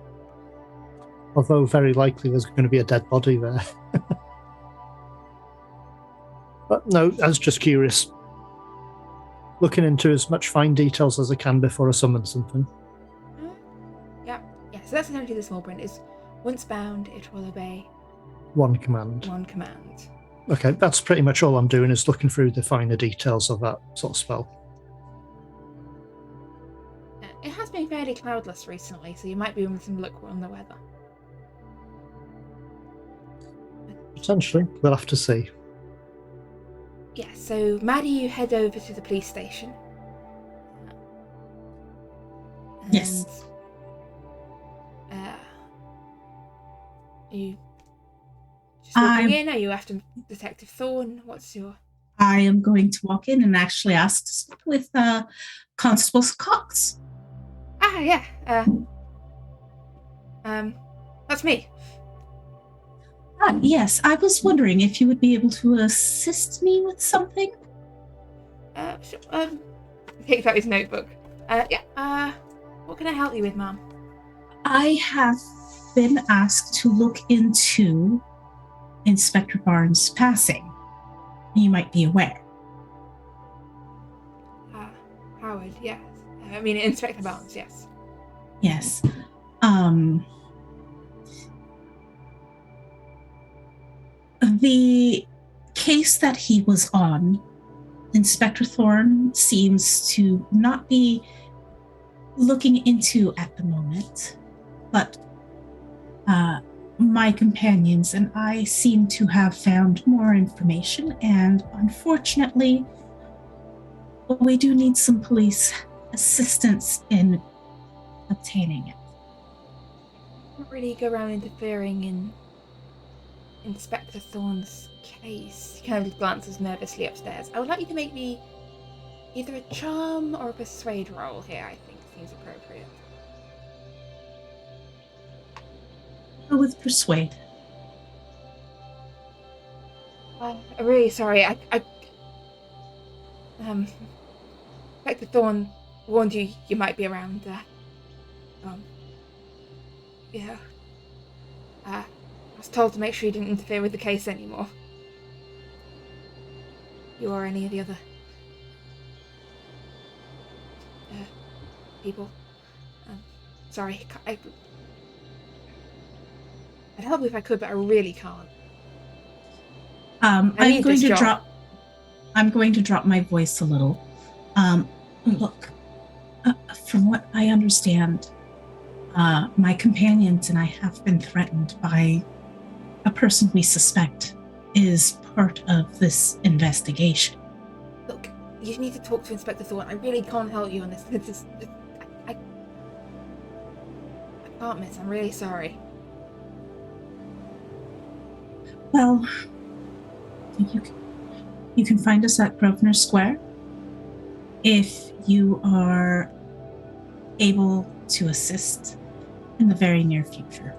Although very likely there's going to be a dead body there. But no, I was just curious. Looking into as much fine details as I can before I summon something. Yeah. So that's essentially the small print. Is once bound, it will obey One command. one command. Okay, that's pretty much all I'm doing is looking through the finer details of that sort of spell. It has been fairly cloudless recently, so you might be with some luck on the weather. Potentially, we'll have to see. Yeah, so Maddie, you head over to the police station. And, Yes. You just walking in? Are you after Detective Thorne? What's your... I am going to walk in and actually ask to speak with Constable Cox. Yeah. That's me. Yes, I was wondering if you would be able to assist me with something. He takes out his notebook. What can I help you with, ma'am? I have been asked to look into Inspector Barnes' passing. You might be aware. Howard, yes. I mean, Inspector Barnes, yes. Yes. The case that he was on, Inspector Thorne seems to not be looking into at the moment, but my companions and I seem to have found more information, and unfortunately, we do need some police assistance in obtaining it. Not really go around interfering in Inspector Thorne's case. He kind of glances nervously upstairs. I would like you to make me either a charm or a persuade roll here, I think seems appropriate. Go with persuade. I'm really sorry. Inspector Thorne warned you might be around. I was told to make sure you didn't interfere with the case anymore. You or any of the other people. Sorry, I'd help if I could, but I really can't. I'm going to drop my voice a little. Look, from what I understand, my companions and I have been threatened by a person we suspect is part of this investigation. Look, you need to talk to Inspector Thorne. I really can't help you on this. I can't, miss. I'm really sorry. Well, you can find us at Grosvenor Square if you are able to assist in the very near future.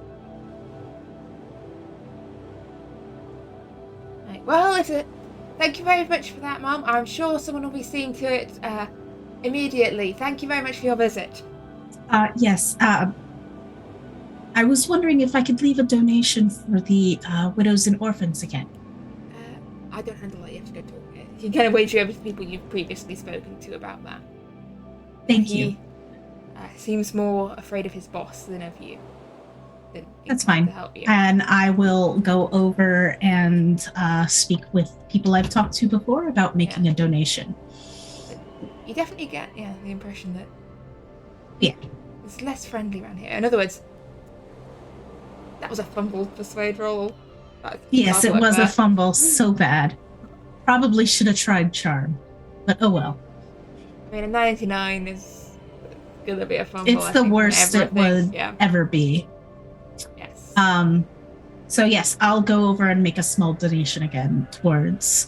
Right. Well, thank you very much for that, Mum. I'm sure someone will be seeing to it immediately. Thank you very much for your visit. Yes. I was wondering if I could leave a donation for the widows and orphans again. I don't handle that. You have to go talk. You can kind of wage you over to people you've previously spoken to about that. Thank you. He seems more afraid of his boss than of you. That's fine. To help you. And I will go over and speak with people I've talked to before about making a donation. But you definitely get the impression that it's less friendly around here. In other words, that was a fumbled persuade roll. Yes, it was a fumble so bad. probably should have tried charm, but oh well. I mean, a 99 is gonna be a fumble. It's the worst it would ever be. Yes. So yes, I'll go over and make a small donation again towards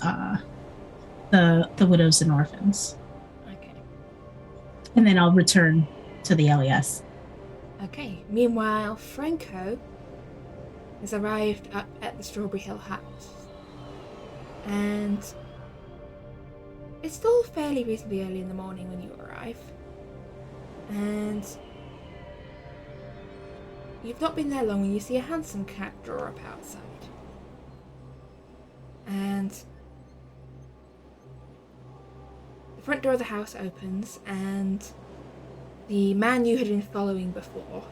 the widows and orphans. Okay. And then I'll return to the LES. Okay. Meanwhile, Franco has arrived up at the Strawberry Hill house. And it's still fairly reasonably early in the morning when you arrive. And you've not been there long when you see a hansom cab draw up outside. And the front door of the house opens, and the man you had been following before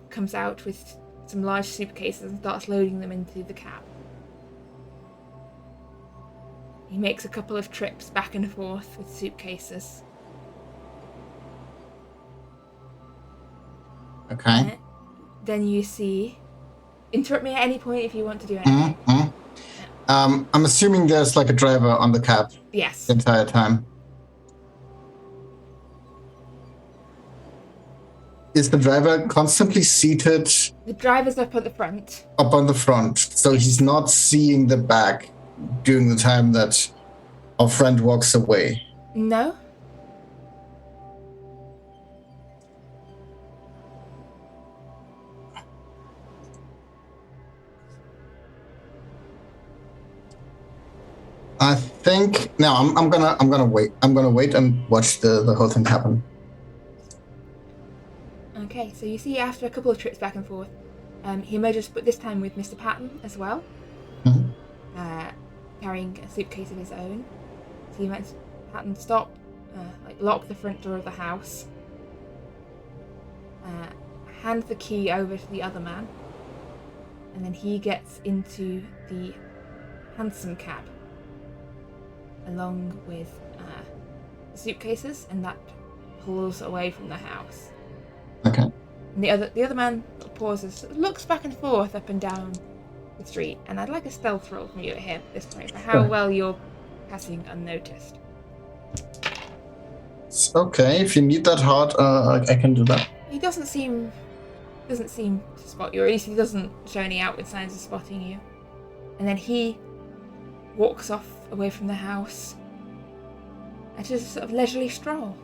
comes out with some large suitcases and starts loading them into the cab. He makes a couple of trips back and forth with suitcases. Okay. Then you see... Interrupt me at any point if you want to do anything. I'm assuming there's like a driver on the cab. Yes. The entire time. Is the driver constantly seated? The driver's up at the front. Up on the front, so he's not seeing the back during the time that our friend walks away. No. I think no. I'm gonna wait. I'm gonna wait and watch the whole thing happen. Okay, so you see after a couple of trips back and forth, he emerges, but this time with Mr. Patton as well, carrying a suitcase of his own. So you let Patton stop, lock the front door of the house, hand the key over to the other man, and then he gets into the hansom cab along with the suitcases, and that pulls away from the house. Okay. And the other man pauses, looks back and forth up and down the street, and I'd like a stealth roll from you at him at this point for how well you're passing unnoticed. Okay, if you need that hard, I can do that. He doesn't seem to spot you, or at least he doesn't show any outward signs of spotting you. And then he walks off away from the house at a sort of leisurely stroll.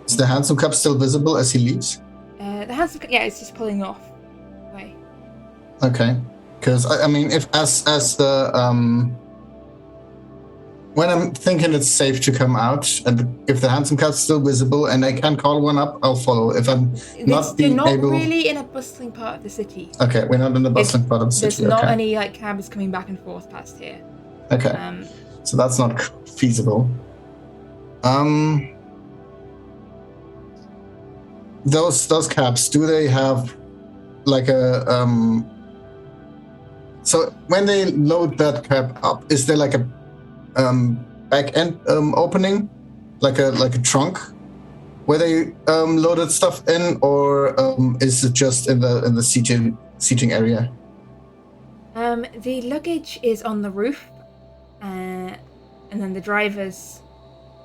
Is the hansom cab still visible as he leaves? The hansom cab, it's just pulling off away. Okay, because I mean, if as the when I'm thinking it's safe to come out, and if the hansom cab's still visible and I can call one up, I'll follow. If I'm you're not really in a bustling part of the city. Okay, we're not in the bustling part of the city. There's not any cabs coming back and forth past here. Okay, so that's not feasible. Those cabs, do they have like a so when they load that cab up, is there like a back end opening, like a trunk where they loaded stuff in, or is it just in the seating area? The luggage is on the roof, and then the driver's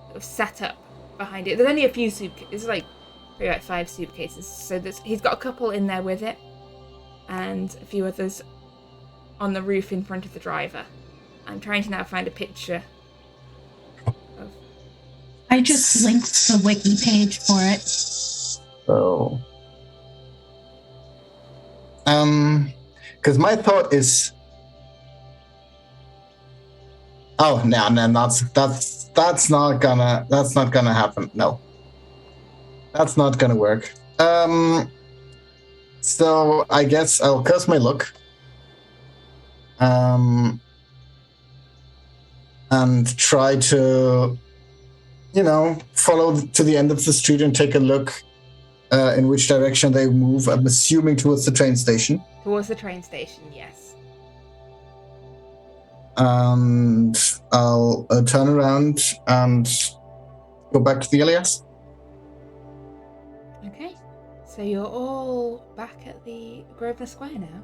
sort of sat up behind it. There's only a few suitcases, like probably like 5 suitcases, so he's got a couple in there with it, and a few others on the roof in front of the driver. I'm trying to now find a picture of... I just linked the wiki page for it. So, because my thought is, oh no, that's not gonna happen. No, that's not gonna work. So I guess I'll curse my luck. And try to, follow to the end of the street and take a look in which direction they move. I'm assuming towards the train station. Towards the train station, yes. And I'll turn around and go back to the LES. Okay, so you're all back at the Grosvenor Square now.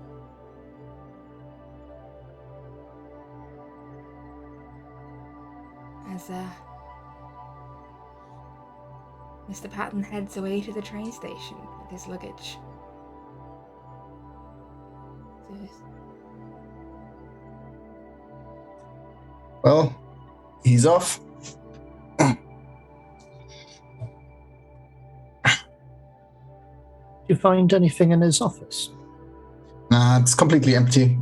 as Mr. Patton heads away to the train station with his luggage. Well, he's off. Do you find anything in his office? Nah, it's completely empty.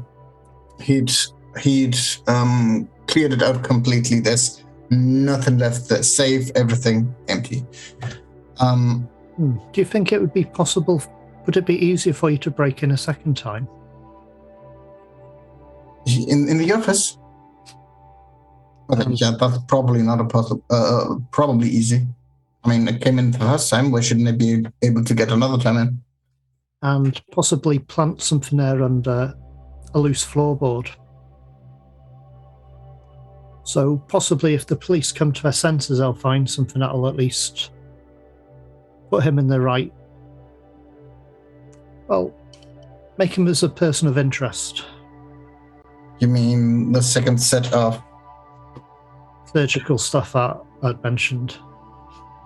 He'd cleared it out completely. There's nothing left there. Safe, everything empty. Do you think it would be possible? Would it be easier for you to break in a second time? In the office? Yeah, that's probably not a possible. Probably easy. I mean, it came in the first time. Why shouldn't it be able to get another time in? And possibly plant something there under a loose floorboard. So possibly if the police come to their senses, they'll find something that'll at least put him in the right. Well, make him as a person of interest. You mean the second set of surgical stuff I'd mentioned?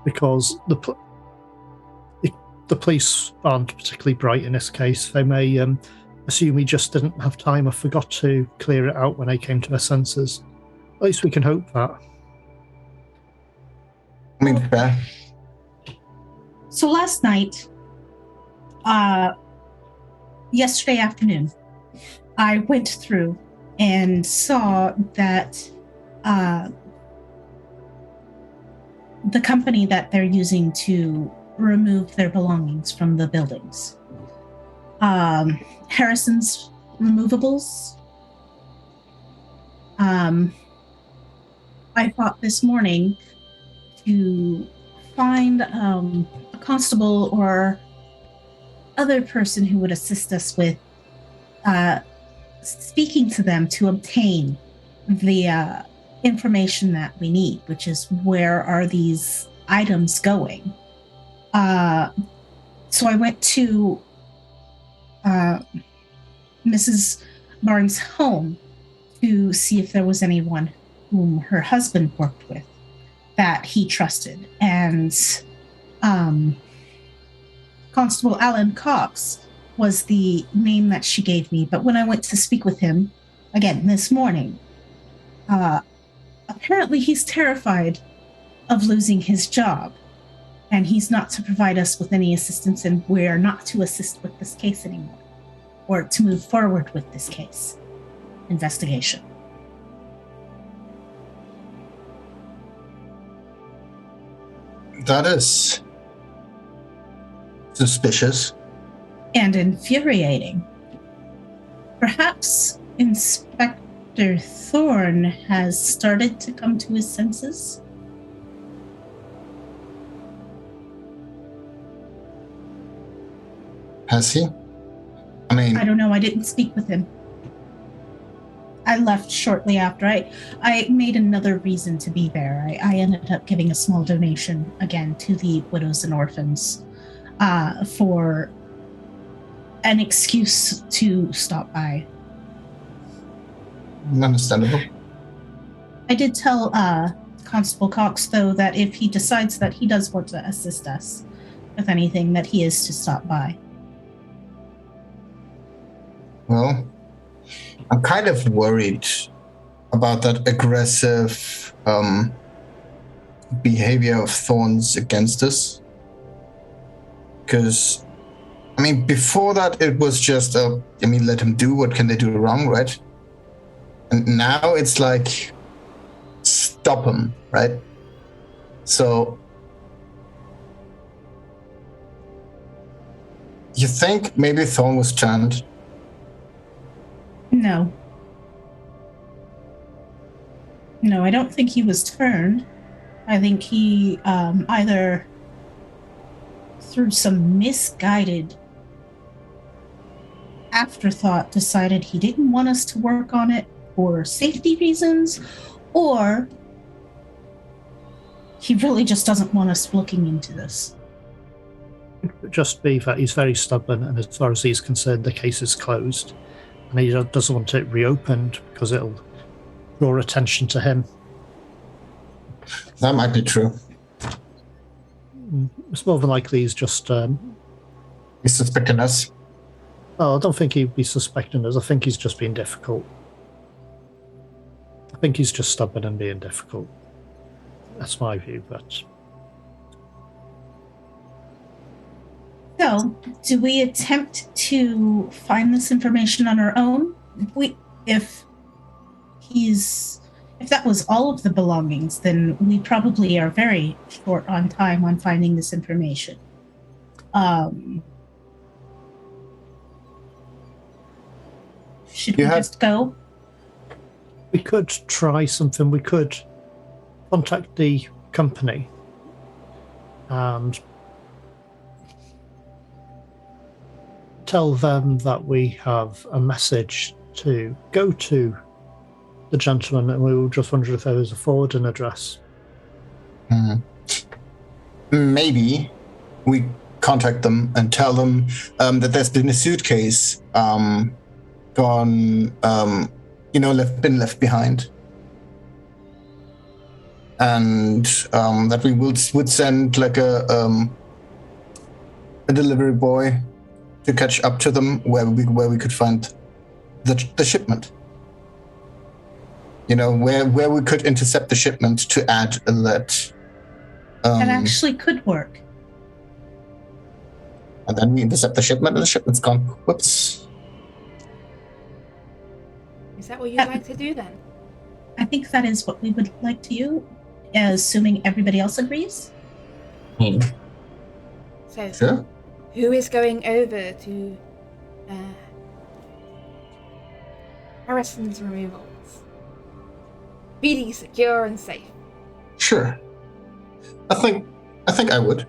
Because the police aren't particularly bright in this case. They may assume he just didn't have time or forgot to clear it out when they came to their senses. At least we can hope that. I mean, fair. So last night, yesterday afternoon, I went through and saw that the company that they're using to remove their belongings from the buildings, Harrison's Removables. I thought this morning to find a constable or other person who would assist us with speaking to them to obtain the information that we need, which is where are these items going. So I went to Mrs. Barnes' home to see if there was anyone whom her husband worked with that he trusted. And Constable Alan Cox was the name that she gave me. But when I went to speak with him again this morning, apparently he's terrified of losing his job, and he's not to provide us with any assistance, and we're not to assist with this case anymore, or to move forward with this case investigation. That is suspicious. And infuriating. Perhaps Inspector Thorne has started to come to his senses. Has he? I mean, I don't know. I didn't speak with him. I left shortly after. I made another reason to be there. I ended up giving a small donation again to the widows and orphans for an excuse to stop by. understandable. I did tell Constable Cox, though, that if he decides that he does want to assist us with anything, that he is to stop by. Well, I'm kind of worried about that aggressive behavior of Thorns against us. Because, I mean, before that, it was just, let him do, what can they do wrong, right? And now it's like, stop him, right? So, you think maybe Thorn was turned? No. No, I don't think he was turned. I think he either through some misguided afterthought decided he didn't want us to work on it for safety reasons, or he really just doesn't want us looking into this. It could just be that he's very stubborn, and as far as he's concerned, the case is closed, and he doesn't want it reopened because it'll draw attention to him. That might be true. It's more than likely he's just... He's suspecting us. Oh, I don't think he'd be suspecting us. I think he's just being difficult. I think he's just stubborn and being difficult. That's my view, but... So, do we attempt to find this information on our own? If that was all of the belongings, then we probably are very short on time on finding this information. Should we just go? We could try something. We could contact the company and tell them that we have a message to go to the gentleman, and we were just wondering if there was a forwarding address. Maybe we contact them and tell them that there's been a suitcase been left behind, and that we would send like a delivery boy to catch up to them where we could find the shipment. Where we could intercept the shipment to add that. That actually could work. And then we intercept the shipment and the shipment's gone. Whoops. Is that what you'd like to do then? I think that is what we would like to do, assuming everybody else agrees. So, Sure. who is going over to Harrison's removals? Speedy, secure, and safe. Sure. I think I would.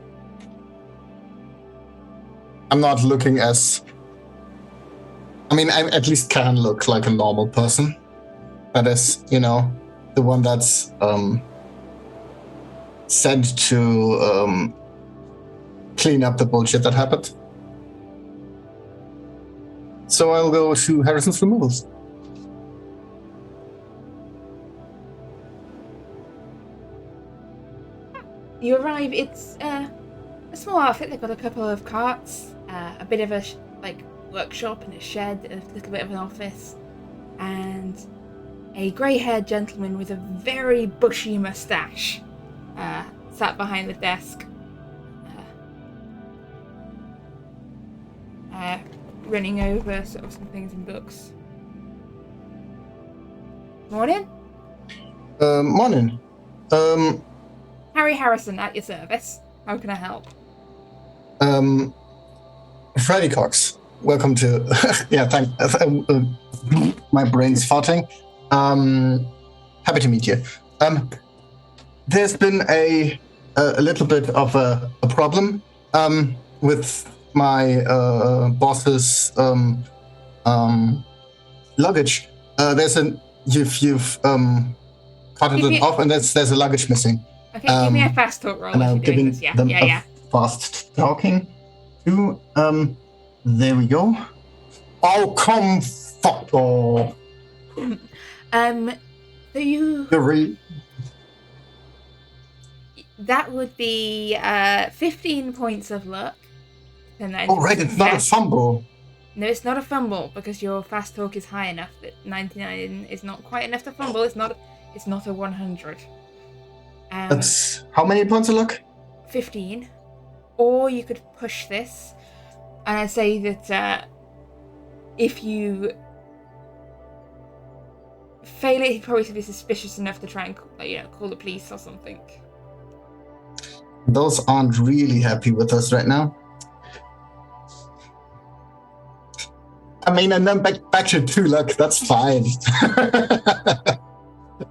I'm not looking as... I mean, I at least can look like a normal person. That is, the one that's sent to clean up the bullshit that happened. So I'll go to Harrison's removals. You arrive, it's a small outfit. They've got a couple of carts, a bit of a workshop and a shed, a little bit of an office, and a grey-haired gentleman with a very bushy moustache sat behind the desk, running over sort of some things in books. Morning. Morning. Harry Harrison at your service. How can I help? Freddy Cox. Welcome to... yeah, my brain's farting. Happy to meet you. There's been a little bit of a problem with my boss's luggage. You've cut it off, and there's a luggage missing. Okay, give me a fast talk roll. And I'm giving them yeah. fast talking to... there we go. Oh, come fuck off. So you... That would be 15 points of luck. Oh, right, it's not a fumble. No, it's not a fumble, because your fast talk is high enough that 99 is not quite enough to fumble. It's not a 100. That's how many points of luck? 15. Or you could push this, and I'd say that if you fail it, he'd probably be suspicious enough to try and call the police or something. Those aren't really happy with us right now. I mean, and then back to 2 luck. That's fine.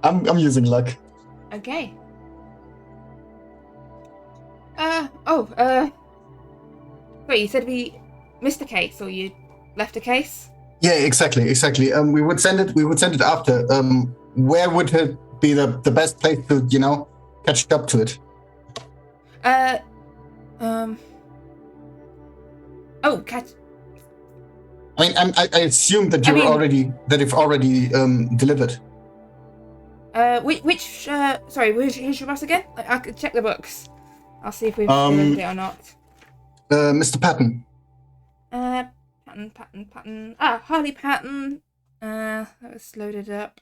I'm using luck. Okay. Wait, you said we missed a case, or you left a case? Yeah, exactly. We would send it after. Where would it be the best place to, catch up to it? Catch. I mean, I assume that you've already delivered. Sorry, who's your boss again? I could check the books. I'll see if we've Um, delivered it or not. Mr. Patton. Patton. Harley Patton. That was loaded up.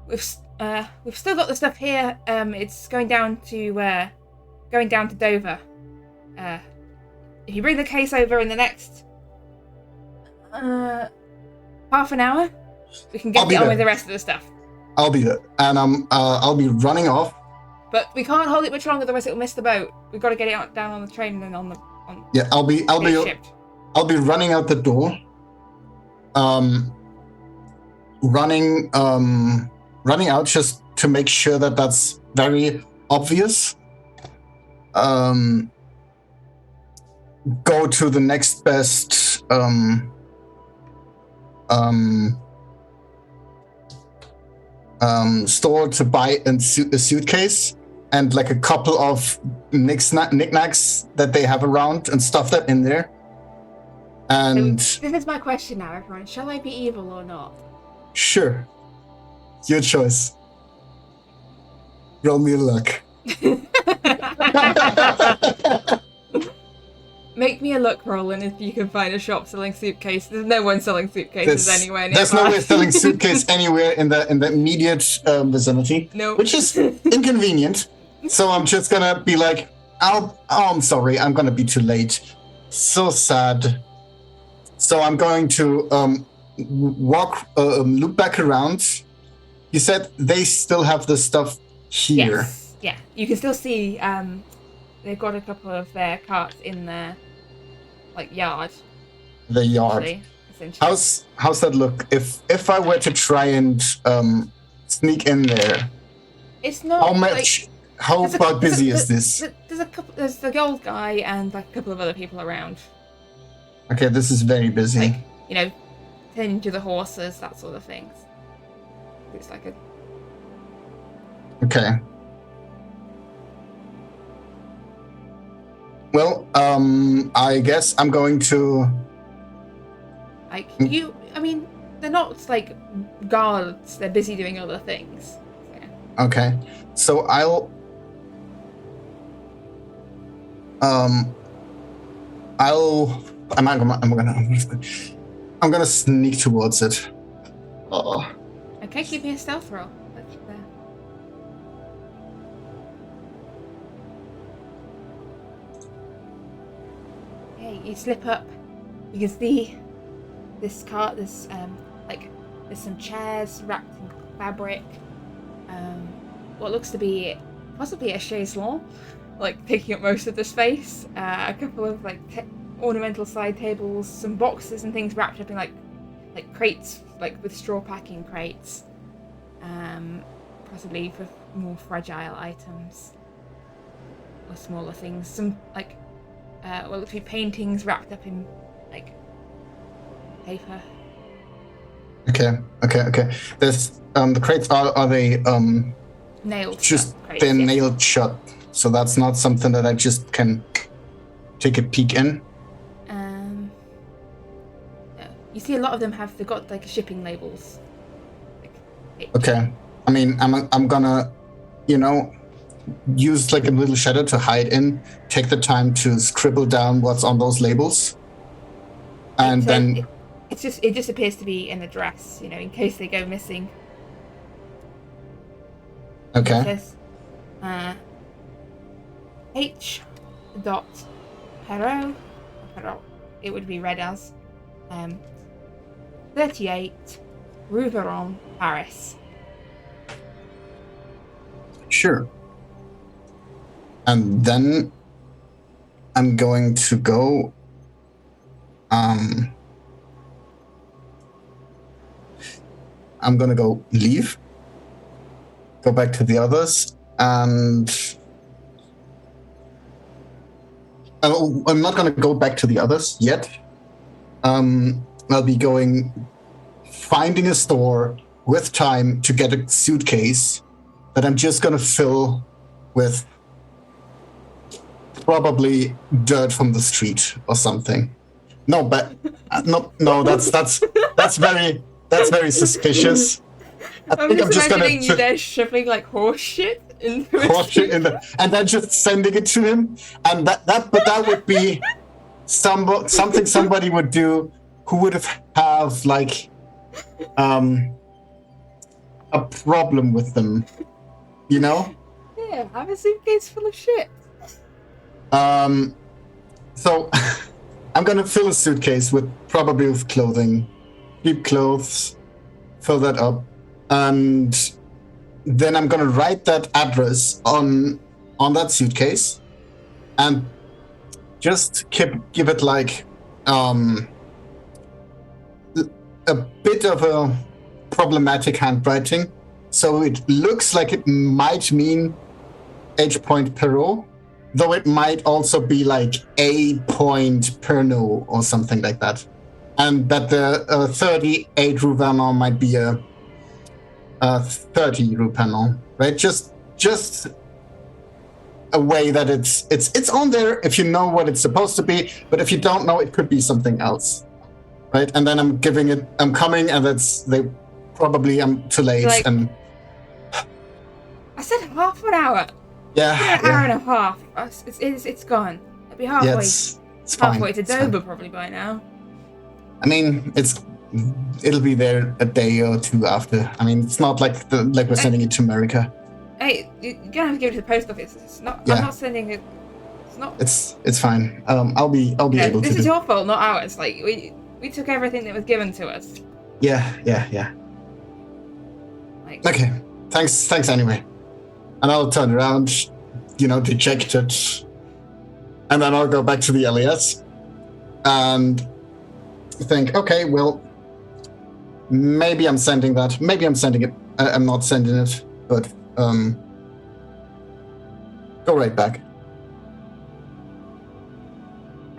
We've still got the stuff here. It's going down to Dover. If you bring the case over in the next half an hour, we can get on with the rest of the stuff. I'll be there, and I'll be running off. But we can't hold it much longer, otherwise it'll miss the boat. We've got to get it down on the train and on Yeah, I'll be shipped. I'll be running out the door. Running out just to make sure that that's very obvious. Go to the next best store to buy a suitcase and like a couple of knickknacks that they have around and stuff that in there. And this is my question now, everyone. Shall I be evil or not? Sure. Your choice. Roll me a luck. Make me a luck roll, and if you can find a shop selling suitcases. There's no one selling suitcases anywhere nearby. There's no way selling suitcase anywhere in the immediate vicinity. No. Which is inconvenient. So I'm just gonna be like, I'm sorry, I'm gonna be too late. So sad. So I'm going to loop back around. You said they still have the stuff here. Yes. Yeah. You can still see they've got a couple of their carts in their yard. The yard. How's that look? If I were to try and sneak in there, it's not how much. How about busy is this? There's the old guy and a couple of other people around. Okay, this is very busy. Tending to the horses, that sort of things. It's like a. Okay. Well, I guess I'm going to. They're not guards. They're busy doing other things. So. Okay, so I'm gonna sneak towards it. Oh. Okay, give me a stealth roll. That's there. Okay, you slip up. You can see this cart. There's some chairs wrapped in fabric. What looks to be possibly a chaise longue, taking up most of the space. A couple of ornamental side tables, some boxes and things wrapped up in crates, with straw packing crates. Possibly for more fragile items or smaller things. Some what looks to be paintings wrapped up in paper. Okay. There's the crates are they nailed just shut crates, they're nailed shut, so that's not something that I just can take a peek in. You see a lot of them they've got shipping labels. Okay. I mean, I'm gonna, use a little shadow to hide in, take the time to scribble down what's on those labels. And then it just appears to be an address, in case they go missing. Okay. It says H.Patton, it would be read as 38 Rue Veron, Paris. Sure. And then I'm going to go I'm gonna go leave, go back to the others, and I'm not gonna go back to the others yet. I'll be finding a store with time to get a suitcase that I'm just gonna fill with probably dirt from the street or something. No, but no, that's very That's very suspicious. I'm just just gonna imagining you there shoving like horse shit into a Wash it in the, and then just sending it to him, and that would be something somebody would do who would have like a problem with them, you know. Yeah, have a suitcase full of shit. So I'm gonna fill a suitcase probably with clothing, cheap clothes, fill that up, and then I'm gonna write that address on that suitcase, and just give it like a bit of a problematic handwriting, so it looks like it might mean H. Perot, though it might also be like A. Pernod or something like that, and that the 38 Rouvanon might be a 30 Rouvanon, right? Just a way that it's on there if you know what it's supposed to be, but if you don't know, it could be something else, right? And then I'm coming, and I'm too late. Like, and I said half an hour. yeah, An hour and a half. It's gone. It'll be halfway. Yeah, it's fine. Halfway to It's Dover fine. probably by now. I mean, it'll be there a day or two after. I mean, it's not like we're sending it to America. Hey, you're gonna have to give it to the post office. It's not. Yeah. I'm not sending it. It's not. It's fine. I'll be able to. This is your fault, not ours. Like we took everything that was given to us. Yeah. Like, Okay. Thanks anyway. And I'll turn around, dejected, and then I'll go back to the LES and think, okay, well, maybe I'm sending that. Maybe I'm sending it. I'm not sending it, but go right back.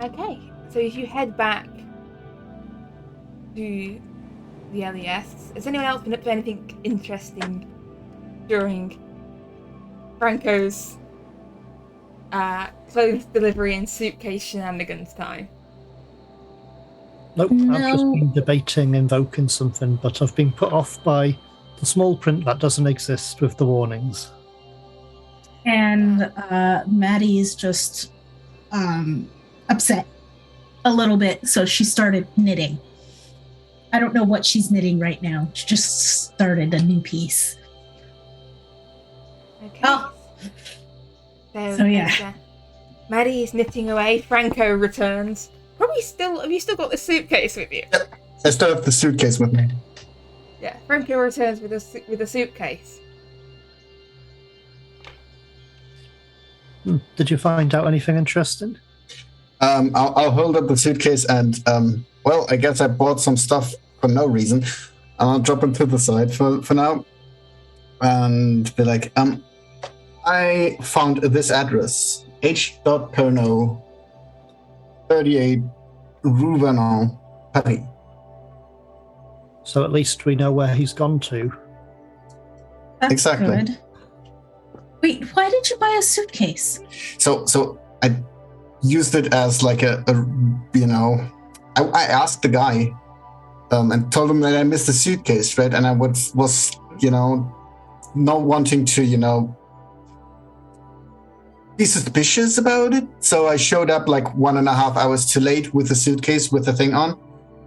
okay, so if you head back to the LES, has anyone else been up to anything interesting during Franco's clothes delivery and suitcase shenanigans time? Nope, No. I've just been debating invoking something, but I've been put off by the small print that doesn't exist with the warnings. And Maddie is just upset a little bit, so she started knitting. I don't know what she's knitting right now. She just started a new piece. Okay. Oh. So yeah. Maddie is knitting away. Franco returns. Have you still got the suitcase with you? Yep. I still have the suitcase with me. Yeah, Franco returns with a suitcase. Did you find out anything interesting? I'll hold up the suitcase and well, I guess I bought some stuff for no reason. I'll drop them to the side for now, and be like, I found this address, H. Pernod, 38 Rouvanon, Paris. So at least we know where he's gone to. That's Exactly. good. Wait, why did you buy a suitcase? So I used it as like I asked the guy and told him that I missed the suitcase, right? And I was not wanting to, be suspicious about it. So I showed up like 1.5 hours too late with the suitcase with the thing on.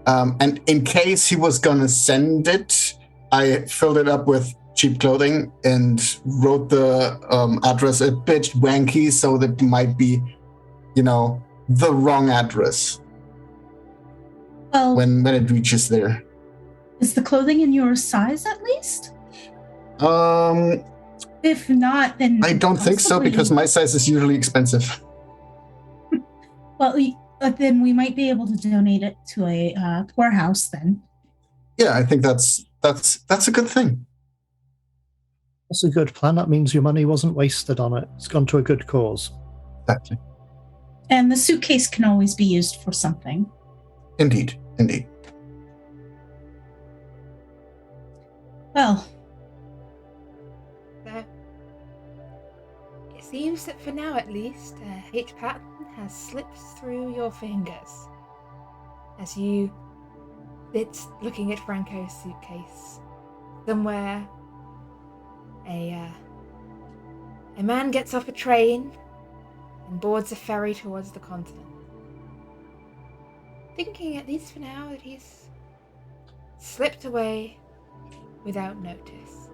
And in case he was gonna send it, I filled it up with cheap clothing and wrote the address a bit wanky so that it might be, the wrong address Well, when it reaches there. is the clothing in your size at least? If not, then I don't think so, possibly- because my size is usually expensive. Well, then we might be able to donate it to a poorhouse then. Yeah, I think that's a good thing. That's a good plan. That means your money wasn't wasted on it. It's gone to a good cause. Exactly. And the suitcase can always be used for something. Indeed. Well, So, it seems that for now at least, H.Patton has slipped through your fingers as you It's looking at Franco's suitcase. Somewhere, a man gets off a train and boards a ferry towards the continent. Thinking, at least for now, that he's slipped away without notice.